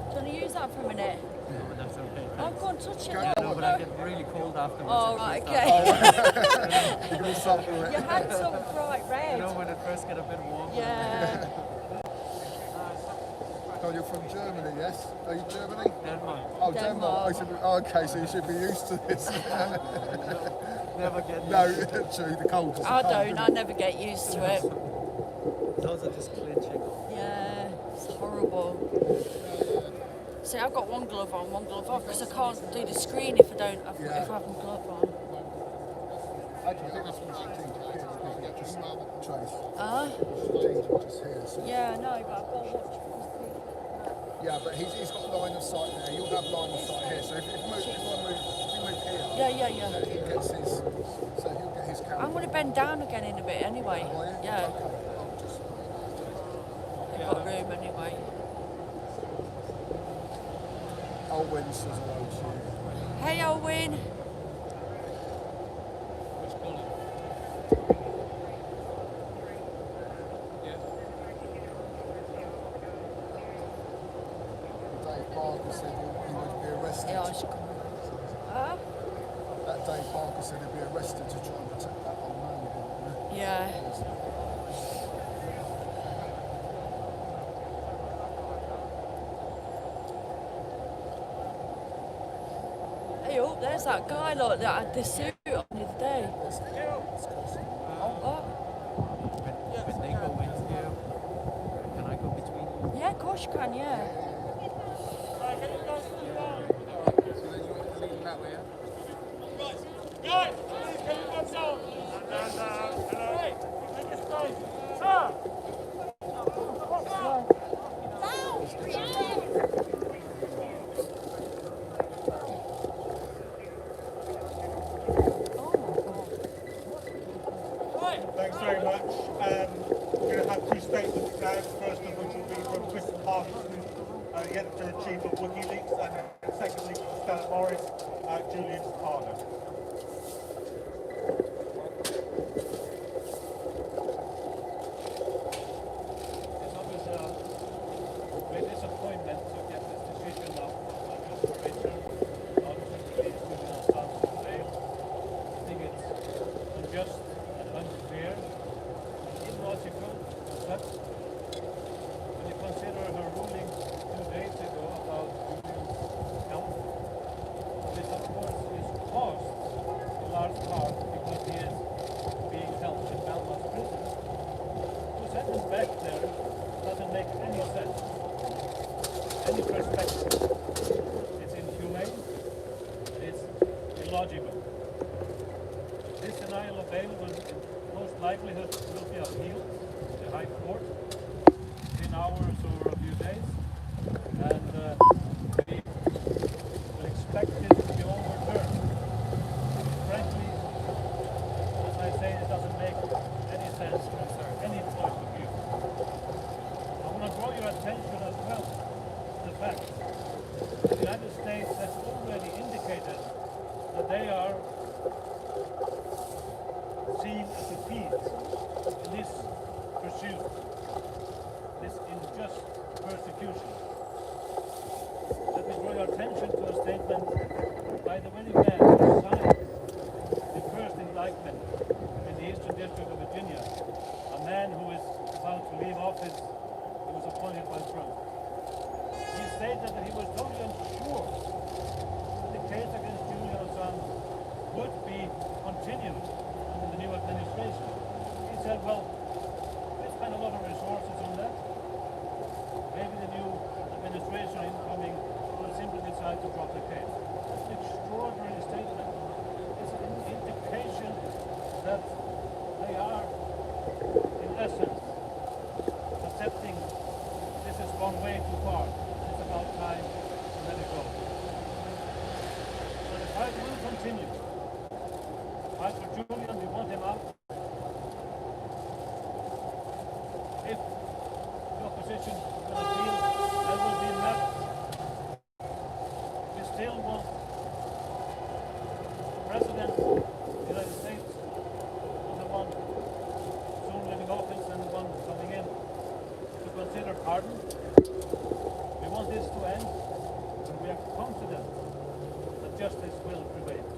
Do you want to use that for a minute? No, that's okay. Oh, go on, touch it. No, but I get really cold afterwards. Oh, right, okay. You're going to suffer it. Your hands are bright red. You know, when it first get a bit warm. Yeah. Oh, you're from Germany, yes? Are you Germany? Denmark. Oh, Denmark. Okay, so you should be used to this. Never get No, used to it. true, the cold. I don't. I never get used to it. Those are just clinching. Yeah, it's horrible. See, I've got one glove on, one glove off, because I can't do the screen if I have my glove on. Actually, I think that's what she did. Just Trace. Just here. So. Yeah, no, but I've got to watch. Yeah, but he's got line of sight there. You'll have line of sight here. So if we move here. Yeah. He gets his. So he'll get his camera. I'm going to bend down again in a bit anyway. Oh, Yeah. Okay. I've got room anyway. Owen says hello to you. Hey, Owen. Dave Parker said he would be arrested. Yeah, I should come. Huh? That Dave Parker said he'd be arrested to try and protect that old man. Yeah. Hey, oh, there's that guy look, that had the suit on the other day. Oh, what? When they go into you, can I go between you? Yeah, of course you can, yeah. Thanks very much. We're going to have two statements now. First of which will be from Chris Parkinson, the editor-in-chief of WikiLeaks, and secondly from Stella Morris, Julian's partner. It's always a great disappointment to get this decision of Magistrates not to release Julian Assange on bail. I think it's unjust and unfair, illogical, but when you consider her ruling 2 days ago about Julian's health, this of course is caused in large part because he is being held in Belmont prison. To send him back there doesn't make any sense. Any perspective. It's inhumane, it's illogical. This denial of bail will most likelihood will be appealed to the High Court in hours or a few days, and we will expect it to be overturned. Frankly, as I say, it doesn't make any sense from any point of view. I want to draw your attention as well to the fact that the United States has already indicated that they are seen as a defeat in this pursuit, this unjust persecution. Let me draw your attention to a statement by the very man who signed the first indictment in the Eastern District of Virginia, a man who is about to leave office, who was appointed by Trump. He stated that he was totally unsure that the case against Julian Assange would be continued under the new administration. He said, well, we spent a lot of resources on that. Maybe the new administration incoming will simply decide to drop the case. That's an extraordinary statement. hardened. We want this to end, and we are confident that justice will prevail.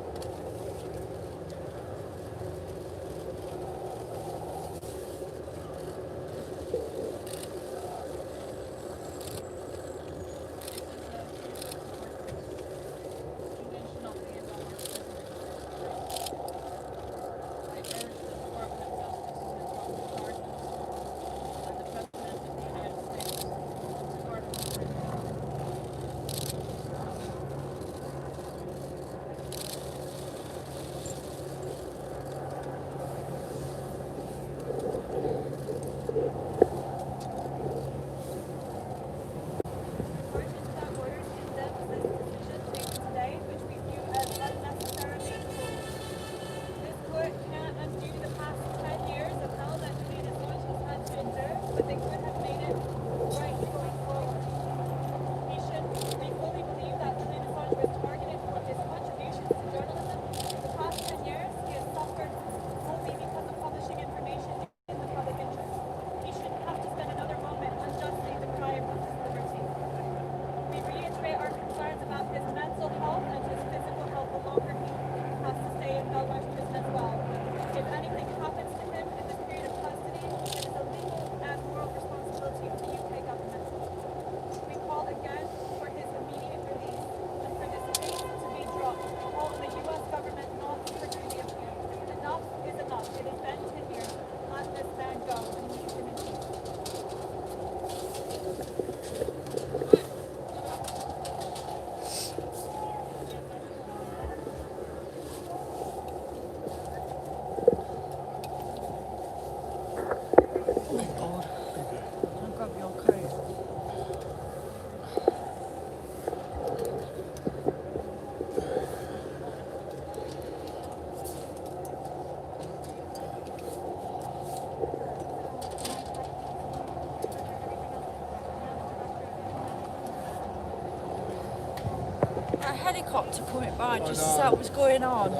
A helicopter coming by just to see what was going on.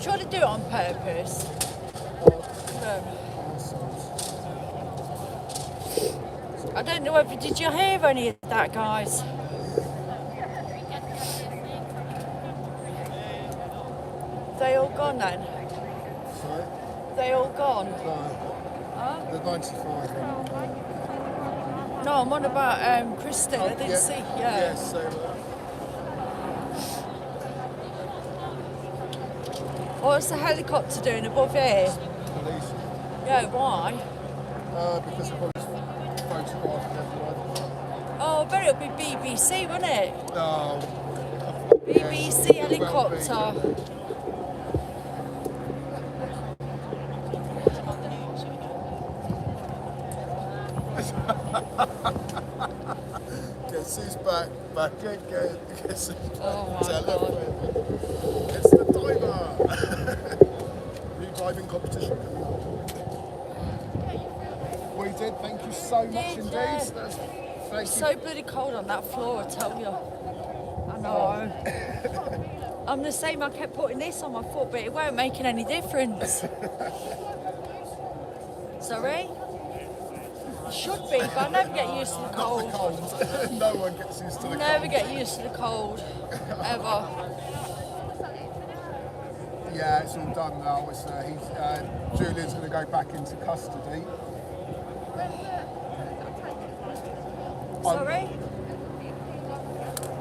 Trying to do it on purpose. I don't know whether, did you hear any of that, guys? They all gone then? Sorry? They all gone? No. Huh? The 95. No, I'm on about Kristen. I didn't see. Yeah. Yes, so, What's the helicopter doing above here? police. Yeah, why? Because of police photographing everyone. Oh, I bet it'll be BBC, wouldn't it? Oh, BBC yes, helicopter. Guess who's back again? Guess who's back? Oh my Tell God. them. It's the timer. Reviving competition. We did. Thank you so much indeed. Yeah. Thank It's you. so bloody cold on that floor, I tell you. I know. I'm the same, I kept putting this on my foot, but it weren't making any difference. Sorry? It should be, but I never get used to the cold. No one gets used to the Never cold. get used to the cold, ever. Yeah, it's all done now. It's, Julian's going to go back into custody. Sorry?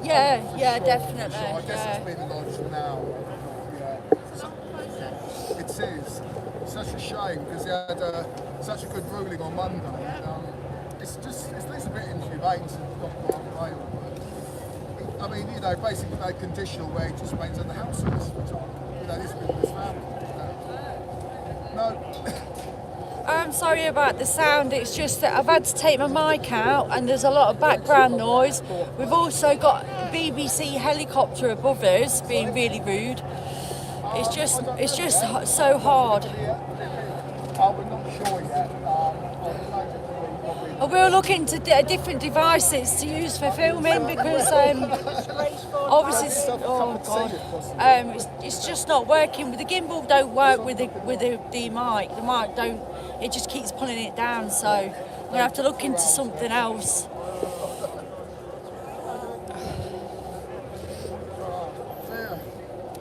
Yeah, yeah, Sure, definitely. sure. I guess Yeah. it's been lodged now. Yeah. It is. Such a shame because he had such a good ruling on Monday. It's a bit inhumane to not grant bail. I mean, you know, basically made conditional where he just remains in the house arrest for time. You know, this with his family. No. I'm sorry about the sound, it's just that I've had to take my mic out and there's a lot of background noise. We've also got a BBC helicopter above us being really rude. It's just so hard. We're not sure yet. I will look into different devices to use for filming because obviously it's just not working. The gimbal don't work with the mic. The mic don't. It just keeps pulling it down. So going to have to look into something else.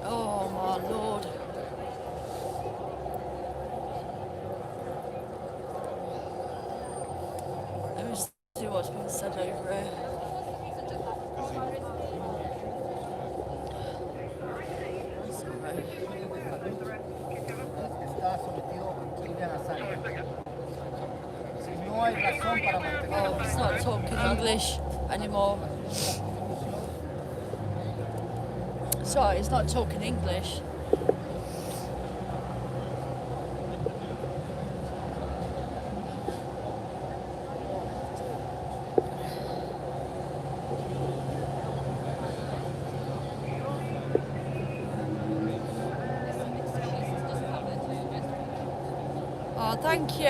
Oh my lord. Let me see what's been said over here. Está sometido a Julian Assange. No hay razón para mantener. Oh, he's not talking English anymore. Sorry, he's not talking English. Oh, thank you.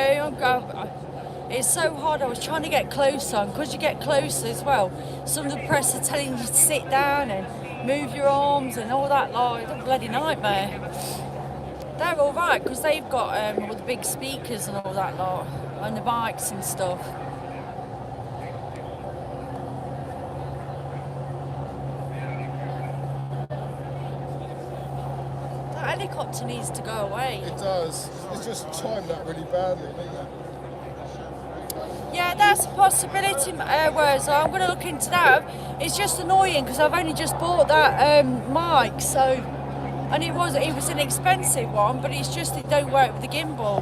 It's so hard. I was trying to get closer, and because you get closer as well, some of the press are telling you to sit down and move your arms and all that. Like, it's a bloody nightmare. They're all right because they've got all the big speakers and all that lot, and the bikes and stuff. That helicopter needs to go away. It does. It's just timed that really badly, doesn't it? Yeah, that's a possibility, whereas I'm going to look into that. It's just annoying because I've only just bought that mic, so, and it was an expensive one, but it's just it don't work with the gimbal.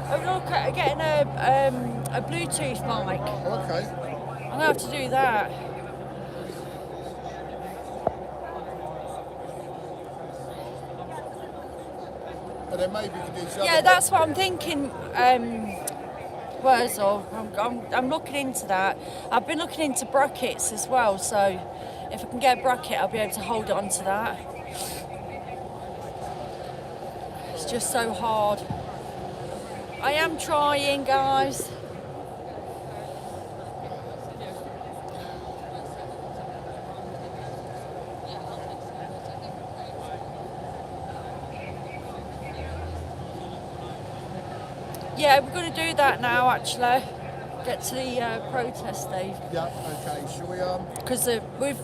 I'm going to look at getting a Bluetooth mic. Okay. I'm going to have to do that. And then maybe you can do something. Yeah, that's what I'm thinking. So I'm looking into that. I've been looking into brackets as well, so if I can get a bracket, I'll be able to hold on to that. It's just so hard. I am trying, guys. Yeah, we're going to do that now, actually. Get to the protest, Dave. Yeah, okay. Shall we, Because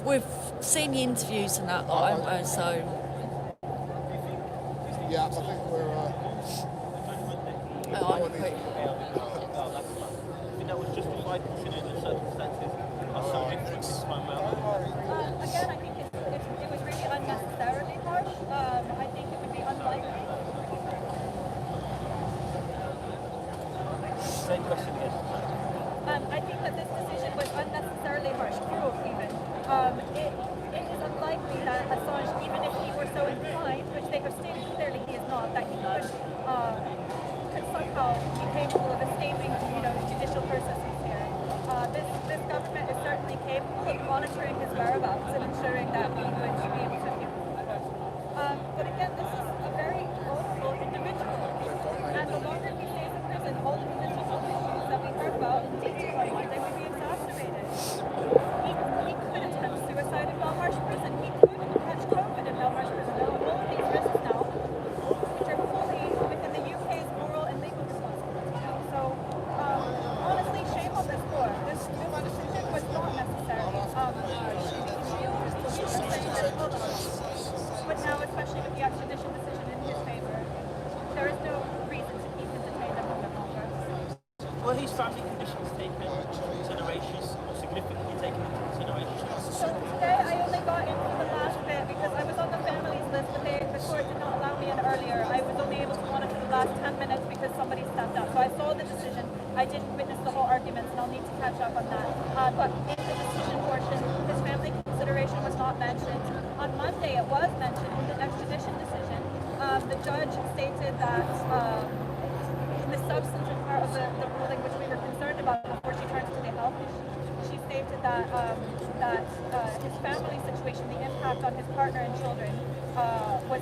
we've seen the interviews and that lot, haven't we? So... Yeah, I think we're, that was justified considering the circumstances are so different this time around. Again, I think it was really unnecessarily harsh. I think it would be unlikely. Same question again. I think that this decision was unnecessarily harsh, cruel even. It is unlikely that Assange, even if he were so inclined, which they have stated clearly he is not, that he could somehow be capable of escaping, judicial processes here. This government is certainly capable of monitoring his whereabouts and ensuring that he would be able to view. But again, this is a very vulnerable individual, and the longer he stays in prison, all of the mental issues that we heard about in detail on Monday would be exacerbated. He could attempt suicide in Belmarsh prison. He could catch COVID in Belmarsh prison. Now, all of these risks now, which are fully within the UK's moral and legal responsibility now. So, honestly, shame on this board. This decision was not necessary. But now, especially with the extradition decision in his favour, there is no reason to keep him detained a moment longer. Were his family conditions taken into consideration, or significantly taken into consideration? So today I only got into the last bit because I was on the families list, but the court did not allow me in earlier. I was only able to monitor the last 10 minutes because somebody stepped up. So I saw the decision. I didn't witness the whole arguments, and I'll need to catch up on that. But in the decision portion, his family consideration was not mentioned. On Monday, it was mentioned in the extradition decision. The judge stated that in the substantive part of the ruling, which we were concerned about before she turns to the health issue, she stated that his family situation, the impact on his partner and children, was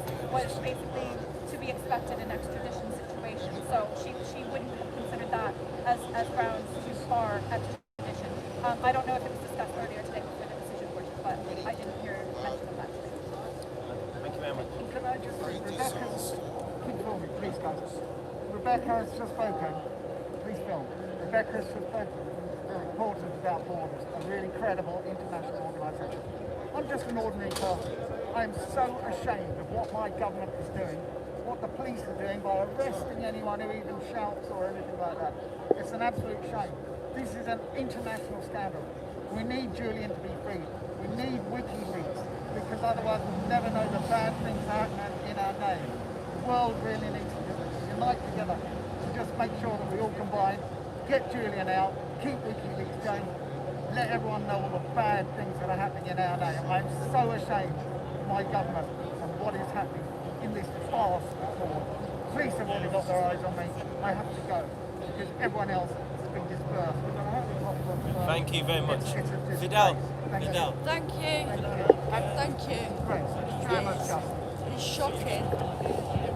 basically to be expected in extradition situations. So she wouldn't have considered that as grounds too far extradition. I don't know if it was discussed earlier today before the decision portion, but I didn't hear mention of that today. Thank you very much. Can I just, Rebecca's, keep for me, please, guys. Rebecca has just spoken. Please film. Rebecca has referred to the Reporters Without Borders, a really credible international organisation. I'm just an ordinary person. I'm so ashamed of what my government is doing, what the police are doing by arresting anyone who even shouts or anything like that. It's an absolute shame. This is an international scandal. We need Julian to be freed. We need WikiLeaks, because otherwise we'll never know the bad things happening in our name. The world really needs to unite together to just make sure that we all combine, get Julian out, keep WikiLeaks going, let everyone know all the bad things that are happening in our name. I'm so ashamed of my government and what is happening in this farce report. Police have already got their eyes on me. I have to go because everyone else has been dispersed. Thank you very much. Fidel. Fidel. Thank you. Thank you. It's shocking.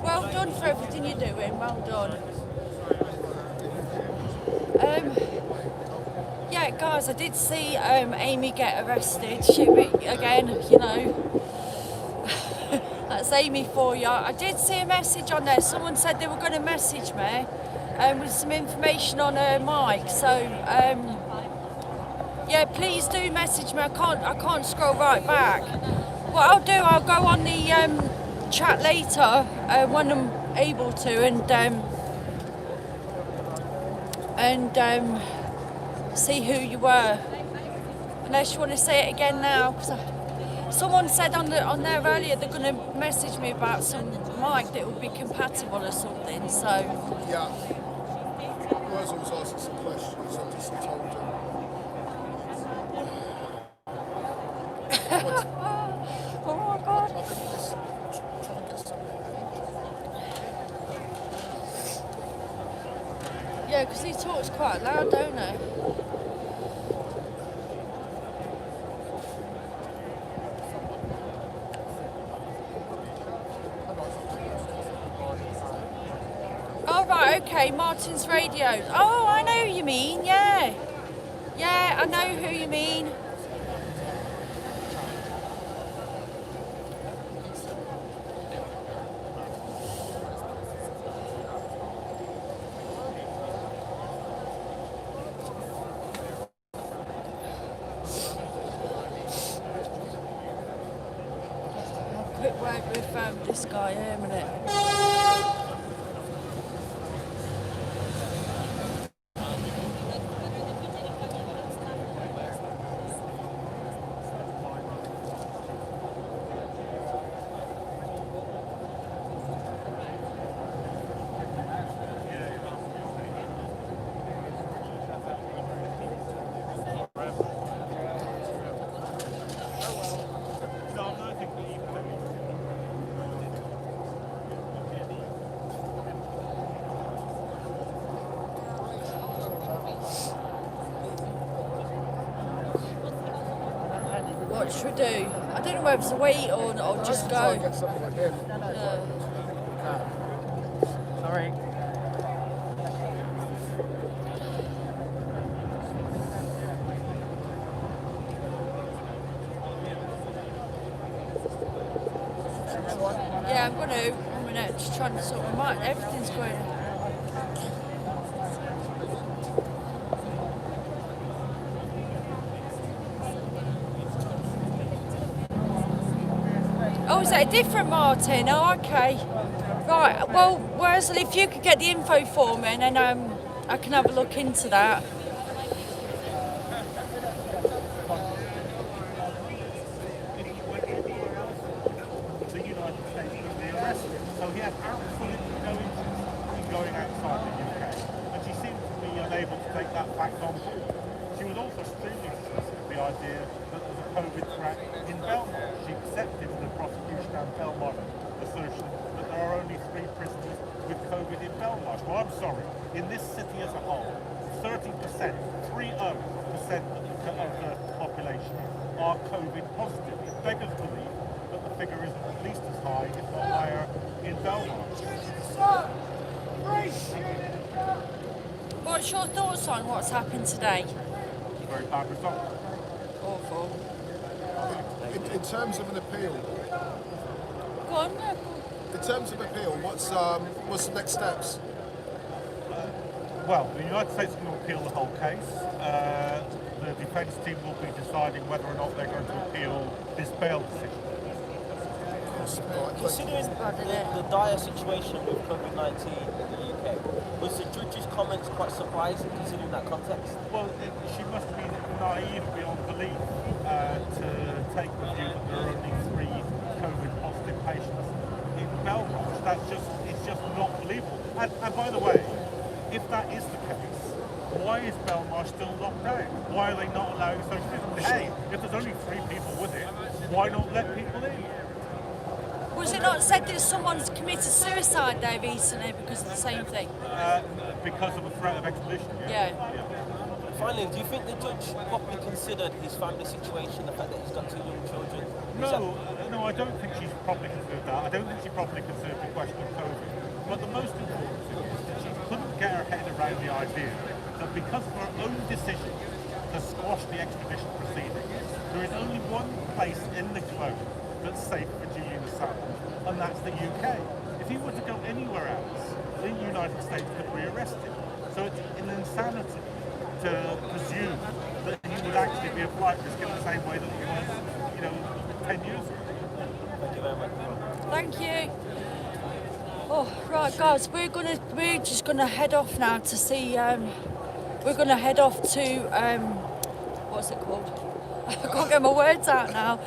Well done for everything you're doing. Well done. Yeah, guys, I did see Amy get arrested. Again, you know, that's Amy for you. I did see a message on there. Someone said they were going to message me with some information on her mic. So, yeah, please do message me. I can't scroll right back. What I'll do, I'll go on the chat later when I'm able to, and see who you were. Unless you want to say it again now, because someone said on there earlier they're going to message me about some mic that would be compatible or something. So yeah, I was asking some questions. I just told them. Oh my God. Yeah, because he talks quite loud, don't he? Oh, right, okay, Martin's Radio. Oh, I know who you mean, yeah. Yeah, I know who you mean. Quick word with this guy here a minute. What should we do? I don't know whether to wait or just go. Get something like him. Sorry. Yeah, I'm going to. I'm going to just trying to sort my mind. Everything's going. Oh, is that a different Martin? Oh, okay. Right, well, Wesley, if you could get the info for me, and then I can have a look into that. The United States would be arrested. So he has absolutely no interest in going outside the UK. And she seems to be unable to take that fact on board. She was also extremely dismissive of the idea that there's a COVID threat in Belmarsh. She accepted the prosecution and Belmarsh assertion that there are only 3 prisoners with COVID in Belmarsh. Well, I'm sorry. In this city as a whole, 30%, 30% of the population are COVID positive. It beggars belief that the figure is at least as high, if not higher, in Belmarsh. What's your thoughts on what's happened today? Very bad result. Awful. In terms of an appeal, Go on. in terms of appeal, what's the next steps? Well, the United States is going to appeal the whole case. The defence team will be deciding whether or not they're going to appeal this bail decision. Considering the dire situation with COVID-19 in the UK, was the judge's comments quite surprising considering that context? Well, she must be naive beyond belief to take the view that there are only 3 COVID positive patients in Belmarsh. It's just not believable. And by the way, if that is the case, why is Belmarsh still locked down? Why are they not allowing social distancing? Hey, if there's only 3 people with it, why not let people in? Was it not said that someone's committed suicide there recently because of the same thing? Because of a threat of expedition. Yeah. Finally, do you think the judge properly considered his family situation, the fact that he's got 2 young children? No, I don't think she's properly considered that. I don't think she properly considered the question of COVID. But the most important thing is that she couldn't get her head around the idea that because of her own decision to squash the extradition proceedings, there is only one place in the globe that's safe for Julian Assange, and that's the UK. If he were to go anywhere else, the United States could rearrest him. So it's an insanity to presume that he would actually be a flight risk in the same way that he was, 10 years ago. Thank you very much. Thank you. Oh, right, guys, we're just gonna head off now to see. We're gonna head off to what's it called? I can't get my words out now.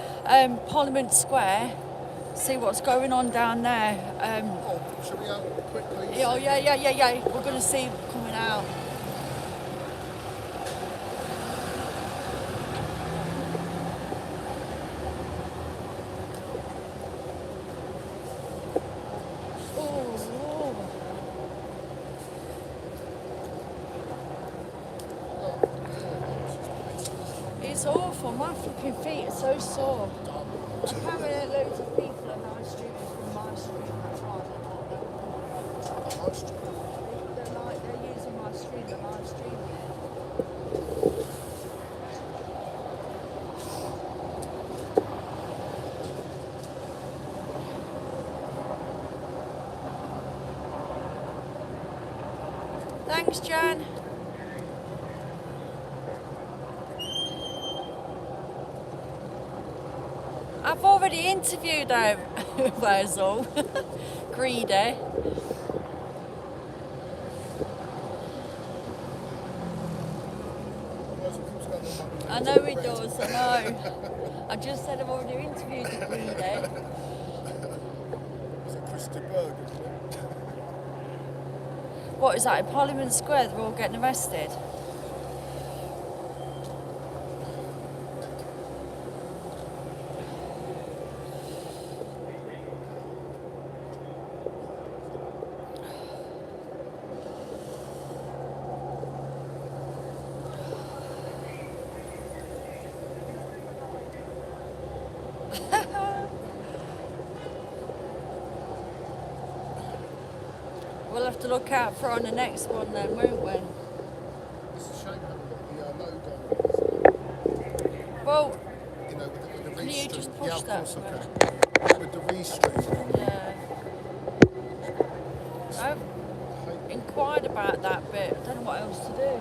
Parliament Square. See what's going on down there. Should we out quickly? Yeah. We're gonna see coming out. It's awful, my flipping feet are so sore. Apparently loads of people are live streaming from my stream, that's why they're using my stream, they're live streaming it. Thanks, Jan. I've already interviewed her. Where's all? Greedy. I know he does, I know. I just said I've already interviewed the Greedy. Is it Christy Berg? What is that, in Parliament Square? They're all getting arrested? We'll have to look out for on the next one then, won't we? It's a shame having got the logo. Well, With the can you V-string. just push Yeah, of that? course I can. With the V-string. Yeah. I've inquired about that, but I don't know what else to do.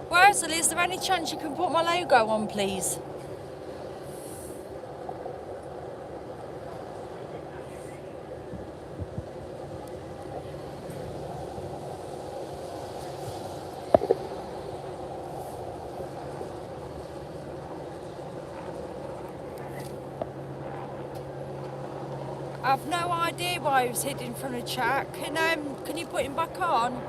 Wesley, is there any chance you can put my logo on, please? I've no idea why he was hidden from the chat. Can you put him back on?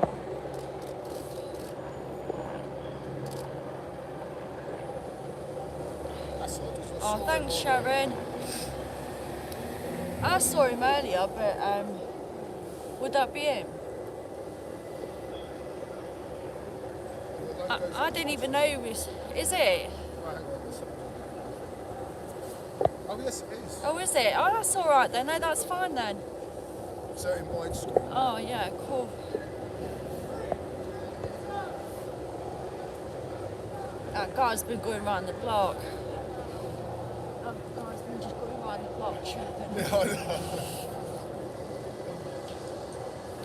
Oh, thanks, Sharon. I saw him earlier, but would that be him? I didn't even know he was. Is it? Oh, yes, it is. Oh, is it? Oh, that's all right then. No, that's fine then. So in widescreen. Oh, yeah, cool. That guy's been going around the block. That guy's been just going around the block chirping.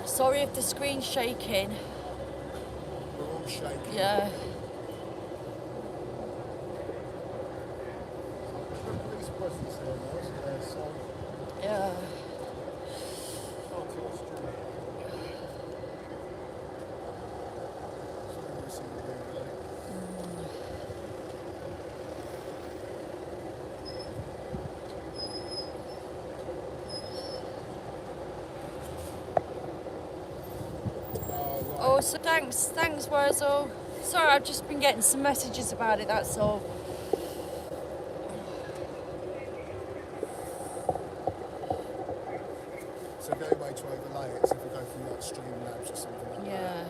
Sorry if the screen's shaking. We're all shaking. Yeah. Police presence there now, isn't there? So, Yeah. Oh, so thanks, Wurzel. Sorry, I've just been getting some messages about it, that's all. So the only way to overlay it is if we go through like Streamlabs or something like that. Yeah.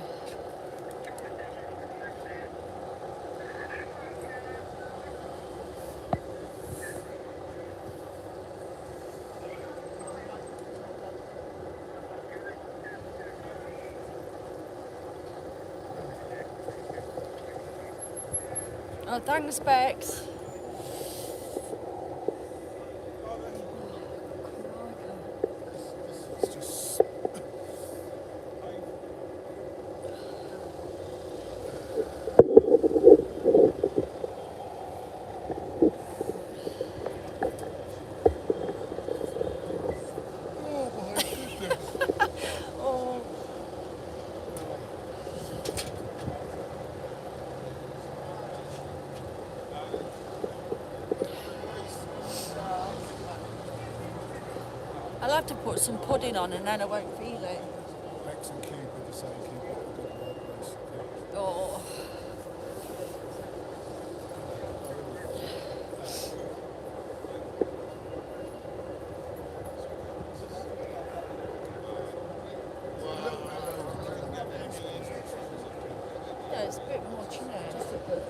Oh, thanks, Bex. It's just... Oh. I'll have to put some pudding on and then I won't feel it. Bex and Cube are the same. Cube are a good word, basically. Oh. Yeah, it's a bit much, isn't it? Just a bit.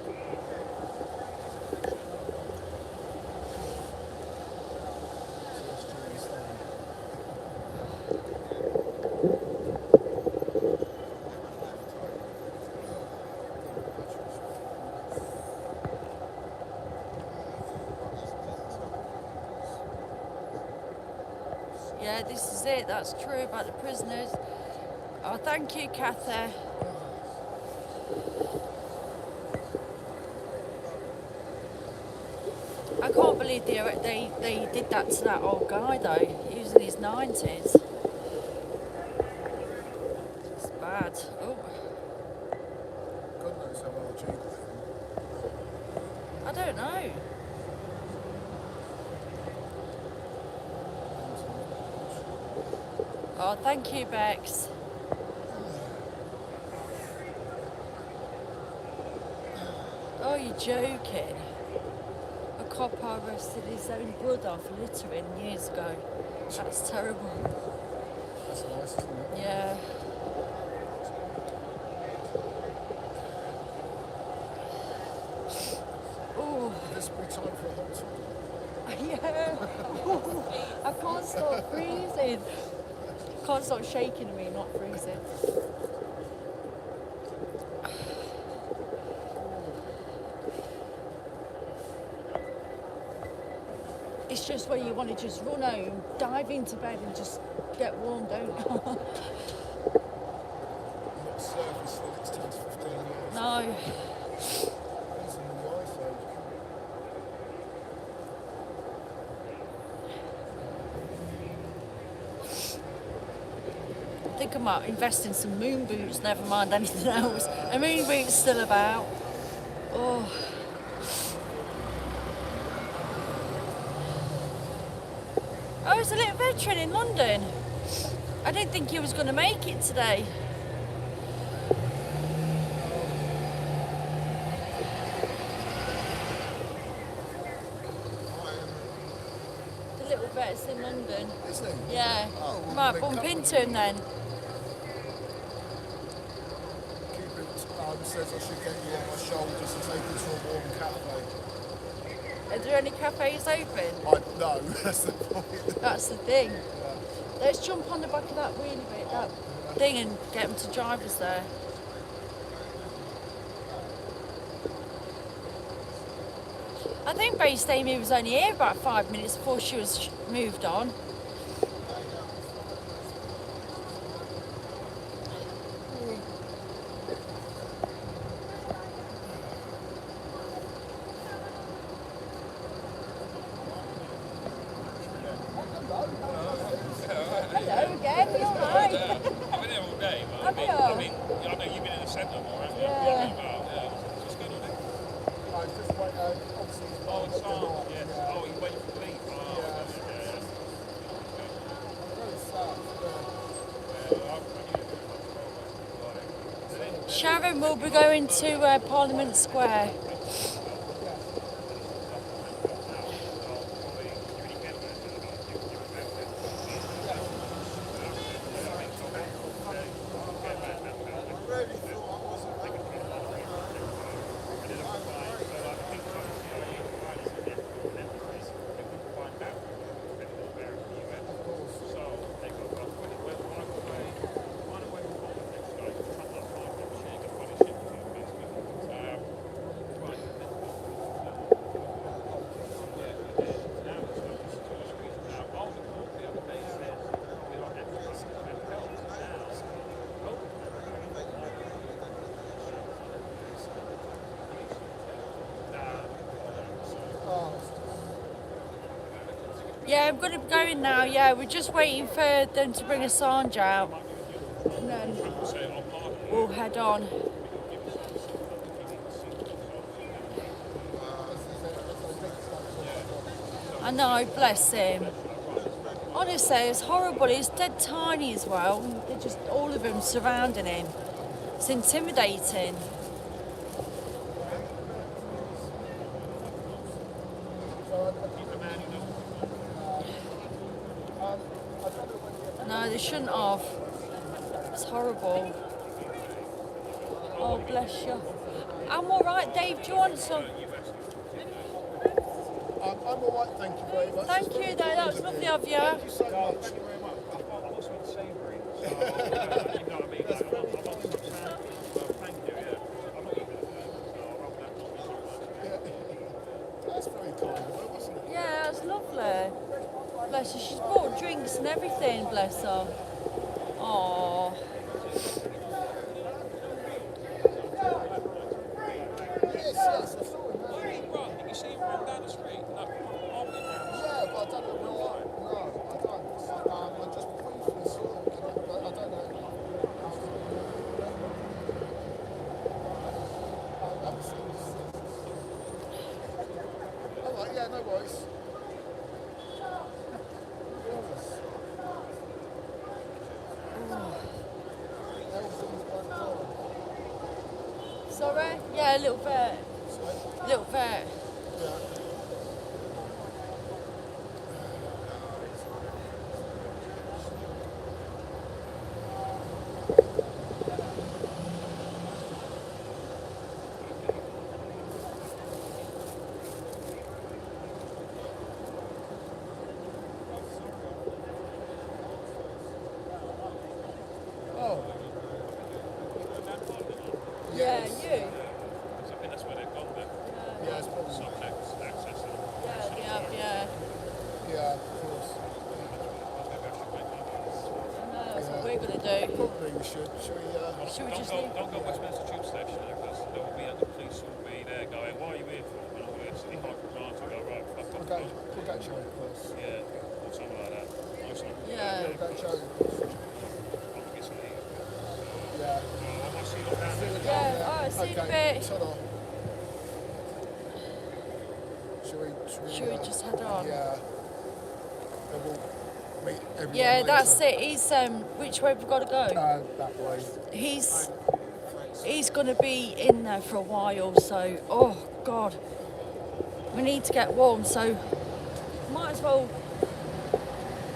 Yeah, this is it. That's true about the prisoners. Oh, thank you, Kathy. I can't believe they did that to that old guy though. He was in his 90s. It's bad. Oh, God knows how old you I don't know. Oh, thank you, Bex. Oh, you're joking. A cop arrested his own brother for littering years ago. That's terrible. That's nice, isn't it? Yeah. Oh. This will be time for a hot toddy. Yeah. I can't stop freezing. Can't stop shaking me, not freezing. It's just where you want to just run home, dive into bed and just get warm, don't you? Not service for the next 10 to 15 years. No. Using the iPhone. I think I might invest in some moon boots, never mind anything else. A moon boot's still about. Oh. Oh, it's a little veteran in London. I didn't think he was going to make it today. The little vet's in London. Is he? Yeah. Oh, well, Might then bump come into him then. Cupid says I should get you on my shoulders and take you to a warm cafe. Are there any cafes open? No, that's the point. That's the thing. Yeah. Let's jump on the back of that wheelie bit, that thing, and get them to drive us there. I think Based Amy was only here about 5 minutes before she was moved on. Hello again, you alright? I've been here all day, but Have you? I mean, I know you've been in the centre more, haven't you? Yeah. What's going on there? Just wait, obviously, Oh, it's on, yes. Oh, you're waiting for leave. Oh, Sharon will be going to Parliament Square. Yeah, I'm going to be going now. Yeah, we're just waiting for them to bring Assange out. And then we'll head on. I know, bless him. Honestly, it's horrible. He's dead tiny as well. They're just all of them surrounding him. It's intimidating. No, they shouldn't have. It's horrible. Oh, bless you. I'm all right, Dave. Do you want some? I'm all right, thank you very much. Thank you, though. That was lovely of you. Thank you so much. Thank you very much. I also went savoury, so you know what I mean? Like, I'm on some thank you, yeah. I'm not eating it, so I'll rather that not be so much. That's very kind of her, wasn't it? Yeah, that's lovely. Bless her. She's bought drinks and everything, bless her. Oh. Yes, yes, I saw him. Where did he run? Did you see him run down the street? No, bolted down the street. Yeah, but I don't know where. No, I don't. I just briefly saw him, but I don't know. All right, yeah, no worries. Sorry? Yeah, a little bit. Little bit. Oh. Yeah, Yes. you. I think that's where they've gone then. Yeah, it's probably. Some access to them. Yeah. Yeah, of course. No, that's what we're going to do. Probably we should. Should we? Should we just Don't leave? go Westminster Tube Station because there will be the police will be there going, what are you here for? And all this, and you can't grant to go, right, fuck off. We'll go Joe first. Yeah, or something like that. Nice one. Yeah. We'll go Joe. I'll get some eat. Yeah. I might see you down there. Yeah, alright, see you in a bit. Ta-da. Should we just head on? Yeah. Then we'll meet everyone Yeah, later. that's it. He's which way have we got to go? That way. He's going to be in there for a while, so oh god, we need to get warm. So might as well. Do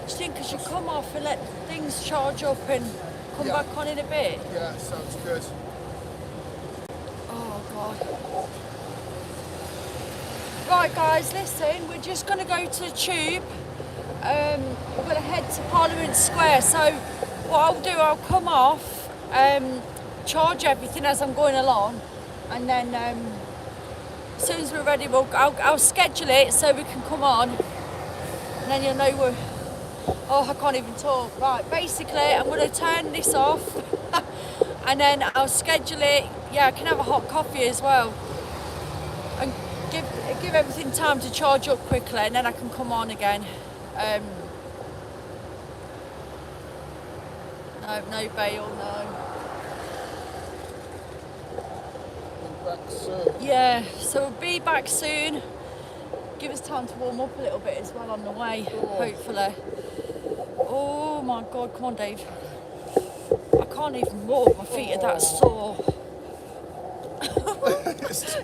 you think I should come off and let things charge up and come back on in a bit? Yeah, sounds good. Oh god. Right guys, listen, we're just going to go to the tube. We're going to head to Parliament Square. So what I'll do, I'll come off, charge everything as I'm going along, and then as soon as we're ready, I'll schedule it so we can come on, and then you'll know we're. Oh, I can't even talk. Right, basically, I'm going to turn this off, and then I'll schedule it. Yeah, I can have a hot coffee as well, and give everything time to charge up quickly, and then I can come on again. No bail, no. Back soon. Yeah, so we'll be back soon. Give us time to warm up a little bit as well on the way, hopefully. Oh my God, come on, Dave. I can't even walk, my feet are that sore.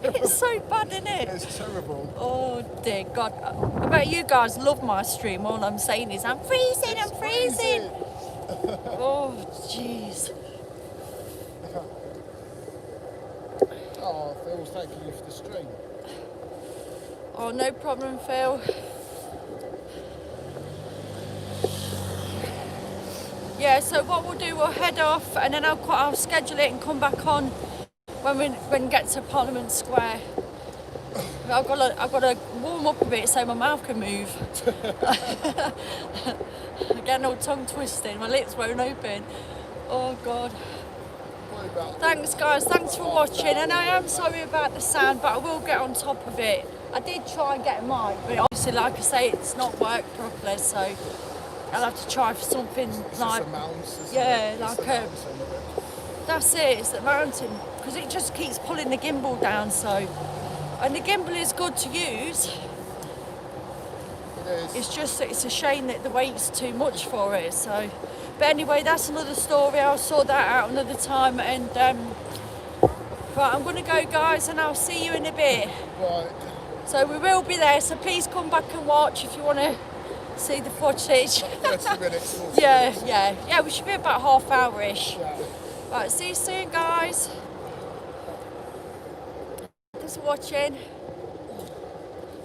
It's so bad, isn't it? It's terrible. Oh dear God. I bet you guys love my stream. All I'm saying is I'm freezing, I'm freezing. Oh jeez. Oh, Phil's thanking you for the stream. Oh, no problem, Phil. Yeah, so what we'll do, we'll head off, and then I'll schedule it and come back on when we get to Parliament Square. I've got to warm up a bit so my mouth can move. I'm getting all tongue twisted, my lips won't open. Oh God. Thanks guys, thanks for watching, and I am sorry about the sound, but I will get on top of it. I did try and get a mic, but obviously, like I say, it's not worked properly, so I'll have to try for something like, yeah, like a, that's it, it's the mountain, because it just keeps pulling the gimbal down, so, and the gimbal is good to use. It's just that it's a shame that the weight's too much for it, so. But anyway, that's another story. I'll sort that out another time. And right, I'm going to go, guys, and I'll see you in a bit. Right. So we will be there. So please come back and watch if you want to see the footage. 30 minutes. 40 minutes. Yeah. We should be about half hour-ish. Yeah. Right, see you soon, guys. Thanks for watching.